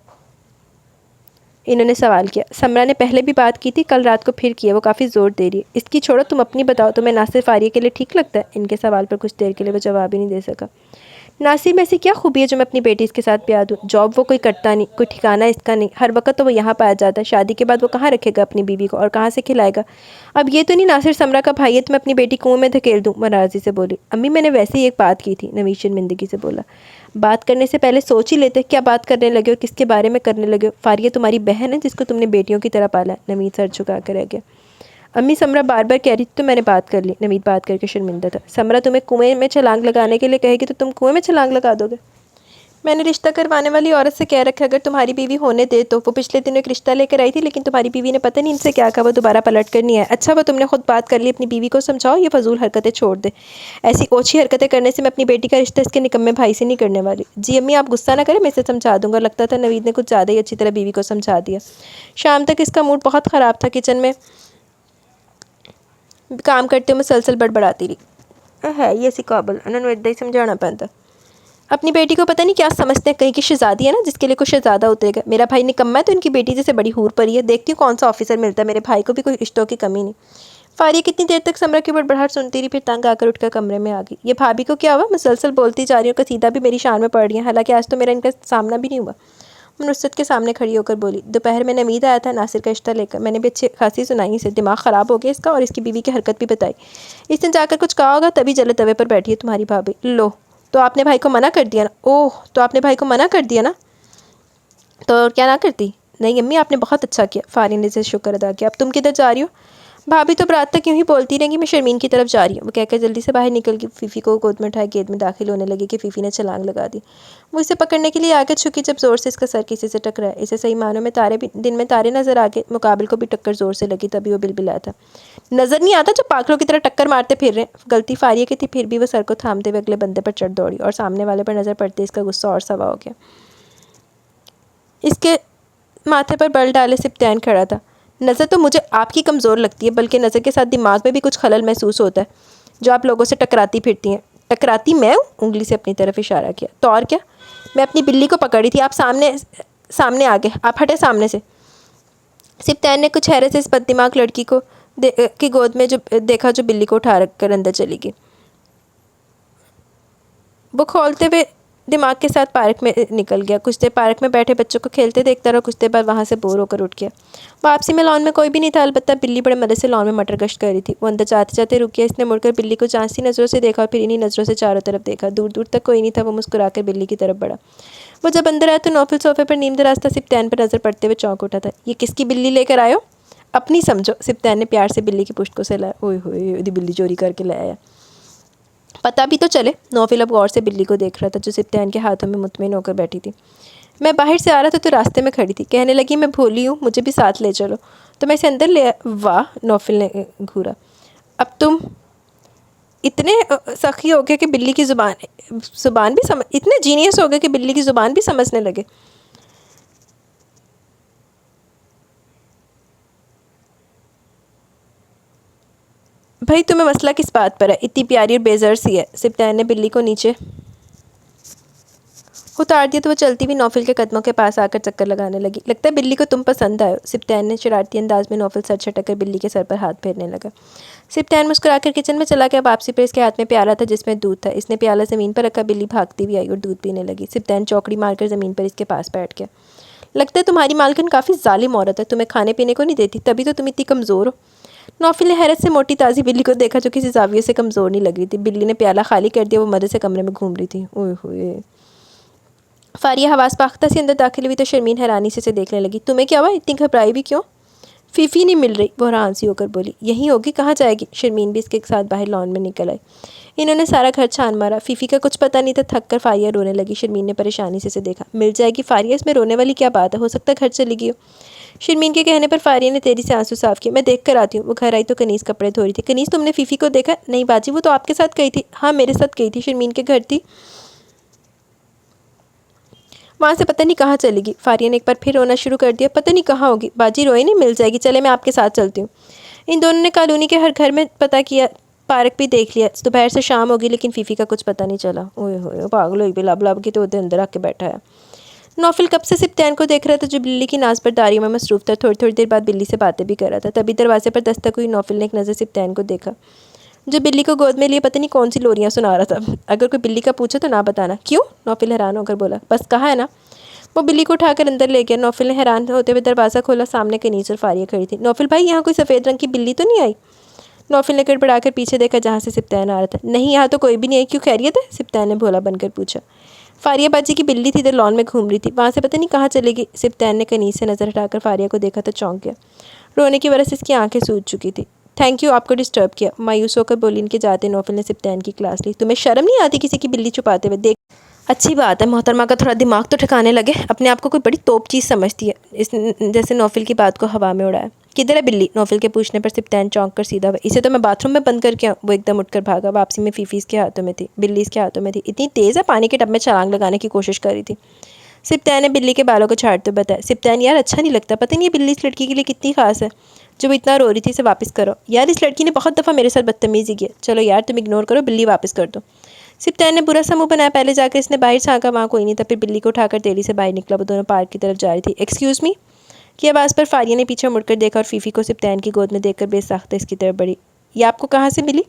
[SPEAKER 1] इन्होंने सवाल किया। समरा ने पहले भी बात की थी, कल रात को फिर किया। वो काफ़ी ज़ोर दे रही है। इसकी छोड़ो, तुम अपनी बताओ, तुम्हें नासिर फारिया के लिए ठीक लगता है? इनके सवाल पर कुछ देर के लिए वो जवाब ही नहीं दे सका। नासिर में ऐसी क्या खूबी है जो मैं अपनी बेटी इसके साथ प्यार दूँ? जॉब वो कोई करता नहीं, कोई ठिकाना इसका नहीं, हर वक्त तो वो यहाँ पाया जाता है। शादी के बाद वो कहाँ रखेगा अपनी बीवी को और कहाँ से खिलाएगा? अब ये तो नहीं नासिर समरा का भाई है तो मैं अपनी बेटी कुएं में धकेल दूँ? नाराज़ी से बोली। अम्मी मैंने वैसे ही एक बात की थी, नवीद शर्मिंदगी से बोला। बात करने से पहले सोच ही लेते क्या बात करने लगे हो, किसके बारे में करने लगे हो? फारिया तुम्हारी बहन है जिसको तुमने बेटियों की तरह पाला है। नवीद सर झुका कर रह गया। अम्मी समरा बार बार कह रही थी तो मैंने बात कर ली। नवीद बात करके शर्मिंदा था। समरा तुम्हें कुएं में छलांग लगाने के लिए कहेगी तो तुम कुएं में छलांग लगा दोगे? मैंने रिश्ता करवाने वाली औरत से कह रखा अगर तुम्हारी बीवी होने दे तो। वो पिछले दिनों एक रिश्ता लेकर आई थी, लेकिन तुम्हारी बीवी ने पता नहीं इनसे क्या कहा, वो दोबारा पलट कर नहीं आया। अच्छा वो तुमने खुद बात कर ली, अपनी बीवी को समझाओ ये फजूल हरकतें छोड़ दे। ऐसी ओछी हरकतें करने से मैं अपनी बेटी का रिश्ता इसके निकम्मे भाई से नहीं करने वाली। जी अम्मी आप गुस्सा ना करें, मैं इसे समझा दूंगा। लगता था नवीद ने कुछ ज़्यादा ही अच्छी तरह बीवी को समझा दिया। शाम तक इसका मूड बहुत ख़राब था। किचन में काम करते हुए मुसलसल बड़बड़ाती रही। है ये ऐसी काबल, उन्होंने इतना ही समझाना पैंता। अपनी बेटी को पता नहीं क्या समझते हैं, कहीं की शहजादी है ना जिसके लिए कुछ शहजादा उतरेगा। मेरा भाई निकम्मा है तो इनकी बेटी जैसे बड़ी हूर परी है। देखती हूँ कौन सा ऑफिसर मिलता है, मेरे भाई को भी कोई रिश्तों की कमी नहीं। फारिया कितनी देर तक समरा की बड़बड़ाहट सुनती रही, फिर तंग आकर उठकर कमरे में आ गई। ये भाभी को क्या हुआ? मुसलसल बोलती जा रही हूँ, कसीदा भी मेरी शान में पड़ रही है, हालांकि आज तो मेरा इनका सामना भी नहीं हुआ। नुसरत के सामने खड़ी होकर बोली, दोपहर में नवीद आया था नासिर का रिश्ता लेकर, मैंने भी अच्छी खासी सुनाई इसे। दिमाग ख़राब हो गया इसका और इसकी बीवी की हरकत भी बताई। इसने जाकर कुछ कहा होगा तभी जले तवे पर बैठी है तुम्हारी भाभी। लो तो आपने भाई को मना कर दिया ना? ओह तो आपने भाई को मना कर दिया ना? तो क्या ना करती? नहीं अम्मी आपने बहुत अच्छा किया। फारिया ने से शुक्र अदा किया। अब तुम किधर जा रही हो? भाभी तो रात तक यूँ ही बोलती रहेंगी, मैं शर्मीन की तरफ जा रही हूँ। वो कहकर जल्दी से बाहर निकल गई। फीफी को गोद में उठाए गेट में दाखिल होने लगी कि फीफी ने छलांग लगा दी। वो इसे पकड़ने के लिए आगे झुकी जब जोर से इसका सर किसी से टकराया। इसे सही मानों में तारे भी दिन में तारे नजर आ गए। मुकाबिल को भी टक्कर जोर से लगी, तभी वो बिलबिलाया था। नजर नहीं आता जो पागलों की तरह टक्कर मारते फिर रहे? गलती फारिया की थी, फिर भी वो सर को थामते हुए अगले बंदे पर चढ़ दौड़ी और सामने वाले पर नजर पड़ते इसका गुस्सा और सवा हो गया। इसके माथे पर बल डाले सिप्तान खड़ा था। नज़र तो मुझे आपकी कमज़ोर लगती है, बल्कि नज़र के साथ दिमाग में भी कुछ खलल महसूस होता है जो आप लोगों से टकराती फिरती हैं। टकराती मैं हूँ? उंगली से अपनी तरफ इशारा किया। तो और क्या? मैं अपनी बिल्ली को पकड़ी थी, आप सामने आ गए। आप हटे सामने से। सिप्तान ने कुछ हैरत से इस बददिमाग लड़की को की गोद में जो देखा, जो बिल्ली को उठा रख कर अंदर चली गई। वो खोलते हुए दिमाग के साथ पार्क में निकल गया। कुछ देर पार्क में बैठे बच्चों को खेलते देखता रहा। कुछ देर बाद वहाँ से बोर होकर उठ गया। वापसी में लॉन में कोई भी नहीं था, अलबत्ता बिल्ली बड़े मदद से लॉन में मटर गश्त कर रही थी। वो अंदर जाते जाते रुक गया। इसने मुड़कर बिल्ली को जांचती नज़रों से देखा और फिर इन्हीं नज़रों से चारों तरफ देखा। दूर दूर तक कोई नहीं था। वो मुस्कुराकर बिल्ली की तरफ बढ़ा। वो जब अंदर आया तो नौफिल सोफे पर नींद दराज था। सिप्तान पर नज़र पड़ते हुए चौंक उठा था। ये किसकी बिल्ली लेकर आए हो? अपनी समझो। सिप्तान ने प्यार से बिल्ली की पुश्त को सहलाया। ओए होए बिल्ली चोरी करके लाया, पता भी तो चले। नौफिल अब गौर से बिल्ली को देख रहा था जो सिप्तान के हाथों में मुतमईन होकर बैठी थी। मैं बाहर से आ रहा था तो रास्ते में खड़ी थी, कहने लगी मैं भोली हूँ, मुझे भी साथ ले चलो, तो मैं इसे अंदर ले। वाह, नौफिल ने घूरा। अब तुम इतने सखी हो गए कि बिल्ली की ज़ुबान भी समझ, इतने जीनियस हो गए कि बिल्ली की ज़ुबान भी समझने लगे। भाई तुम्हें मसला किस बात पर है? इतनी प्यारी और बेज़र सी है। सिप्तान ने बिल्ली को नीचे उतार दिया तो वो चलती हुई नौफिल के कदमों के पास आकर चक्कर लगाने लगी। लगता है बिल्ली को तुम पसंद आए हो। सिप्तान ने शरारती अंदाज में नौफिल सर छटक कर बिल्ली के सर पर हाथ फेरने लगा। सिप्तान मुस्कुराकर किचन में चला गया। वापसी पर इसके हाथ में प्याला था जिसमें दूध था। इसने प्याला ज़मीन पर रखा। बिल्ली भागती हुई आई और दूध पीने लगी। सिप्तान चौकड़ी मारकर ज़मीन पर इसके पास बैठ गया। लगता है तुम्हारी मालकिन काफ़ी जालिम औरत है, तुम्हें खाने पीने को नहीं देती, तभी तो तुम इतनी कमज़ोर हो। नौफिल ने हैरत से मोटी ताज़ी बिल्ली को देखा जो किसी जाविये से कमज़ोर नहीं लग रही थी। बिल्ली ने प्याला खाली कर दिया। वो मदद से कमरे में घूम रही थी। ओए होए। फारिया हवास पाख्ता से अंदर दाखिल हुई तो शर्मीन हैरानी से उसे देखने लगी। तुम्हें क्या हुआ? इतनी घबराई भी क्यों? फीफी नहीं मिल रही, वो हैरान सी होकर बोली। यहीं होगी, कहाँ जाएगी? शर्मीन भी इसके साथ बाहर लॉन में निकल आई। इन्होंने सारा घर छान मारा। फीफी का कुछ पता नहीं था। थक कर फारिया रोने लगी। शर्मीन ने परेशानी से उसे देखा। मिल जाएगी फारिया, इसमें रोने वाली क्या बात है? हो सकता है घर चली गई हो। शर्मीन के कहने पर फारिया ने तेजी से आंसू साफ किए। मैं देख कर आती हूँ। वो घर आई तो कनीज़ कपड़े धो रही थी। कनीज़, तुमने फीफी को देखा? नहीं बाजी, वो तो आपके साथ गई थी। हाँ मेरे साथ गई थी, शर्मीन के घर थी, वहाँ से पता नहीं कहाँ चलेगी। फारिया ने एक बार फिर रोना शुरू कर दिया। पता नहीं कहाँ होगी। बाजी रोए नहीं, मिल जाएगी, चले मैं आपके साथ चलती हूँ। इन दोनों ने कॉलोनी के हर घर में पता किया, पार्क भी देख लिया। दोपहर से शाम होगी लेकिन फीफी का कुछ पता नहीं चला। ओए होए, पागल हुई भी, लब लब की तो अंदर आके बैठा है। नौफिल कब से सिप्तान को देख रहा था जो बिल्ली की नाज़बरदारी में मसरूफ़ था। थोड़ी थोड़ी देर बाद बिल्ली से बातें भी कर रहा था। तभी दरवाजे पर दस्तक हुई। नौफिल ने एक नज़र सिप्तान को देखा जो बिल्ली को गोद में लिए पता नहीं कौन सी लोरियाँ सुना रहा था। अगर कोई बिल्ली का पूछे तो ना बताना। क्यों? नौफिल हैरान होकर बोला। बस कहा है ना। वो बिल्ली को उठाकर अंदर ले गया। नौफिल ने हैरान होते हुए दरवाज़ा खोला। सामने कनीज़ और फारिया खड़ी थी। नौफिल भाई, यहाँ कोई सफ़ेद रंग की बिल्ली तो नहीं आई? नौफिल ने गड़बड़ाकर पीछे देखा जहाँ से सिप्तान आ रहा था। नहीं, यहाँ तो कोई भी नहीं आई। क्यों, खैरियत है? सिप्तान ने भोला बनकर पूछा। फारिया बाजी की बिल्ली थी, इधर लॉन में घूम रही थी, वहाँ से पता नहीं कहाँ चलेगी। सिप्तान ने कनीज़ से नज़र हटाकर फारिया को देखा तो चौंक गया। रोने की वजह से इसकी आंखें सूज चुकी थी। थैंक यू, आपको डिस्टर्ब किया, मायूस होकर बोली। इनके जाते नौफिल ने सिप्तान की क्लास ली। तुम्हें शर्म नहीं आती किसी की बिल्ली छुपाते हुए? देख, अच्छी बात है, मोहतरमा का थोड़ा दिमाग तो ठिकाने लगे। अपने आप को कोई बड़ी तोप चीज़ समझती है। इस जैसे नौफिल की बात को हवा में उड़ाया। किधर है बिल्ली? नौफिल के पूछने पर सिप्तान चौंक कर सीधा हुआ। इसे तो मैं बाथरूम में बंद करके आऊँ। वो एकदम उठकर भागा। वापसी में फीफी इसके हाथों में थी, बिल्ली इसके हाथों में थी। इतनी तेज़ है, पानी के टब में छलांग लगाने की कोशिश कर रही थी। सिप्तान ने बिल्ली के बालों को छाड़ते बताया। सिप्तान, यार अच्छा नहीं लगता, पता नहीं ये बिल्ली इस लड़की के लिए कितनी खास है जो वो इतना रो रही थी। इसे वापस करो यार, इस लड़की ने बहुत दफ़ा मेरे साथ बदतमीजी की है। चलो यार तुम इग्नोर करो, बिल्ली वापस कर दो। सिप्तान ने बुरा सा मुँह बनाया। पहले जाकर इसने बाहर झाँका, वहाँ कोई नहीं था। फिर बिल्ली को उठाकर तेजी से बाहर निकला। वो दोनों पार्क की तरफ जा रही थी। एक्सक्यूज़ मी की आवाज़ पर फारिया ने पीछे मुड़कर देखा और फीफी को सिप्तान की गोद में देखकर बेसाख्ता इसकी तरफ बढ़ी। ये आपको कहाँ से मिली?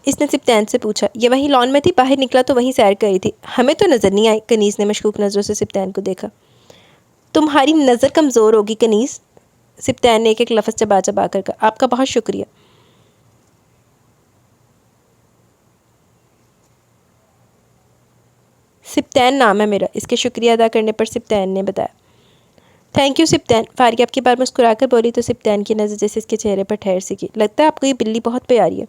[SPEAKER 1] इसने सिप्तान से पूछा। ये वहीं लॉन में थी, बाहर निकला तो वहीं सैर कर रही थी, हमें तो नज़र नहीं आई। कनीज़ ने मशकूक नज़रों से सिप्तान को देखा। तुम्हारी नज़र कमज़ोर होगी कनीज़, सिप्तान ने एक एक लफ्ज़ चबा चबा कर कहा। आपका बहुत शुक्रिया। सिप्तान नाम है मेरा, इसके शुक्रिया अदा करने पर सिप्तान ने बताया। Thank you सिप्तान। फारिया आपकी बार मुस्कुराकर बोली तो सिप्तान की नज़र जैसे इसके चेहरे पर ठहर सी की। लगता है आपको ये बिल्ली बहुत प्यारी है।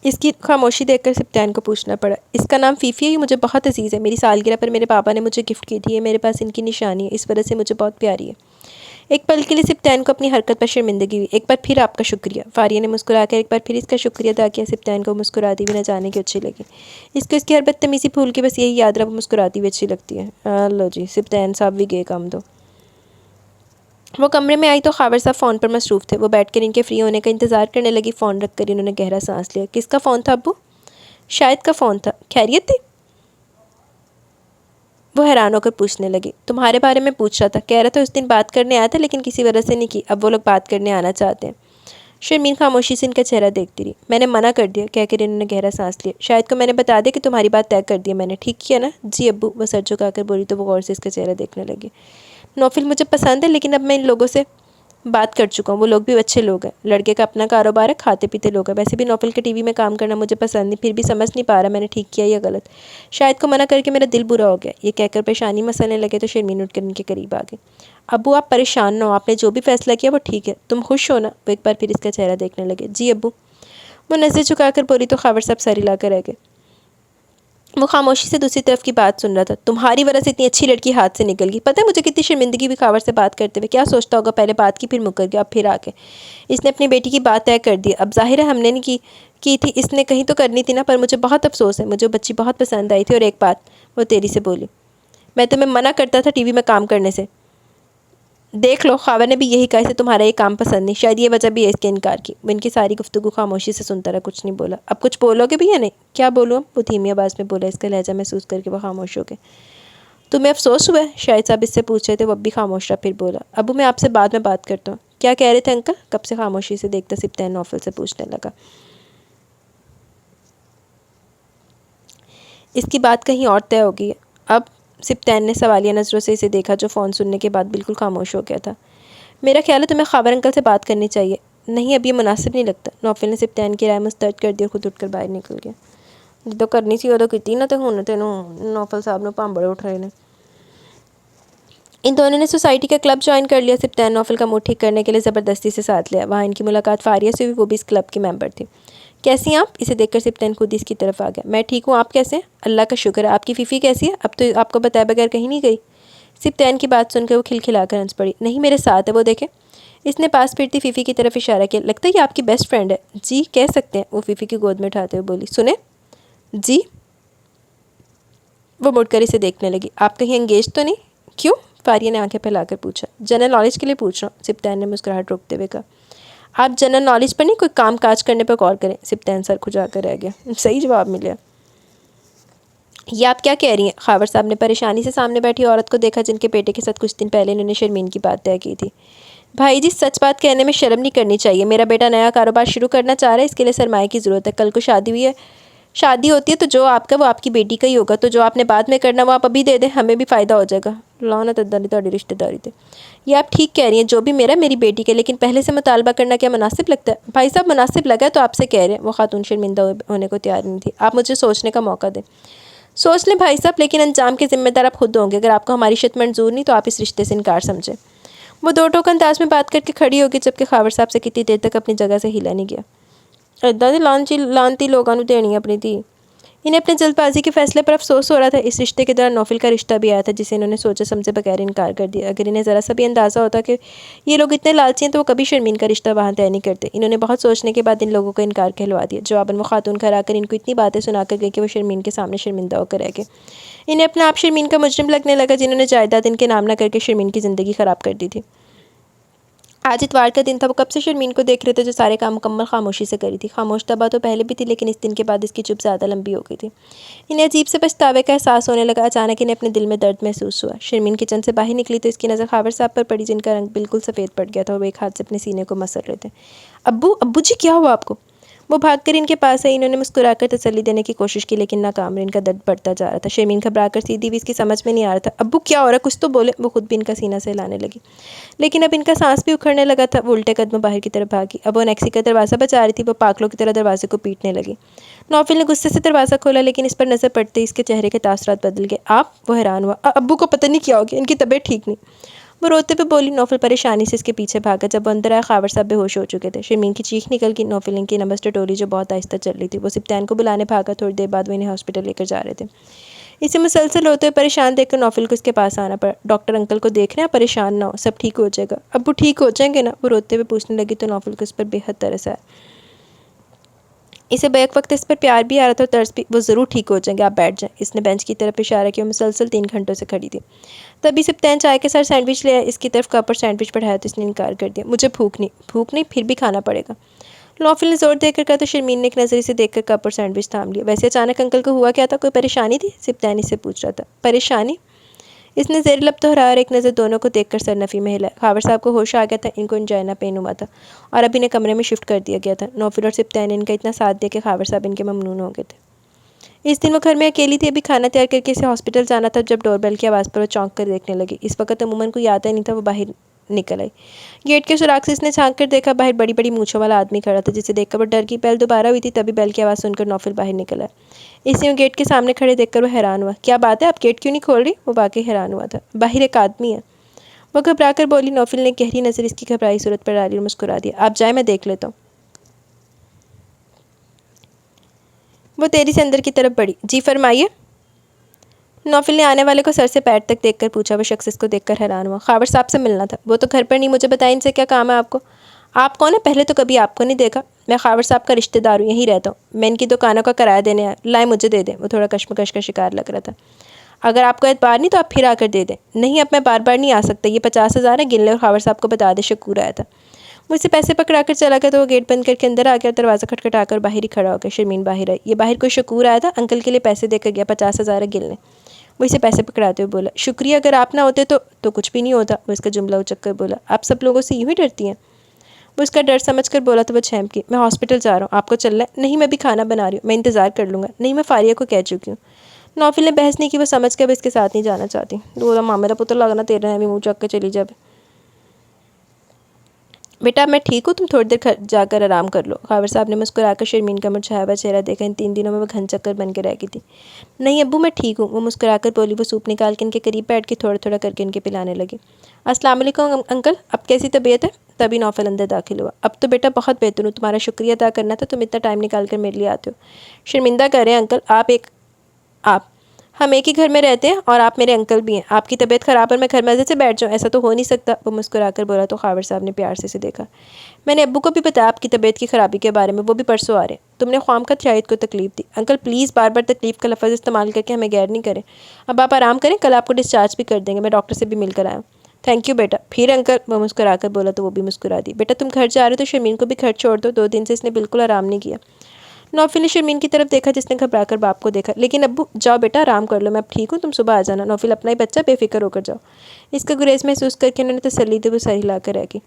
[SPEAKER 1] इसकी खामोशी देखकर सिप्तान को पूछना पड़ा। इसका नाम फीफी है, ये मुझे बहुत अजीज़ है। मेरी सालगिरह पर मेरे पापा ने मुझे गिफ्ट की थी। ये मेरे पास इनकी निशानी है, इस वजह से मुझे बहुत प्यारी है। एक पल के लिए सिप्तान को अपनी हरकत पर शर्मिंदगी हुई। एक बार फिर आपका शुक्रिया। फारिया ने मुस्कुराकर एक बार फिर इसका शुक्रिया अदा किया। सिप्तान को मुस्कुराती हुई न जाने की अच्छी लगी। इसको इसकी हर बदतमीज़ी भूल के बस यही याद रहा, वो मुस्कुराती हुई अच्छी लगती है। लो जी, सिप्तान साहब भी गए काम दो। वो कमरे में आई तो खावर साहब फ़ोन पर मसरूफ़ थे। वो बैठकर इनके फ्री होने का इंतज़ार करने लगी। फ़ोन रखकर इन्होंने गहरा सांस लिया। किसका फ़ोन था अब्बू? शायद का फ़ोन था। खैरियत थी? वो हैरान होकर पूछने लगी। तुम्हारे बारे में पूछ रहा था, कह रहा था उस दिन बात करने आया था लेकिन किसी वजह से नहीं की। अब वो लोग बात करने आना चाहते हैं। शर्मीन खामोशी से इनका चेहरा देखती रही। मैंने मना कर दिया, कहकर इन्होंने गहरा सांस लिया। शायद को मैंने बता दिया कि तुम्हारी बात तय कर दी मैंने, ठीक किया ना? जी अब्बू, वो सर झुकाकर बोली तो वो गौर से इसका चेहरा देखने लगी। नौफिल मुझे पसंद है लेकिन अब मैं इन लोगों से बात कर चुका हूँ। वो लोग भी अच्छे लोग हैं, लड़के का अपना कारोबार है, खाते पीते लोग हैं। वैसे भी नौफिल के टीवी में काम करना मुझे पसंद नहीं, फिर भी समझ नहीं पा रहा मैंने ठीक किया या गलत। शायद को मना करके मेरा दिल बुरा हो गया। ये कहकर परेशानी मसलने लगे तो शर्मीन उठकर इनके करीब आ गई। अब्बू आप परेशान ना हो, आपने जो भी फैसला किया वो ठीक है, तुम खुश हो ना? वो एक बार फिर इसका चेहरा देखने लगे। जी अब्बू, वो नज़र झुकाकर बोली तो खावर साहब सर हिलाकर रह गए। वो खामोशी से दूसरी तरफ की बात सुन रहा था। तुम्हारी वजह से इतनी अच्छी लड़की हाथ से निकल गई। पता है मुझे कितनी शर्मिंदगी भी खावर से बात करते हुए। क्या सोचता होगा, पहले बात की फिर मुकर गया, अब फिर आके इसने अपनी बेटी की बात तय कर दी। अब जाहिर है हमने नहीं की थी, इसने कहीं तो करनी थी ना। पर मुझे बहुत अफसोस है, मुझे वो बच्ची बहुत पसंद आई थी। और एक बात वो तेरी से बोली, मैं तुम्हें मना करता था टीवी में काम करने से। देख लो, खावर ने भी यही कहा, इसे तुम्हारा ये काम पसंद नहीं। शायद ये वजह भी है इसके इनकार की। वो इनकी सारी गुफ्तगू खामोशी से सुनता रहा, कुछ नहीं बोला। अब कुछ बोलोगे भी या नहीं? क्या बोलूँ? वो धीमी आवाज़ में बोला। इसका लहजा महसूस करके वो खामोश हो गए। तुम्हें अफसोस हुआ है? शायद साहब इससे पूछ रहे थे, वो अब भी खामोश रहा। फिर बोला, अबू मैं आपसे बाद में बात करता हूँ। क्या कह रहे थे अंकल? कब से खामोशी से देखता सिप्तैन नौफल से पूछने लगा। इसकी बात कहीं और तय होगी। अब सिप्तैन ने सवालिया नज़रों से इसे देखा, जो फ़ोन सुनने के बाद बिल्कुल खामोश हो गया था। मेरा ख्याल है तुम्हें खावर अंकल से बात करनी चाहिए। नहीं, अब ये मुनासिब नहीं लगता। नौफल ने सिप्तैन की राय मुस्तरद कर दी और खुद उठकर बाहर निकल गया। जो करनी सी उदों की ना, तो हुण तेनों नौफल साहब ने भांबड़े उठ रहे हैं। इन दोनों ने सोसाइटी का क्लब ज्वाइन कर लिया। सिप्तैन नौफल का मूड ठीक करने के लिए ज़बरदस्ती से साथ लिया। वहाँ इनकी मुलाकात फारिया से हुई, वो भी इस क्लब की मेंबर थी। कैसी हैं आप? इसे देखकर सिप्तैन खुद इसकी तरफ आ गया। मैं ठीक हूँ, आप कैसे हैं? अल्लाह का शुक्र है। आपकी फ़ीफ़ी कैसी है? अब तो आपको बताए बगैर कहीं नहीं गई। सिप्तैन की बात सुनकर वो खिलखिलाकर हंस पड़ी। नहीं, मेरे साथ है, वो देखें। इसने पास फिरती फ़ीफ़ी की तरफ इशारा किया। लगता है ये आपकी बेस्ट फ्रेंड है। जी, कह सकते हैं, वो फ़ीफ़ी की गोद में उठाते हुए बोली। सुने जी। वो मुड़कर इसे देखने लगी। आप कहीं एंगेज तो नहीं? क्यों? फारिया ने आंखें फैलाकर पूछा। जनरल नॉलेज के लिए पूछ रहा हूँ, सिप्तैन ने मुस्कुराहट रोकते हुए कहा। आप जनरल नॉलेज पर नहीं, कोई काम काज करने पर कॉल करें। सिप्तैन सर खुजाकर रह गया। सही जवाब मिला। ये आप क्या कह रही हैं? खावर साहब ने परेशानी से सामने बैठी औरत को देखा, जिनके बेटे के साथ कुछ दिन पहले इन्होंने शर्मीन की बात तय की थी। भाई जी, सच बात कहने में शर्म नहीं करनी चाहिए। मेरा बेटा नया कारोबार शुरू करना चाह रहा है, इसके लिए सरमाए की ज़रूरत है। कल को शादी हुई है, शादी होती है तो जो आपका वो आपकी बेटी का ही होगा। तो जो आपने बाद में करना वो आप अभी दे दें, हमें भी फ़ायदा हो जाएगा। लानत अदानी तुम्हारी रिश्तेदारी थे। ये आप ठीक कह रही हैं, जो भी मेरा मेरी बेटी के, लेकिन पहले से मुतालबा करना क्या मुनासिब लगता है? भाई साहब, मुनासिब लगा है तो आपसे कह रहे हैं। वो खातून शर्मिंदा होने को तैयार नहीं थी। आप मुझे सोचने का मौका दें। सोच लें भाई साहब, लेकिन अंजाम के ज़िम्मेदार आप खुद होंगे। अगर आपको हमारी शिद्दत मंजूर नहीं तो आप इस रिश्ते से इनकार समझें। वो दो टोक अंदाज में बात करके खड़ी होगी, जबकि खावर साहब से कितनी देर तक अपनी जगह से हिला नहीं गया। इदा दी लानती लोगों को देनी अपनी थी। इन्हें अपने जल्दबाजी के फैसले पर अफसोस हो रहा था। इस रिश्ते के दौरान नौफल का रिश्ता भी आया था, जिसे इन्होंने सोचे समझे बगैर इनकार कर दिया। अगर इन्हें ज़रा सा भी अंदाज़ा होता कि ये लोग इतने लालची हैं तो वो कभी शर्मीन का रिश्ता वहाँ तय नहीं करते। इन्होंने बहुत सोचने के बाद इन लोगों को इनकार कहलवा दिया। जवाबन वो खातून घर आकर इनको इतनी बातें सुनाकर गई कि वो शर्मीन के सामने शर्मिंदा होकर रह गए। इन्हें अपना आप शर्मीन का मुजरिम लगने लगा, जिन्होंने जायदाद इनके नाम न करके शर्मीन की ज़िंदगी ख़राब कर दी थी। आज इतवार का दिन था। वो कब से शर्मीन को देख रहे थे, जो सारे काम मुकम्मल खामोशी से करी थी। खामोश तबा तो पहले भी थी, लेकिन इस दिन के बाद इसकी चुप ज़्यादा लंबी हो गई थी। इन्हें अजीब से पछतावे का एहसास होने लगा। अचानक इन्हें अपने दिल में दर्द महसूस हुआ। शर्मीन किचन से बाहर निकली तो इसकी नज़र खावर साहब पर पड़ी, जिनका रंग बिल्कुल सफ़ेद पड़ गया था और वो एक हाथ से अपने सीने को मसल रहे थे। अब्बू, अब्बू जी, क्या हुआ आपको? वो भागकर इनके पास आई। इन्होंने मुस्कुराकर तसल्ली देने की कोशिश की, लेकिन नाकाम। इनका दर्द बढ़ता जा रहा था। शर्मीन घबराकर सीधी हुई, इसकी समझ में नहीं आ रहा था। अब्बू क्या हो रहा है, कुछ तो बोले। वो खुद भी इनका सीना से हिलाने लगी, लेकिन अब इनका सांस भी उखड़ने लगा था। वो उल्टे कदम बाहर की तरफ भागी। अब वो नेक्सी का दरवाज़ा बचा रही थी। वो पागलों की तरह दरवाजे को पीटने लगी। नौफिल ने गुस्से से दरवाज़ा खोला, लेकिन इस पर नज़र पड़ते ही इसके चेहरे के तासरात बदल गए। आप? वो हैरान हुआ। अब्बू को पता नहीं क्या हो गया, इनकी तबीयत ठीक नहीं। वो रोते हुए बोली। नौफिल परेशानी से इसके पीछे भागा। जब वो अंदर आया, खावर साहब बेहोश हो चुके थे। शर्मीन की चीख निकल गई। नौफिल इनकी नमस्ते टोली, जो बहुत आहिस्ता चल रही थी। वो सिप्तैन को बुलाने भागा। थोड़ी देर बाद वो इन्हें हॉस्पिटल लेकर जा रहे थे। इसे मुसलसल रोते हुए परेशान देखकर नौफिल को इसके पास आना पड़ा। डॉक्टर अंकल को देख रहे हैं, परेशान ना हो, सब ठीक हो जाएगा। अब्बू ठीक हो जाएंगे ना? वो रोते हुए पूछने लगी तो नौफिल को इस पर बेहद तरस आया। इसे बैक वक्त इस पर प्यार भी आ रहा था और तरस भी। वो ज़रूर ठीक हो जाएंगे, आप बैठ जाएं। इसने बेंच की तरफ इशारा किया। मुसलसल 3 घंटों से खड़ी थी। तभी सिप्तैन चाय के साथ सैंडविच ले आया। इसकी तरफ कप और सैंडविच बढ़ाया तो इसने इनकार कर दिया। मुझे भूख नहीं, फिर भी खाना पड़ेगा। नौफिल ने जोर देकर कहा तो शर्मीन ने एक नज़र इसे देखकर कप और सैंडविच थाम लिया। वैसे अचानक अंकल को हुआ क्या था? कोई परेशानी थी? सिप्तैन इससे पूछ रहा था। परेशानी? इसने ज़ेर लब दोहराया और एक नज़र दोनों को देखकर सरनफी में हिलाया। खावर साहब को होश आ गया था। इनको इंजाइना पेन हुआ था और अब इन्हें कमरे में शिफ्ट कर दिया गया था। नौफिल और सिप्तैन ने इनका इतना साथ दिया कि खावर साहब इनके ममनून हो गए थे। इस दिन वो घर में अकेली थी। अभी खाना तैयार करके इसे हॉस्पिटल जाना था। जब डोरबेल की आवाज़ पर वो चौंक कर देखने लगी। इस वक्त अमूमन कोई आता ही नहीं था। वो बाहर निकल आई। गेट के सुराख से इसने झांक कर देखा। बाहर बड़ी बड़ी मूँछों वाला आदमी खड़ा था, जिसे देखकर वो डर की। बेल दोबारा हुई थी, तभी बेल की आवाज़ सुनकर नौफिल बाहर निकल आया। इसे गेट के सामने खड़े देखकर वो हैरान हुआ। क्या बात है, आप गेट क्यों नहीं खोल रही? वो वाकई हैरान हुआ था। बाहर एक आदमी है, वो घबरा कर बोली। नौफिल ने गहरी नज़र इसकी घबराई सूरत पर डाली और मुस्कुरा दिया। आप जाए, मैं देख लेता हूँ। वो तेरी से अंदर की तरफ बढ़ी। जी फरमाइए। नौफिल ने आने वाले को सर से पैर तक देखकर पूछा। वह शख्स इसको देखकर हैरान हुआ। खावर साहब से मिलना था। वो तो घर पर नहीं, मुझे बताएं इनसे क्या काम है आपको? आप कौन है? पहले तो कभी आपको नहीं देखा। मैं खावर साहब का रिश्तेदार हूँ, यहीं रहता हूँ। मैं इनकी दुकानों का किराया देने आया। लाए मुझे दे दें। वो थोड़ा कश्मकश का शिकार लग रहा था। अगर आपको एतबार नहीं तो आप फिर आकर दे दें। नहीं, अब मैं बार बार नहीं आ सकता। ये 50,000 है, गिन ले और खावर साहब को बता दे शकूर आया था। मुझसे पैसे पकड़ा कर चला गया तो वो गेट बंद करके अंदर आ गया। दरवाज़ा खटखटाकर बाहर ही खड़ा हो गया। शर्मीन बाहर आई। ये बाहर कोई शकूर आया था, अंकल के लिए पैसे देकर गया। 50,000 है, गिन लें। वो इसे पैसे पकड़ाते हुए बोला, शुक्रिया, अगर आप ना होते तो कुछ भी नहीं होता। वो इसका जुमला उचक कर बोला, आप सब लोगों से यूँ ही डरती हैं? वो इसका डर समझ कर बोला तो वो छेम की, मैं हॉस्पिटल जा रहा हूँ, आपको चलना है? नहीं, मैं भी खाना बना रही हूँ, मैं इंतज़ार कर लूँगा। नहीं, मैं फारिया को कह चुकी हूँ। नौफिल ने बहस नहीं की। वो समझ के अब इसके साथ नहीं जाना चाहती। बोला, माँ मेरा पुत्र लगना तेरा है, मुँह चक के चली जाए। बेटा मैं ठीक हूँ, तुम थोड़ी देर घर जाकर आराम कर लो। खावर साहब ने मुस्कुराकर शर्मीन का मुरझाया हुआ चेहरा देखा। इन 3 दिनों में वह घन चक्कर बन के रह गई थी। नहीं अब्बू, मैं ठीक हूँ, वो मुस्कुराकर बोली। वो सूप निकाल के इनके करीब बैठ के थोड़ा थोड़ा करके इनके पिलाने लगी। अस्सलाम वालेकुम अंकल, अब कैसी तबीयत है? तभी नौफल अंदर दाखिल हुआ। अब तो बेटा बहुत बेहतर हूँ, तुम्हारा शुक्रिया अदा करना था, तुम इतना टाइम निकाल कर मेरे लिए आते हो। शर्मिंदा करें अंकल, आप हम एक ही घर में रहते हैं और आप मेरे अंकल भी हैं। आपकी तबीयत ख़राब और मैं घर मजे से बैठ जाऊँ, ऐसा तो हो नहीं सकता। वो मुस्कुराकर बोला तो खावर साहब ने प्यार से इसे देखा। मैंने अब्बू को भी बताया आपकी तबीयत की ख़राबी के बारे में, वो भी परसों आ रहे हैं। तुमने ख्वाम का शाहिद को तकलीफ़ दी। अंकल प्लीज़ बार बार तकलीफ़ का लफ्ज़ इस्तेमाल करके हमें गैर नहीं करें। अब आप आराम करें, कल आपको डिस्चार्ज भी कर देंगे। मैं डॉक्टर से भी मिलकर आया हूँ। थैंक यू बेटा। फिर अंकल, वो मुस्कुराकर बोला तो वो भी मुस्कुरा दी। बेटा तुम घर जा रहे हो तो शर्मीन को भी घर छोड़ दो, 2 दिन से इसने बिल्कुल आराम नहीं किया। नौफिल ने शर्मीन की तरफ देखा जिसने घबराकर बाप को देखा। लेकिन अब्बू जाओ बेटा, आराम कर लो, मैं अब ठीक हूँ, तुम सुबह आ जाना। नौफिल अपना ही बच्चा, बेफिक्र होकर जाओ। इसका गुरेज महसूस करके उन्होंने तसल्ली दी। वो सर हिलाकर रह गई।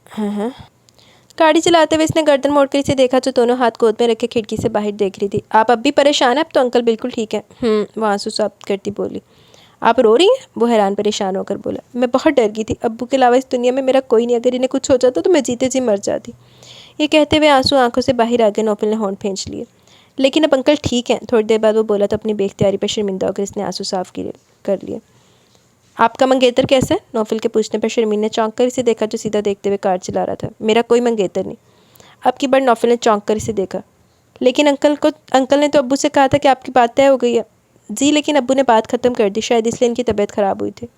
[SPEAKER 1] हाँ। गाड़ी चलाते हुए इसने गर्दन मोड़कर इसे देखा जो दोनों हाथ गोद में रखे खिड़की से बाहर देख रही थी। आप अब भी परेशान हैं? अब तो अंकल बिल्कुल ठीक है। वो आंसू साफ करती बोली। आप रो रही हैं? वो हैरान परेशान होकर बोला। मैं बहुत डर गई थी, अब्बू के अलावा इस दुनिया में मेरा कोई नहीं, अगर इन्हें कुछ हो जाता तो मैं जीते जी मर जाती। ये कहते हुए आंसू आंखों से बाहर आ गए। नौफिल ने होंठ खींच लिए। लेकिन अब अंकल ठीक हैं। थोड़ी देर बाद वो बोला तो अपनी बेख्तियारी पर शर्मिंदा होकर इसने आंसू साफ कर लिए। आपका मंगेतर कैसा है? नौफिल के पूछने पर शर्मीन ने चौंक कर इसे देखा जो सीधा देखते हुए कार चला रहा था। मेरा कोई मंगेतर नहीं। अब की बार नौफिल ने चौंक कर इसे देखा। लेकिन अंकल ने तो अब्बू से कहा था कि आपकी बात तय हो गई है। जी, लेकिन अब्बू ने बात ख़त्म कर दी, शायद इसलिए इनकी तबीयत ख़राब हुई थी।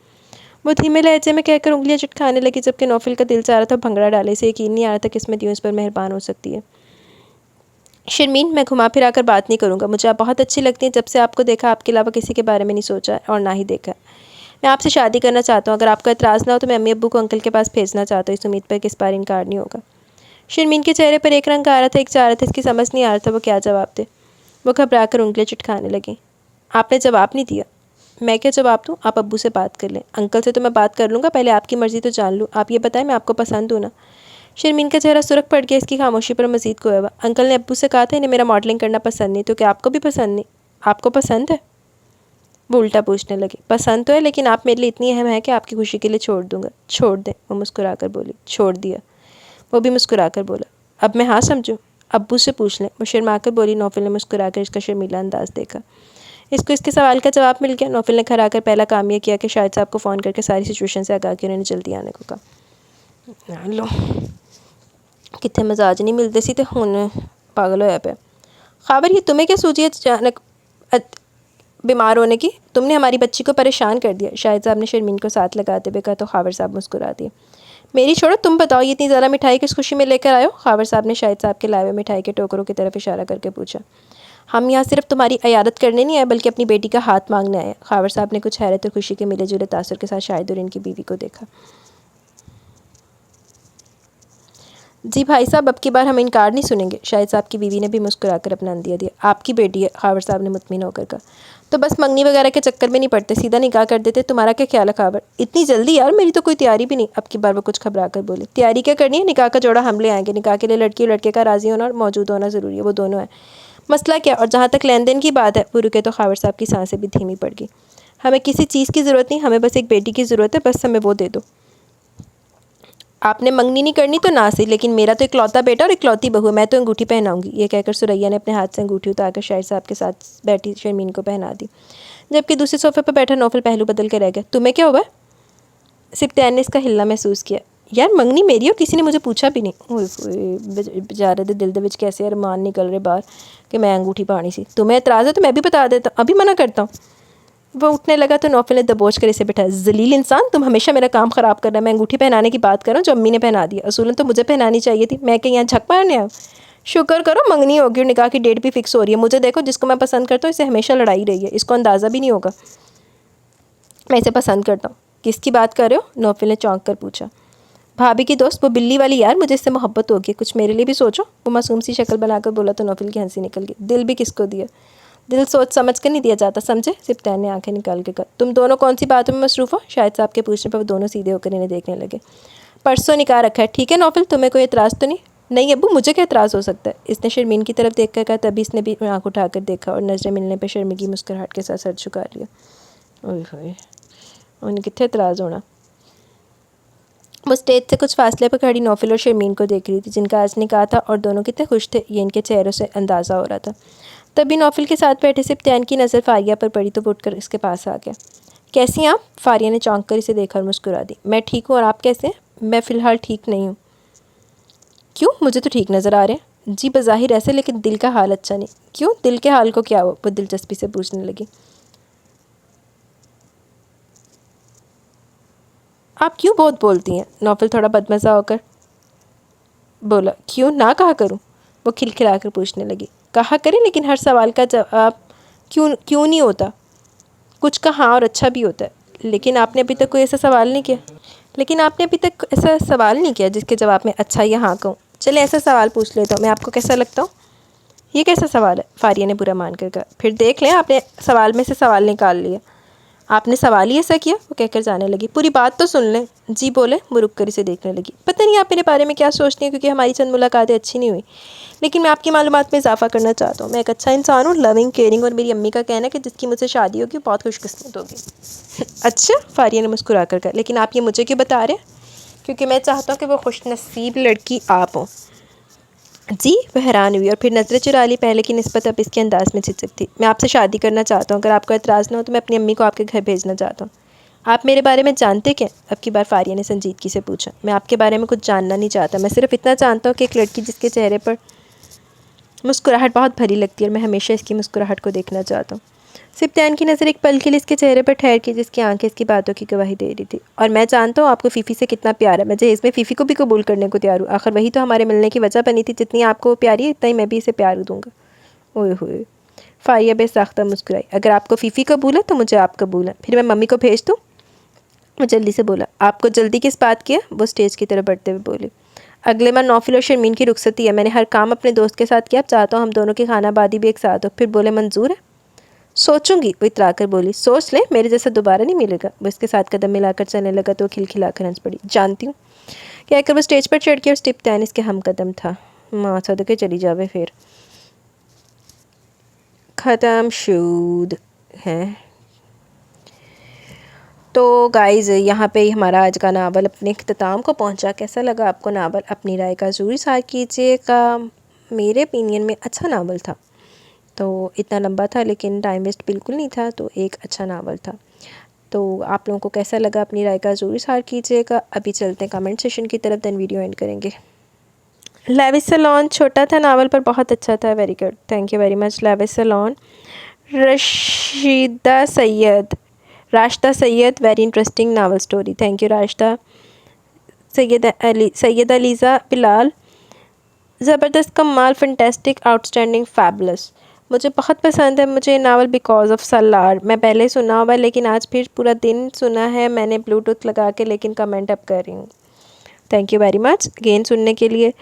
[SPEAKER 1] वो धीमे लहजे में कहकर उंगलियां चटखाने लगी, जबकि नौफिल का दिल चाह रहा था भंगड़ा डाले। इसे यकीन नहीं आ रहा था किस्मत यूँ इस पर मेहरबान हो सकती है। शर्मीन, मैं घुमा फिरा कर बात नहीं करूँगा, मुझे आप बहुत अच्छी लगती हैं। जब से आपको देखा आपके अलावा किसी के बारे में नहीं सोचा और ना ही देखा। मैं आपसे शादी करना चाहता हूँ। अगर आपका एतराज़ ना हो तो मैं अम्मी अब्बू को अंकल के पास भेजना चाहता हूँ, इस उम्मीद पर कि इस बार इनकार नहीं होगा। शर्मीन के चेहरे पर एक रंग आ रहा था, एक चाह रहा था। इसकी समझ नहीं आ रहा था वो क्या जवाब दे। वो घबरा कर उंगलियाँ चटखाने लगी। आपने जवाब नहीं दिया। मैं क्या जवाब दूँ? आप अब्बू से बात कर लें। अंकल से तो मैं बात कर लूँगा, पहले आपकी मर्ज़ी तो जान लूँ। आप ये बताएं मैं आपको पसंद हूँ ना? शर्मीन का चेहरा सुर्ख पड़ गया। इसकी खामोशी पर मज़ीद खोया हुआ। अंकल ने अब्बू से कहा था इन्हें मेरा मॉडलिंग करना पसंद नहीं, तो क्या आपको भी पसंद नहीं? आपको पसंद है? वो उल्टा पूछने लगी। पसंद तो है, लेकिन आप मेरे लिए इतनी अहम है कि आपकी खुशी के लिए छोड़ दूँगा। छोड़ दें? वो मुस्कुराकर बोली। छोड़ दिया। वो भी मुस्कुराकर बोला। अब मैं हाँ समझूँ? अब्बू से पूछ लें। वो शर्माकर बोली। नौफिल ने मुस्कुराकर इसका शर्मीला अंदाज़ देखा। इसको इसके सवाल का जवाब मिल गया। नौफिल ने घर आकर पहला काम यह किया कि शाहिद साहब को फ़ोन करके सारी सिचुएशन से आगाह किया। उन्होंने जल्दी आने को कहा। लो कितने मजाज नहीं मिलते सी, तो हुन पागल होया पे। खाबर, ये तुम्हें क्या सूझी अचानक बीमार होने की? तुमने हमारी बच्ची को परेशान कर दिया। शाहिद साहब ने शर्मीन को साथ लगाते हुए कहा तो खावर साहब मुस्कुरा दिए। मेरी छोड़ो, तुम बताओ ये इतनी ज़्यादा मिठाई किस खुशी में लेकर आयो? खावर साहब ने शाहिद साहब के लाए हुए मिठाई के टोकरों की तरफ इशारा करके पूछा। हम यहाँ सिर्फ तुम्हारी अयादत करने नहीं आए, बल्कि अपनी बेटी का हाथ मांगने आए। खावर साहब ने कुछ हैरत और खुशी के मिले जुले तासुर के साथ शाहिद और इनकी बीवी को देखा। जी भाई साहब, अब की बार हम इनकार नहीं सुनेंगे। शाहिद साहब की बीवी ने भी मुस्कुराकर अपना अंदिया दिया। आपकी बेटी है, खावर साहब ने मुतमिन होकर कहा। तो बस मंगनी वगैरह के चक्कर में नहीं पड़ते, सीधा निकाह कर देते। तुम्हारा क्या ख्याल है खावर? इतनी जल्दी यार, मेरी तो कोई तैयारी भी नहीं। अब की बार वो कुछ घबरा कर बोले। तैयारी क्या करनी है? निकाह का जोड़ा हम ले आएंगे। निकाह के लिए लड़की और लड़के का राज़ी होना और मौजूद होना ज़रूरी है, वो दोनों है। मसला क्या? और जहाँ तक लेन देन की बात है, वो रुके तो खावर साहब की सांसें भी धीमी पड़ गई। हमें किसी चीज़ की ज़रूरत नहीं, हमें बस एक बेटी की ज़रूरत है, बस हमें वो दे दो। आपने मंगनी नहीं करनी तो ना सही, लेकिन मेरा तो इकलौता बेटा और इकलौती बहू है, मैं तो अंगूठी पहनाऊंगी। ये कहकर सुरैया ने अपने हाथ से अंगूठी उतारकर शाहिद साहब के साथ बैठी शर्मीन को पहना दी, जबकि दूसरे सोफे पर बैठा नौफल पहलू बदल कर रह गया। तुम्हें क्या हुआ? सिर्फ तैन ने इसका हिलना महसूस किया। यार मंगनी मेरी हो, किसी ने मुझे पूछा भी नहीं। बेचारे दे दिल दे विच कैसे अरमान निकल रहे बाहर कि मैं अंगूठी पानी सी। तुम्हें एतराज़ है तो मैं भी बता देता, अभी मना करता हूँ। वो उठने लगा तो नौफल ने दबोच कर इसे बिठाया। जलील इंसान, तुम हमेशा मेरा काम ख़राब कर रहा है। मैं अंगूठी पहनाने की बात कर रहा हूँ जो अम्मी ने पहना दी। असूलन तो मुझे पहनानी चाहिए थी, मैं कहीं यहाँ झक मारने आया। शुक्र करो मंगनी होगी और निकाह की डेट भी फिक्स हो रही है। मुझे देखो, जिसको मैं पसंद करता हूँ इसे हमेशा लड़ाई रही है, इसको अंदाज़ा भी नहीं होगा मैं इसे पसंद करता हूँ। किसकी बात कर रहे हो? नौफल ने चौंक कर पूछा। भाभी की दोस्त, वो बिल्ली वाली। यार मुझे इससे मोहब्बत होगी, कुछ मेरे लिए भी सोचो। वो मासूम सी शक्ल बनाकर बोला तो नौफल की हंसी निकल गई। दिल भी किसको दिया? दिल सोच समझ कर नहीं दिया जाता, समझे? सिप्तान ने आंखें निकाल के कहा। तुम दोनों कौन सी बातों में मसरूफ़ हो? शायद साहब के पूछने पर वो दोनों सीधे होकर इन्हें देखने लगे। परसों निकाह रखा है, ठीक है नौफल, तुम्हें कोई एतराज़ तो नहीं? नहीं अब्बू, मुझे क्या एतराज़ हो सकता है? इसने शर्मीन की तरफ देख कर कहा। तभी इसने भी आँख उठाकर देखा और नज़रें मिलने पर शर्मिगी मुस्कुराहट के साथ सर झुका लिया। ओए होए, उन्हें कितने एतराज़ होना। वो स्टेज से कुछ फासले पर खड़ी नौफल और शर्मीन को देख रही थी, जिनका आज निकाह था और दोनों कितने खुश थे ये इनके चेहरों से अंदाज़ा हो रहा था। तभी नौफल के साथ बैठे सिप्तान की नज़र फारिया पर पड़ी तो वो उठकर इसके पास आ गया। कैसी आप? फारिया ने चौंक कर इसे देखकर मुस्कुरा दी। मैं ठीक हूँ, और आप कैसे हैं? मैं फ़िलहाल ठीक नहीं हूँ। क्यों? मुझे तो ठीक नज़र आ रहे हैं। जी बज़ाहिर ऐसे, लेकिन दिल का हाल अच्छा नहीं। क्यों? दिल के हाल को क्या हुआ? वो दिलचस्पी से पूछने लगी। आप क्यों बहुत बोलती हैं? नौफल थोड़ा बदमज़ा होकर बोला। क्यों ना कहा करूं? वो खिलखिलाकर पूछने लगी। कहा करें, लेकिन हर सवाल का जवाब क्यों क्यों नहीं होता। कुछ का हाँ और अच्छा भी होता है। लेकिन आपने अभी तक कोई ऐसा सवाल नहीं किया। जिसके जवाब में अच्छा या हाँ कहूँ। चले ऐसा सवाल पूछ लेता हूँ, मैं आपको कैसा लगता हूँ? ये कैसा सवाल है? फारिया ने बुरा मान कर कहा। फिर देख लें, आपने सवाल में से सवाल निकाल लिया। आपने सवाल ही ऐसा किया? वो कहकर जाने लगी। पूरी बात तो सुन लें। जी बोले। वो रुक कर इसे देखने लगी। पता नहीं आप मेरे बारे में क्या सोचती हैं, क्योंकि हमारी चंद मुलाकातें अच्छी नहीं हुई, लेकिन मैं आपकी मालूमात में इजाफा करना चाहता हूँ। मैं एक अच्छा इंसान हूँ, लविंग, केयरिंग, और मेरी अम्मी का कहना है कि जिसकी मुझसे शादी होगी बहुत खुशकिस्मत होगी। अच्छा, फारिया ने मुस्कुरा कर कहा। लेकिन आप ये मुझे क्यों बता रहे हैं? क्योंकि मैं चाहता हूँ कि वो खुशनसीब लड़की आप हो। जी? वह हैरान हुई और फिर नज़रें चुरा ली। पहले की निस्बत अब इसके अंदाज़ में झिझक थी। मैं आपसे शादी करना चाहता हूँ, अगर आपको एतराज़ ना हो तो मैं अपनी अम्मी को आपके घर भेजना चाहता हूँ। आप मेरे बारे में जानते क्या? अब की बार फारिया ने संजीदगी से पूछा। मैं आपके बारे में कुछ जानना नहीं चाहता, मैं सिर्फ इतना जानता हूँ कि एक लड़की जिसके चेहरे पर मुस्कुराहट बहुत भरी लगती है और मैं हमेशा इसकी मुस्कुराहट को देखना चाहता हूँ। सिप्तान की नज़र एक पल के लिए इसके चेहरे पर ठहर की, जिसकी आंखें इसकी बातों की गवाही दे रही थी। और मैं जानता हूँ आपको फ़ीफ़ी से कितना प्यार है। मैं जहेज़ में फ़ीफ़ी को भी कबूल करने को तैयार हूँ। आखिर वही तो हमारे मिलने की वजह बनी थी। जितनी आपको प्यारी है, इतना ही मैं भी इसे प्यार दूँगा। ओए होए, फारिया बेसाख्ता मुस्कुराई। अगर आपको फ़ीफ़ी कबूल है तो मुझे आप कबूल है। फिर मैं मम्मी को भेज दूँ? वो जल्दी से बोला। आपको जल्दी किस बात की है? वो स्टेज की तरफ बढ़ते हुए बोली। अगले माह नौफल और शर्मीन की रुखसती है। मैंने हर काम अपने दोस्त के साथ किया, अब चाहता हूँ हम दोनों की खानाबादी भी एक साथ हो। फिर बोले, मंजूर है? सोचूंगी। वो इतरा कर बोली। सोच ले, मेरे जैसा दोबारा नहीं मिलेगा। वो इसके साथ कदम मिलाकर चलने लगा तो खिलखिलाकर हंस पड़ी। जानती हूँ, कहकर वो स्टेज पर चढ़ गया और सिप्तान इसके हम कदम था। माँ सदके चली जावे। फिर ख़त्म शूद है। तो गाइज़, यहाँ पे हमारा आज का नावल अपने इख्तिताम को पहुँचा। कैसा लगा आपको नावल? अपनी राय का ज़रूर इज़हार कीजिएगा। मेरे ओपिनियन में अच्छा नावल था। तो इतना लंबा था लेकिन टाइम वेस्ट बिल्कुल नहीं था, तो एक अच्छा नावल था। तो आप लोगों को कैसा लगा? अपनी राय का ज़रूर इज़हार कीजिएगा। अभी चलते हैं कमेंट सेशन की तरफ, देन वीडियो एंड करेंगे। लेविस सैलॉन छोटा था नावल पर बहुत अच्छा था। Very good, thank you very much लेविस सैलॉन। Rashida Syed, very interesting novel story. Thank you Rashida. Syed Aliza Bilal, ज़बरदस्त, कमाल, फंटेस्टिक, आउटस्टैंडिंग, फैबुलस। मुझे बहुत पसंद है मुझे नावल बिकॉज ऑफ सलार। मैं पहले सुना हुआ है लेकिन आज फिर पूरा दिन सुना है मैंने ब्लूटूथ लगा के, लेकिन कमेंट अब कर रही हूँ। Thank you very much again सुनने के लिए।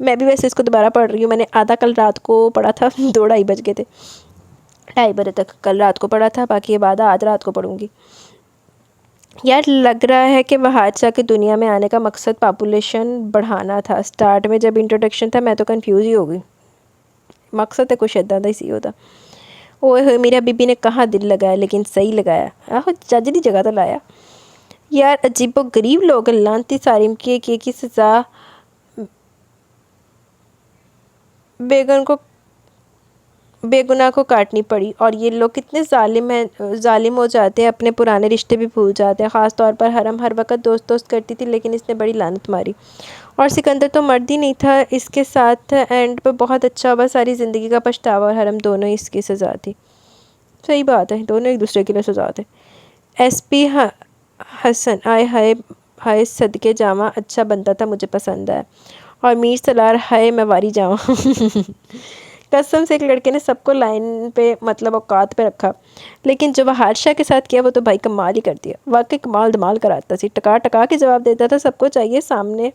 [SPEAKER 1] मैं भी वैसे इसको दोबारा पढ़ रही हूँ। मैंने आधा कल रात को पढ़ा था 2-2:30 बज गए थे, 2:30 बजे तक कल रात को पढ़ा था, बाकी ये बाद आज रात को पढ़ूँगी। यार लग रहा है कि वहादशा की दुनिया में आने का मकसद पॉपुलेशन बढ़ाना था। स्टार्ट में जब इंट्रोडक्शन था मैं तो कंफ्यूज ही हो गई। मकसद है कुछ इदा का ही होता। ओए होए, मेरा बीबी ने कहाँ दिल लगाया, लेकिन सही लगाया। आहो जजरी जगह तो लाया। यार अजीबो गरीब लोग, लानती सारिम की सज़ा बेगन को बेगुनाह को काटनी पड़ी। और ये लोग कितने जालिम हो जाते हैं, अपने पुराने रिश्ते भी भूल जाते हैं। ख़ास तौर पर हरम हर वक्त दोस्त दोस्त करती थी, लेकिन इसने बड़ी लानत मारी। और सिकंदर तो मर्द ही नहीं था इसके साथ, एंड पर बहुत अच्छा हुआ। सारी ज़िंदगी का पछतावा और हरम दोनों ही इसकी सज़ा थी। सही बात है, दोनों एक दूसरे के लिए सज़ा थे। एसपी हसन, आय हाय हाय सदके जावा, अच्छा बनता था, मुझे पसंद आया। और मीर सलार, हाय मैं वारी जावा। कसम से एक लड़के ने सबको लाइन पे मतलब औकात पे रखा, लेकिन जो वह हादशा के साथ किया वो तो भाई कमाल ही कर दिया। वाकई कमाल धमाल कराता सी, टका टका के जवाब देता था। सबको चाहिए सामने,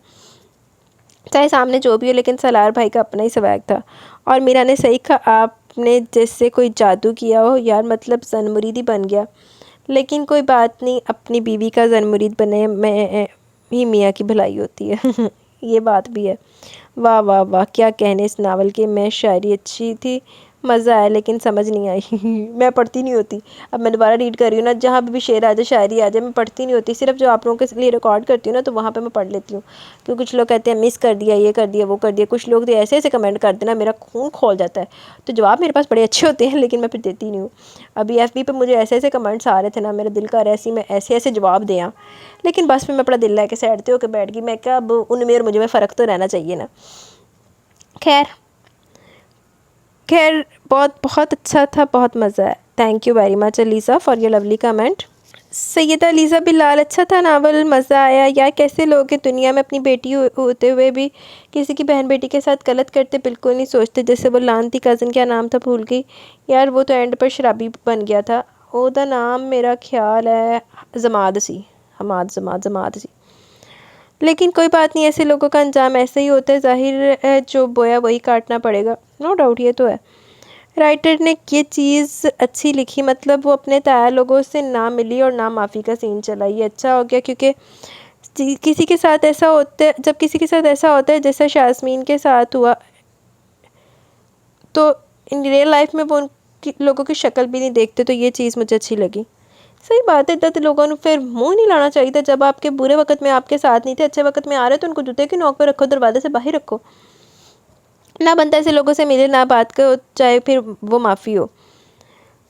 [SPEAKER 1] चाहे सामने जो भी हो, लेकिन सलार भाई का अपना ही स्वैग था। और मीरा ने सही कहा, आपने जैसे कोई जादू किया हो यार, मतलब ज़न-मुरीद ही बन गया। लेकिन कोई बात नहीं, अपनी बीवी का ज़न-मुरीद बने में ही मियाँ की भलाई होती है। ये बात भी है। वाह वाह वाह, क्या कहने इस नावल के। मैं शायरी अच्छी थी, मज़ा आया, लेकिन समझ नहीं आई। मैं पढ़ती नहीं होती। अब मैं दोबारा रीड कर रही हूँ ना, जहाँ भी शेर आ जाए, शायरी आ जाए, मैं पढ़ती नहीं होती। सिर्फ जो आप लोगों के लिए रिकॉर्ड करती हूँ ना, तो वहाँ पे मैं पढ़ लेती हूँ। क्योंकि कुछ लोग कहते हैं मिस कर दिया, ये कर दिया, वो कर दिया। कुछ लोग तो ऐसे ऐसे कमेंट कर देना, मेरा खून खोल जाता है। तो जवाब मेरे पास बड़े अच्छे होते हैं, लेकिन मैं फिर देती नहीं हूँ। अभी FB पे मुझे ऐसे ऐसे कमेंट्स आ रहे थे ना, मेरा दिल कर ऐसी मैं ऐसे ऐसे जवाब दें, लेकिन बस फिर मैं अपना दिल लेके साइड होकर बैठ गई। मैं क्या, अब उनमें और मुझे में फ़र्क तो रहना चाहिए ना। खैर खैर, बहुत बहुत अच्छा था, बहुत मज़ा है। Thank you very much Aliza for your lovely comment. Syeda Aliza Bilal, अच्छा था नावल, मज़ा आया यार। कैसे लोग हैं दुनिया में, अपनी बेटी होते हुए भी किसी की बहन बेटी के साथ गलत करते, बिल्कुल नहीं सोचते। जैसे वो लानती कज़न, क्या नाम था भूल गई यार, वो तो एंड पर शराबी बन गया था। ओदा नाम मेरा ख्याल है जमाद सी, जमाद सी। लेकिन कोई बात नहीं, ऐसे लोगों का अंजाम ऐसे ही होता है। ज़ाहिर है जो बोया वही काटना पड़ेगा, नो डाउट, ये तो है। राइटर ने ये चीज़ अच्छी लिखी, मतलब वो अपने तैयार लोगों से ना मिली और ना माफ़ी का सीन चला। ये अच्छा हो गया, क्योंकि किसी के साथ ऐसा होता है, जब किसी के साथ ऐसा होता है जैसा शाज़मीन के साथ हुआ, तो इन रियल लाइफ में वो उनकी लोगों की शक्ल भी नहीं देखते। तो ये चीज़ मुझे अच्छी लगी। सही बात है, इतना लोगों ने फिर मुंह नहीं लाना चाहिए था। जब आपके बुरे वक्त में आपके साथ नहीं थे, अच्छे वक्त में आ रहे तो उनको जूते की नोक पे रखो, दरवाजे से बाहर रखो। ना बनता ऐसे लोगों से मिले, ना बात करो, चाहे फिर वो माफ़ी हो।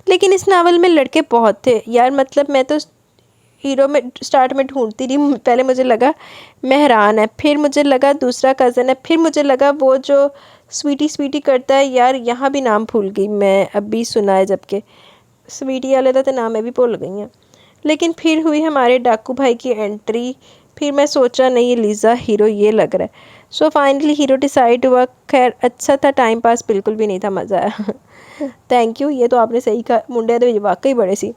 [SPEAKER 1] लेकिन इस नावल में लड़के बहुत थे यार, मतलब मैं तो हीरो में स्टार्ट में ढूंढती रही। पहले मुझे लगा मेहरान है, फिर मुझे लगा दूसरा कज़न है, फिर मुझे लगा वो जो स्वीटी स्वीटी करता है यार, यहाँ भी नाम भूल गई मैं, अभी सुना है जबकि स्वीटी वाले का तो नाम मैं भी भूल गई हैं। लेकिन फिर हुई हमारे डाकू भाई की एंट्री, फिर मैं सोचा नहीं लीज़ा हीरो ये लग रहा है। सो फाइनली हीरो डिसाइड हुआ। खैर अच्छा था, टाइम पास बिल्कुल भी नहीं था, मज़ा आया। थैंक यू, ये तो आपने सही कहा, मुंडे तो वाकई बड़े सी।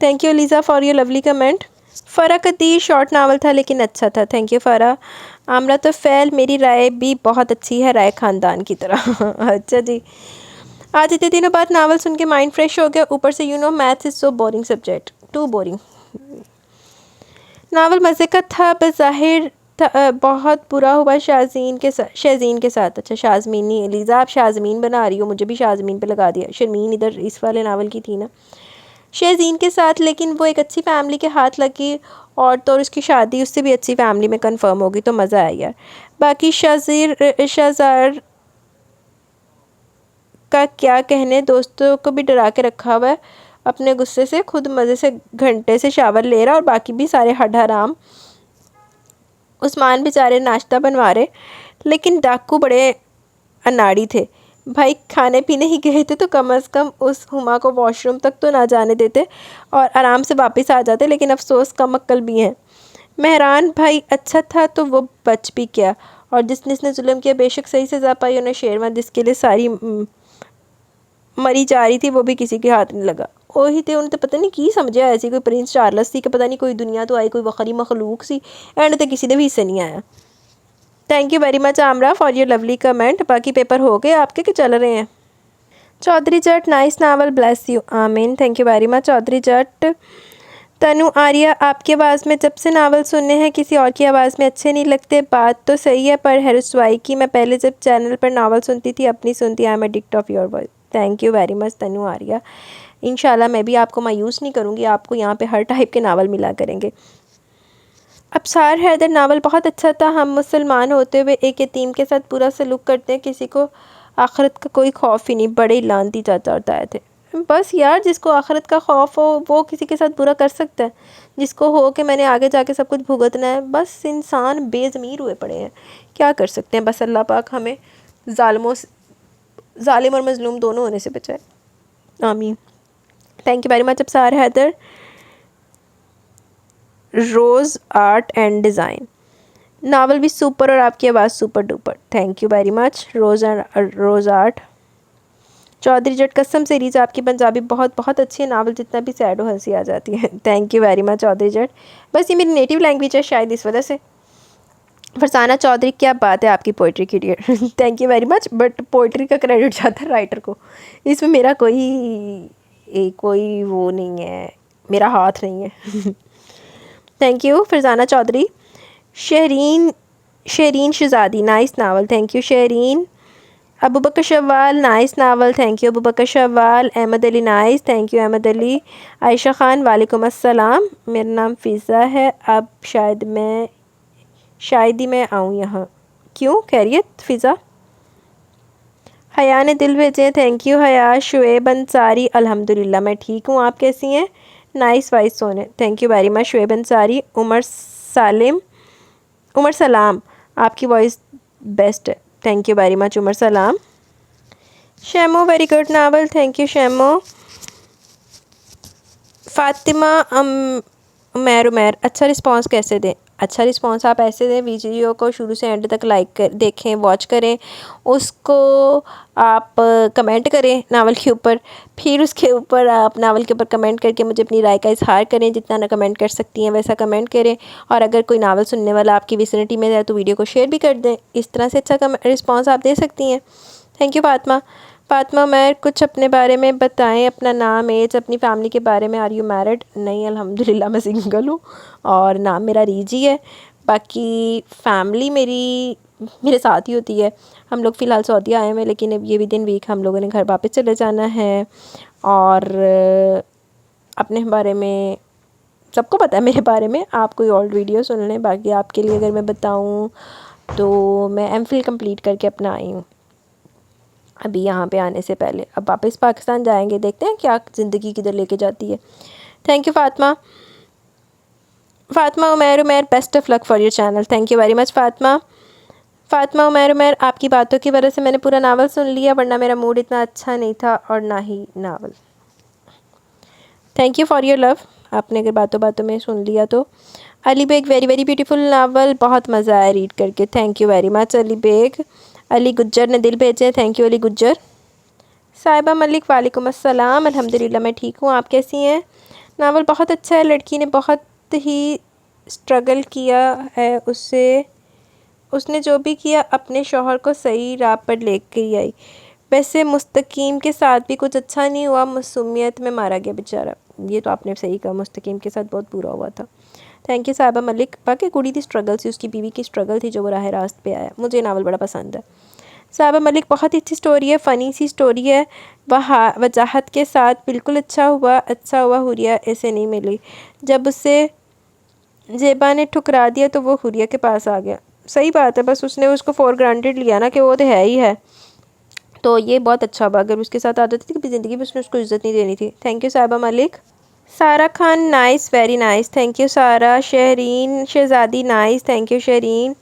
[SPEAKER 1] Thank you Liza for your lovely comment. Farah Qadeer short novel था लेकिन अच्छा था, थैंक यू फ़रा। आमरा तो फ़ैल, मेरी राय भी बहुत अच्छी है, राय ख़ानदान की तरह। अच्छा जी। आज इतने दिनों बाद नावल सुन के माइंड फ्रेश हो गया, ऊपर से maths is so boring subject, too boring. Novel मज़े का था, बज़ाहिर बहुत बुरा हुआ शाज़मीन के साथ। अच्छा शाज़मीन नहीं, लीज़ा आप शाज़मीन बना रही हो, मुझे भी शाज़मीन पे लगा दिया। शर्मीन इधर इस वाले नावल की थी ना, शज़ीन के साथ। लेकिन वो एक अच्छी फैमिली के हाथ लगी, और तो और उसकी शादी उससे भी अच्छी फैमिली में कंफर्म होगी, तो मज़ा आया यार। बाकी शज़ार का क्या कहने, दोस्तों को भी डरा के रखा हुआ है अपने गुस्से से, खुद मज़े से घंटे से शावर ले रहा, और बाकी भी सारे हड हराम। उस्मान बेचारे नाश्ता बनवा रहे, लेकिन डाकू बड़े अनाड़ी थे भाई। खाने पीने ही गए थे तो कम से कम उस हुमा को वॉशरूम तक तो ना जाने देते, और आराम से वापस आ जाते। लेकिन अफसोस कम अक्ल भी हैं। मेहरान भाई अच्छा था तो वो बच भी गया, और जिसने जुल्म किया बेशक सही सज़ा पाई। उन्हें शेरवान जिसके लिए सारी मरी जा रही थी, वो भी किसी के हाथ नहीं लगा। वही थे, उन्हें तो पता नहीं की समझा, ऐसी कोई प्रिंस चार्ल्स थी कि पता नहीं कोई दुनिया तो आई, कोई वखरी मखलूक सी, एंड तो किसी ने भी हिस्से नहीं आया। Thank you very much Amra for your lovely comment. बाकी पेपर हो गए आपके कि चल रहे हैं? Chaudhary Jatt, nice novel, bless you, आमीन। Thank you very much Chaudhary Jatt. Tanu Arya, आपकी आवाज़ में जब से नावल सुनने हैं किसी और की आवाज़ में अच्छे नहीं लगते। बात तो सही है, पर है रुसवाई की। मैं पहले जब चैनल पर नावल सुनती थी, अपनी सुनती, I am addict of your voice. Thank you very much Tanu Arya. इंशाल्लाह मैं भी आपको मायूस नहीं करूँगी, आपको यहाँ पे हर टाइप के नावल मिला करेंगे। अबसार हैदर नावल बहुत अच्छा था। हम मुसलमान होते हुए एक यतीम के साथ बुरा सलूक करते हैं, किसी को आखिरत का कोई खौफ ही नहीं, बड़े ही लानती चाचा और ताया थे। बस यार, जिसको आखिरत का खौफ हो वो किसी के साथ बुरा कर सकता है, जिसको हो कि मैंने आगे जाके सब कुछ भुगतना है, बस इंसान बेज़मीर हुए पड़े हैं, क्या कर सकते हैं। बस अल्लाह पाक हमें जालिम और मजलूम दोनों होने से बचाए, आमीन। Thank you very much Absar Haider. Rose Art and Design, novel भी सुपर और आपकी आवाज़ super duper. Thank you very much Rose Art. Chaudhary Jatt, कसम से रीज आपकी पंजाबी बहुत बहुत अच्छी है, नावल जितना भी सैड हो हंसी आ जाती है। Thank you very much Chaudhary Jatt. बस ये मेरी नेटिव लैंग्वेज है शायद, इस वजह से। फरसाना चौधरी, क्या बात है आपकी पोइट्री की dear. Thank you very much, but poetry का क्रेडिट जाता है राइटर को, इसमें मेरा कोई वो नहीं है, मेरा हाथ नहीं है। Thank you Farsana Chaudhary. Shahreen Shahzadi, nice novel. Thank you Shahreen. Abu Bakar Shawal, nice novel. Thank you Abu Bakar Shawal. Ahmed Ali, nice. Thank you Ahmed Ali. Ayesha Khan, वालेकुम अस्सलाम। मेरा नाम फ़िज़ा है, अब शायद ही मैं आऊँ यहाँ। क्यों, खैरियत फ़िज़ा? हया ने दिल भेजे, थैंक यू हया। शुएब अंसारी, अल्हम्दुलिल्लाह मैं ठीक हूँ, आप कैसी हैं? नाइस वाइस सोने, thank you very much Shoaib Ansari. Umar Salam, आपकी वॉइस बेस्ट है, thank you very much Umar Salam. Shaimo, very good novel, thank you Shaimo. Fatima Umair, अच्छा रिस्पांस कैसे दें? अच्छा रिस्पांस आप ऐसे दें, वीडियो को शुरू से एंड तक देखें, वॉच करें, उसको आप कमेंट करें नावल के ऊपर, फिर उसके ऊपर आप नावल के ऊपर कमेंट करके मुझे अपनी राय का इजहार करें, जितना ना कमेंट कर सकती हैं वैसा कमेंट करें। और अगर कोई नावल सुनने वाला आपकी विसिनिटी में है तो वीडियो को शेयर भी कर दें, इस तरह से अच्छा रिस्पॉन्स आप दे सकती हैं। थैंक यू फ़ातिमा उमैर, कुछ अपने बारे में बताएं, अपना नाम, एज, अपनी फैमिली के बारे में। Are you married? नहीं अल्हम्दुलिल्लाह मैं सिंगल हूँ और नाम मेरा रीजी है। बाकी फैमिली मेरे साथ ही होती है। हम लोग फ़िलहाल सऊदी आए हैं, लेकिन अब ये भी दिन वीक हम लोगों ने घर वापस चले जाना है। और अपने बारे में सबको पता है मेरे बारे में, आप कोई ओल्ड वीडियो सुन लें। बाकी आपके लिए अगर मैं बताऊँ तो मैं एमफिल कंप्लीट करके अपना आई हूँ अभी यहाँ पे आने से पहले। अब वापस पाकिस्तान जाएंगे, देखते हैं क्या ज़िंदगी किधर लेके जाती है। Thank you Fatima Umair, best of luck for your channel. Thank you very much Fatima Umair, आपकी बातों की वजह से मैंने पूरा नावल सुन लिया, वरना मेरा मूड इतना अच्छा नहीं था और ना ही novel. Thank you for your love, आपने अगर बातों में सुन लिया तो। Ali Baig, very very beautiful novel, बहुत मज़ा आया रीड करके। Thank you very much Ali Baig. Ali Gujjar ने दिल भेजे, थैंक यू अली गुज्जर। साहिबा मलिक, वालेकुम अस्सलाम, अल्हम्दुलिल्लाह मैं ठीक हूँ, आप कैसी हैं? नावल बहुत अच्छा है, लड़की ने बहुत ही स्ट्रगल किया है, उसने जो भी किया अपने शौहर को सही राह पर लेकर आई। वैसे मुस्तकीम के साथ भी कुछ अच्छा नहीं हुआ, मासूमियत में मारा गया बेचारा। ये तो आपने सही कहा, मुस्तकीम के साथ बहुत बुरा हुआ था। Thank you Sahiba Malik. बाकी कुड़ी की स्ट्रगल थी, उसकी बीवी की स्ट्रगल थी जो वो राह रास्त पे आया। मुझे नावल बड़ा पसंद है। साहिबा मलिक, बहुत ही अच्छी स्टोरी है, फ़नी सी स्टोरी है, वजाहत के साथ, बिल्कुल अच्छा हुआ हुरिया ऐसे नहीं मिली। जब उसे जेबा ने ठुकरा दिया तो वो हुरिया के पास आ गया। सही बात है, बस उसने उसको फॉर ग्रांटेड लिया ना कि वो तो है ही है, तो ये बहुत अच्छा हुआ। अगर उसके साथ आ जाती थी कभी ज़िंदगी में, उसने उसको इज़्ज़त नहीं देनी थी। Thank you Sahiba Malik. Sara Khan, nice, very nice, thank you Sara. Shehreen Shahzadi, nice, thank you Shehreen.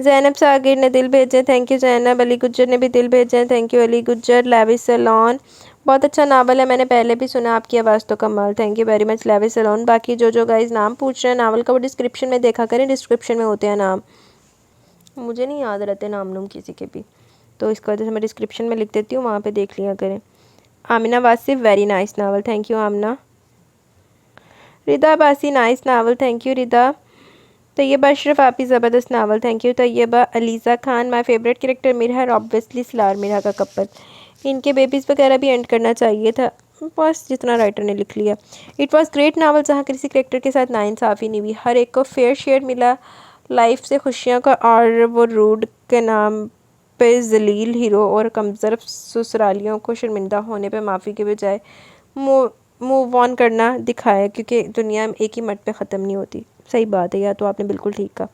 [SPEAKER 1] Zainab Sagir ने दिल भेजे, थैंक यू ज़ैनब। अली गुज्जर ने भी दिल भेजे, थैंक यू अली गुज्जर। लेविस सैलॉन, बहुत अच्छा नावल है, मैंने पहले भी सुना, आपकी आवाज़ तो कमाल। थैंक यू वेरी मच लेविस सैलॉन। बाकी जो गाइस नाम पूछ रहे हैं नावल का, वो डिस्क्रिप्शन में देखा करें, डिस्क्रिप्शन में होते हैं नाम, मुझे नहीं याद रहते नाम किसी के भी, तो इसका वजह से मैं डिस्क्रिप्शन में लिख देती हूँ, वहाँ पे देख लिया करें। Amina Wasif, very nice novel, thank you Amina. Rida Basi, nice novel, thank you Rida. Tayyaba Ashraf, आप ही ज़बरदस्त novel, thank you Tayyaba. Aliza Khan, my favourite character Mirha है, ऑब्वियसली सलार मिरहा का कपल। इनके बेबीज़ वगैरह भी एंड करना चाहिए था, बस जितना राइटर ने लिख लिया। इट वॉज़ ग्रेट नावल, जहाँ किसी कैरेक्टर के साथ नाइंसाफ़ी नहीं हुई, हर एक को फेयर शेयर मिला लाइफ से खुशियों का, और वो रूड के नाम पे जलील हीरो और कमज़र ससुरालियों को शर्मिंदा होने पे माफ़ी के बजाय मूव ऑन करना दिखाया, क्योंकि दुनिया में एक ही मट पे ख़त्म नहीं होती। सही बात है, या तो आपने बिल्कुल ठीक कहा।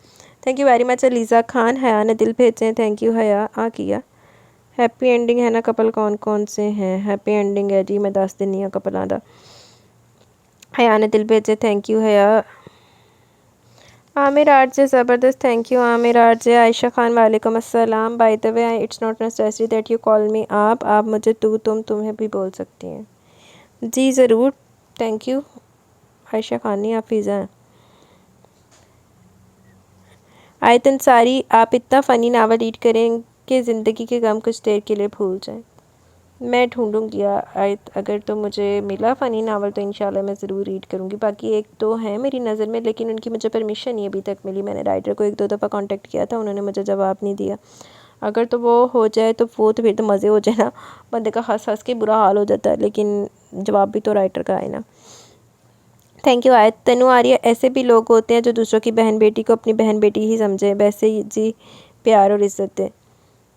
[SPEAKER 1] Thank you very much Aliza Khan. हया ने दिल भेजे, थैंक यू हया। किया हैप्पी एंडिंग है ना कपल कौन कौन से हैं? हैप्पी एंडिंग है जी, मैं दस दिनी हाँ कपलों का। हया ने दिल भेजे, थैंक यू हया। आमिर आरजे ज़बरदस्त, thank you Aamir RJ. Ayesha Khan वालेकुम अस्सलाम। By the way it's not necessary that you call मी आप मुझे तू तुम तुम्हें भी बोल सकती हैं जी, ज़रूर। थैंक यू आयशा खान, नहीं आप फ़ीज़ा हैं। आयतन सारी, आप इतना फ़नी नावल रीड करें कि ज़िंदगी के गम कुछ देर के लिए भूल जाएं। मैं ढूंढूंगी आयत, अगर तो मुझे मिला फ़नी नावल तो इंशाल्लाह मैं ज़रूर रीड करूँगी। बाकी एक दो हैं मेरी नज़र में, लेकिन उनकी मुझे परमिशन नहीं अभी तक मिली। मैंने राइटर को एक दो दफ़ा कांटेक्ट किया था, उन्होंने मुझे जवाब नहीं दिया। अगर तो वो हो जाए तो वो तो फिर तो मज़े हो जाए ना, बंदे का हंस हंस के बुरा हाल हो जाता है, लेकिन जवाब भी तो राइटर का आए ना। थैंक यू आयत। तनु आर्य, ऐसे भी लोग होते हैं जो दूसरों की बहन बेटी को अपनी बहन बेटी ही समझे, वैसे ही जी प्यार और इज़्ज़त दे।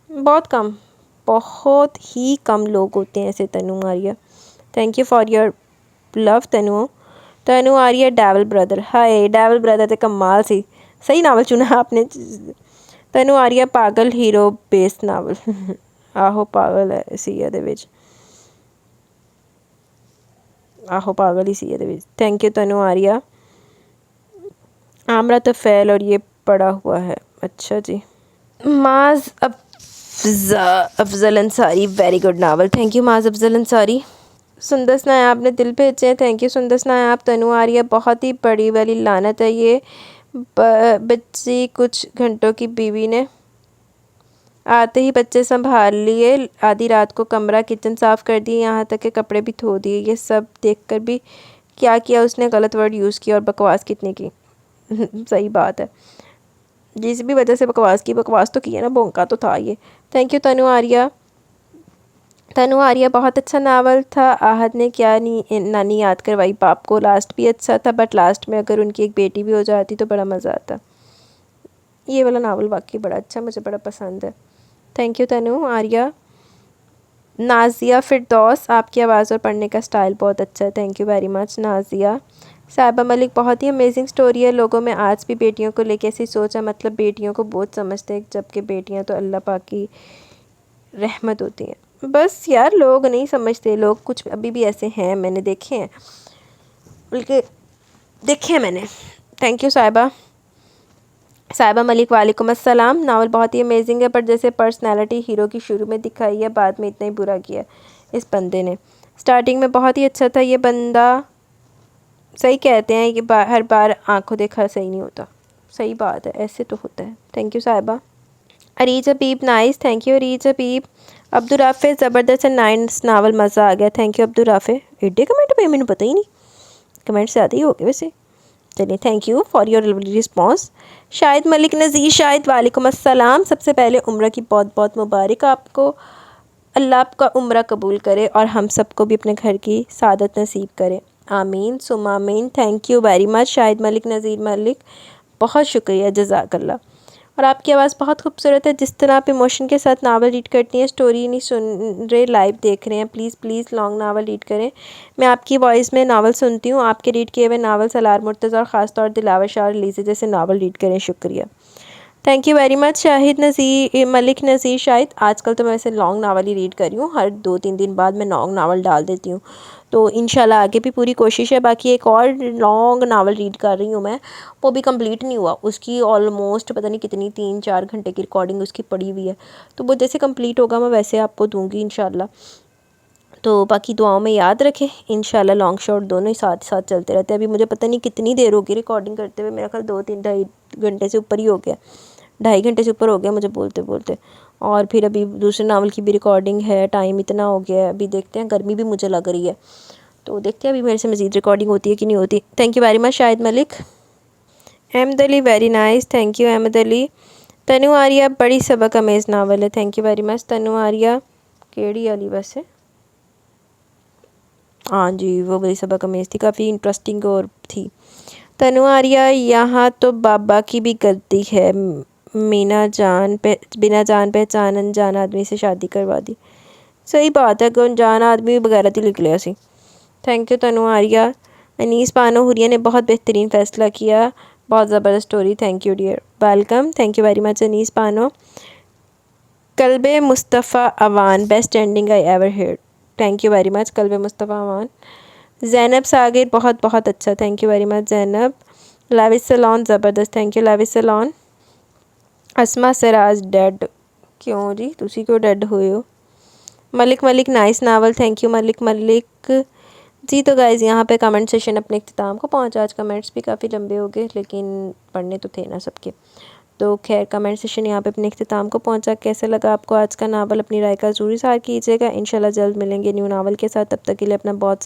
[SPEAKER 1] बहुत ही कम लोग होते हैं ऐसे। Tanu Arya, thank you for your love Tanu Arya. Devil brother, hi devil brother तो कमाल सी, सही नावल चुना आपने। तनु आर्य, पागल हीरो बेस्ड नावल। आहो पागल है सी ਇਹਦੇ ਵਿੱਚ, आहो पागल ही सी ਇਹਦੇ ਵਿੱਚ। थैंक यू तनु आर्य। आमरा तो फैल और ये पड़ा हुआ है, अच्छा जी। माज Afzal Ansari, very good novel, thank you माज अफजल अंसारी। सुंदस नायाब ने दिल भेजे हैं, थैंक यू सुंदस नायाब। तनु आर्य, बहुत ही बड़ी वाली लानत है ये बच्ची, कुछ घंटों की बीवी ने आते ही बच्चे संभाल लिए, आधी रात को कमरा किचन साफ़ कर दिए, यहाँ तक के कपड़े भी धो दिए। ये सब देखकर भी क्या किया उसने, गलत वर्ड यूज़ किया और बकवास कितनी की। सही बात है, जिस भी वजह से बकवास तो की है ना, भोंका तो था ये। Thank you Tanu Arya. तनु आर्या, बहुत अच्छा नावल था। आहद ने क्या नानी याद करवाई बाप को। लास्ट भी अच्छा था, बट लास्ट में अगर उनकी एक बेटी भी हो जाती तो बड़ा मज़ा आता। ये वाला नावल वाकई बड़ा अच्छा, मुझे बड़ा पसंद है। Thank you Tanu Arya. नाजिया फिरदौस, आपकी आवाज़ और पढ़ने का स्टाइल बहुत अच्छा है, thank you very much Nazia. साहिबा मलिक, बहुत ही अमेजिंग स्टोरी है। लोगों में आज भी बेटियों को लेकर ऐसी सोच है, मतलब बेटियों को बहुत समझते हैं, जबकि बेटियां तो अल्लाह पाक की रहमत होती हैं। बस यार लोग नहीं समझते, लोग कुछ अभी भी ऐसे हैं, मैंने देखे हैं, बल्कि देखे हैं मैंने। थैंक यू साहिबा मलिक, वालेकुम अस्सलाम। नावल बहुत ही अमेजिंग है, पर जैसे पर्सनैलिटी हीरो की शुरू में दिखाई है, बाद में इतना ही बुरा किया इस बंदे ने। स्टार्टिंग में बहुत ही अच्छा था ये बंदा। सही कहते हैं कि हर बार आंखों देखा सही नहीं होता, सही बात है, ऐसे तो होता है। Thank you Sahiba. Areej Habib, nice, thank you Areej Habib. Abdul Rafay, ज़बरदस्त नाइस नावल, मज़ा आ गया, थैंक यू अब्दुल राफे। एडे कमेंट पे मैंने पता ही नहीं, कमेंट से आते ही हो गए वैसे। चलिए, thank you for your response. Shahid Malik Nazir, Shahid वालेकुम अस्सलाम। सबसे पहले उम्र की बहुत बहुत मुबारक आपको, अल्लाह आपका उम्र कबूल करे और हम सबको भी अपने घर की सादत नसीब करे, आमीन सुम आमीन। Thank you very much Shahid Malik Nazir Malik, बहुत शुक्रिया, जज़ाकल्लाह। और आपकी आवाज़ बहुत खूबसूरत है, जिस तरह आप इमोशन के साथ नावल रीड करती हैं। स्टोरी नहीं सुन रहे, लाइव देख रहे हैं, please please long novel read करें। मैं आपकी वॉइस में नावल सुनती हूँ, आपके रीड किए हुए नावल सलार मुर्तज़ा और ख़ास तौर दिलावर शाह और लीज़े जैसे नावल रीड करें, शुक्रिया। Thank you very much Shahid Nazir Malik Nazir. Shahid आजकल तो मैं वैसे लॉन्ग नावल ही रीड कर रही हूँ, हर 2-3 दिन बाद मैं लॉन्ग नावल डाल देती हूँ, तो इंशाल्लाह आगे भी पूरी कोशिश है। बाकी एक और लॉन्ग नावल रीड कर रही हूँ मैं, वो भी कंप्लीट नहीं हुआ, उसकी ऑलमोस्ट पता नहीं कितनी 3-4 घंटे की रिकॉर्डिंग उसकी पड़ी हुई है, तो वो जैसे कंप्लीट होगा मैं वैसे आपको दूँगी इंशाल्लाह। तो बाकी दुआओं में याद रखें, इंशाल्लाह लॉन्ग शॉर्ट दोनों ही साथ साथ चलते रहते हैं। अभी मुझे पता नहीं कितनी देर होगी रिकॉर्डिंग करते हुए, मेरा ख्याल 2-3 ढाई घंटे से ऊपर ही हो गया, 2.5 घंटे से ऊपर हो गया मुझे बोलते बोलते। और फिर अभी दूसरे नावल की भी रिकॉर्डिंग है, टाइम इतना हो गया है, अभी देखते हैं, गर्मी भी मुझे लग रही है, तो देखते हैं अभी मेरे से मज़ीद रिकॉर्डिंग होती है कि नहीं होती। Thank you very much Shahid Malik. Ahmed Ali, very nice, thank you Ahmed Ali. Tanu Arya, बड़ी सबक अमेज़ नावल है, thank you very much Tanu Arya. केड़ी वाली वैसे, हाँ जी वो बड़ी सबक अमेज़ थी, काफ़ी इंटरेस्टिंग और थी। तनु आर्या, यहाँ तो बाबा की भी गलती है, बिना जान पहचान अनजान आदमी से शादी करवा दी। सही बात है, अनजान आदमी बगैरत ही निकले सी। Thank you Tanu Arya. अनीस बानो हुरिया ने बहुत बेहतरीन फ़ैसला किया, बहुत ज़बरदस्त story, thank you dear, welcome, thank you very much Anees Bano. Kalbe Mustafa Awan, best ending I ever heard. Thank you very much Kalbe Mustafa Awan. Zainab Saghir, बहुत बहुत अच्छा, thank you very much Zainab. Lavish Salon ज़बरदस्त, thank you Lavish Salon. Asma Siraj dead, क्यों जी तुसी क्यों डेड हुए हो? Malik Malik nice novel, thank you Malik Malik ji. तो गाइज़ यहाँ पे कमेंट सेशन अपने इख्तिताम को पहुँचा। आज कमेंट्स भी काफ़ी लंबे हो गए लेकिन पढ़ने तो थे ना सबके। तो खैर कमेंट सेशन यहाँ पे अपने इख्तिताम को पहुँचा। कैसे लगा आपको आज का नावल? अपनी राय का ज़रूर इज़हार कीजिएगा। इंशाल्लाह जल्द मिलेंगे न्यू नावल के साथ। तब तक के लिए अपना बहुत